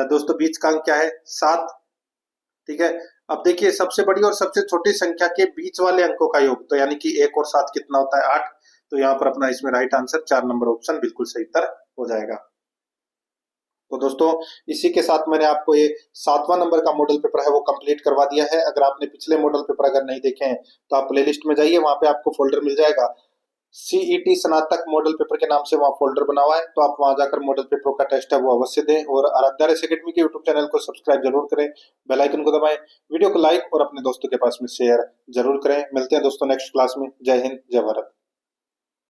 दोस्तों बीच का अंक क्या है? 7। ठीक है, अब देखिए सबसे बड़ी और सबसे छोटी संख्या के बीच वाले अंकों का योग, तो यानी कि 1 और 7 कितना होता है? 8। तो यहाँ पर अपना इसमें राइट आंसर 4 नंबर ऑप्शन बिल्कुल सही उत्तर हो जाएगा। तो दोस्तों इसी के साथ मैंने आपको ये 7वां नंबर का मॉडल पेपर है वो कंप्लीट करवा दिया है। अगर आपने पिछले मॉडल पेपर अगर नहीं देखे हैं तो आप प्लेलिस्ट में जाइए, वहां पे आपको फोल्डर मिल जाएगा, सीईटी स्नातक मॉडल पेपर के नाम से वहां फोल्डर बना हुआ है। तो आप वहां जाकर मॉडल पेपर का टेस्ट है वो अवश्य दें, और आराध्या रेस एकेडमी के यूट्यूब चैनल को सब्सक्राइब जरूर करें, बेल आइकन को दबाएं, वीडियो को लाइक और अपने दोस्तों के पास में शेयर जरूर करें। मिलते हैं दोस्तों नेक्स्ट क्लास में। जय हिंद, जय भारत।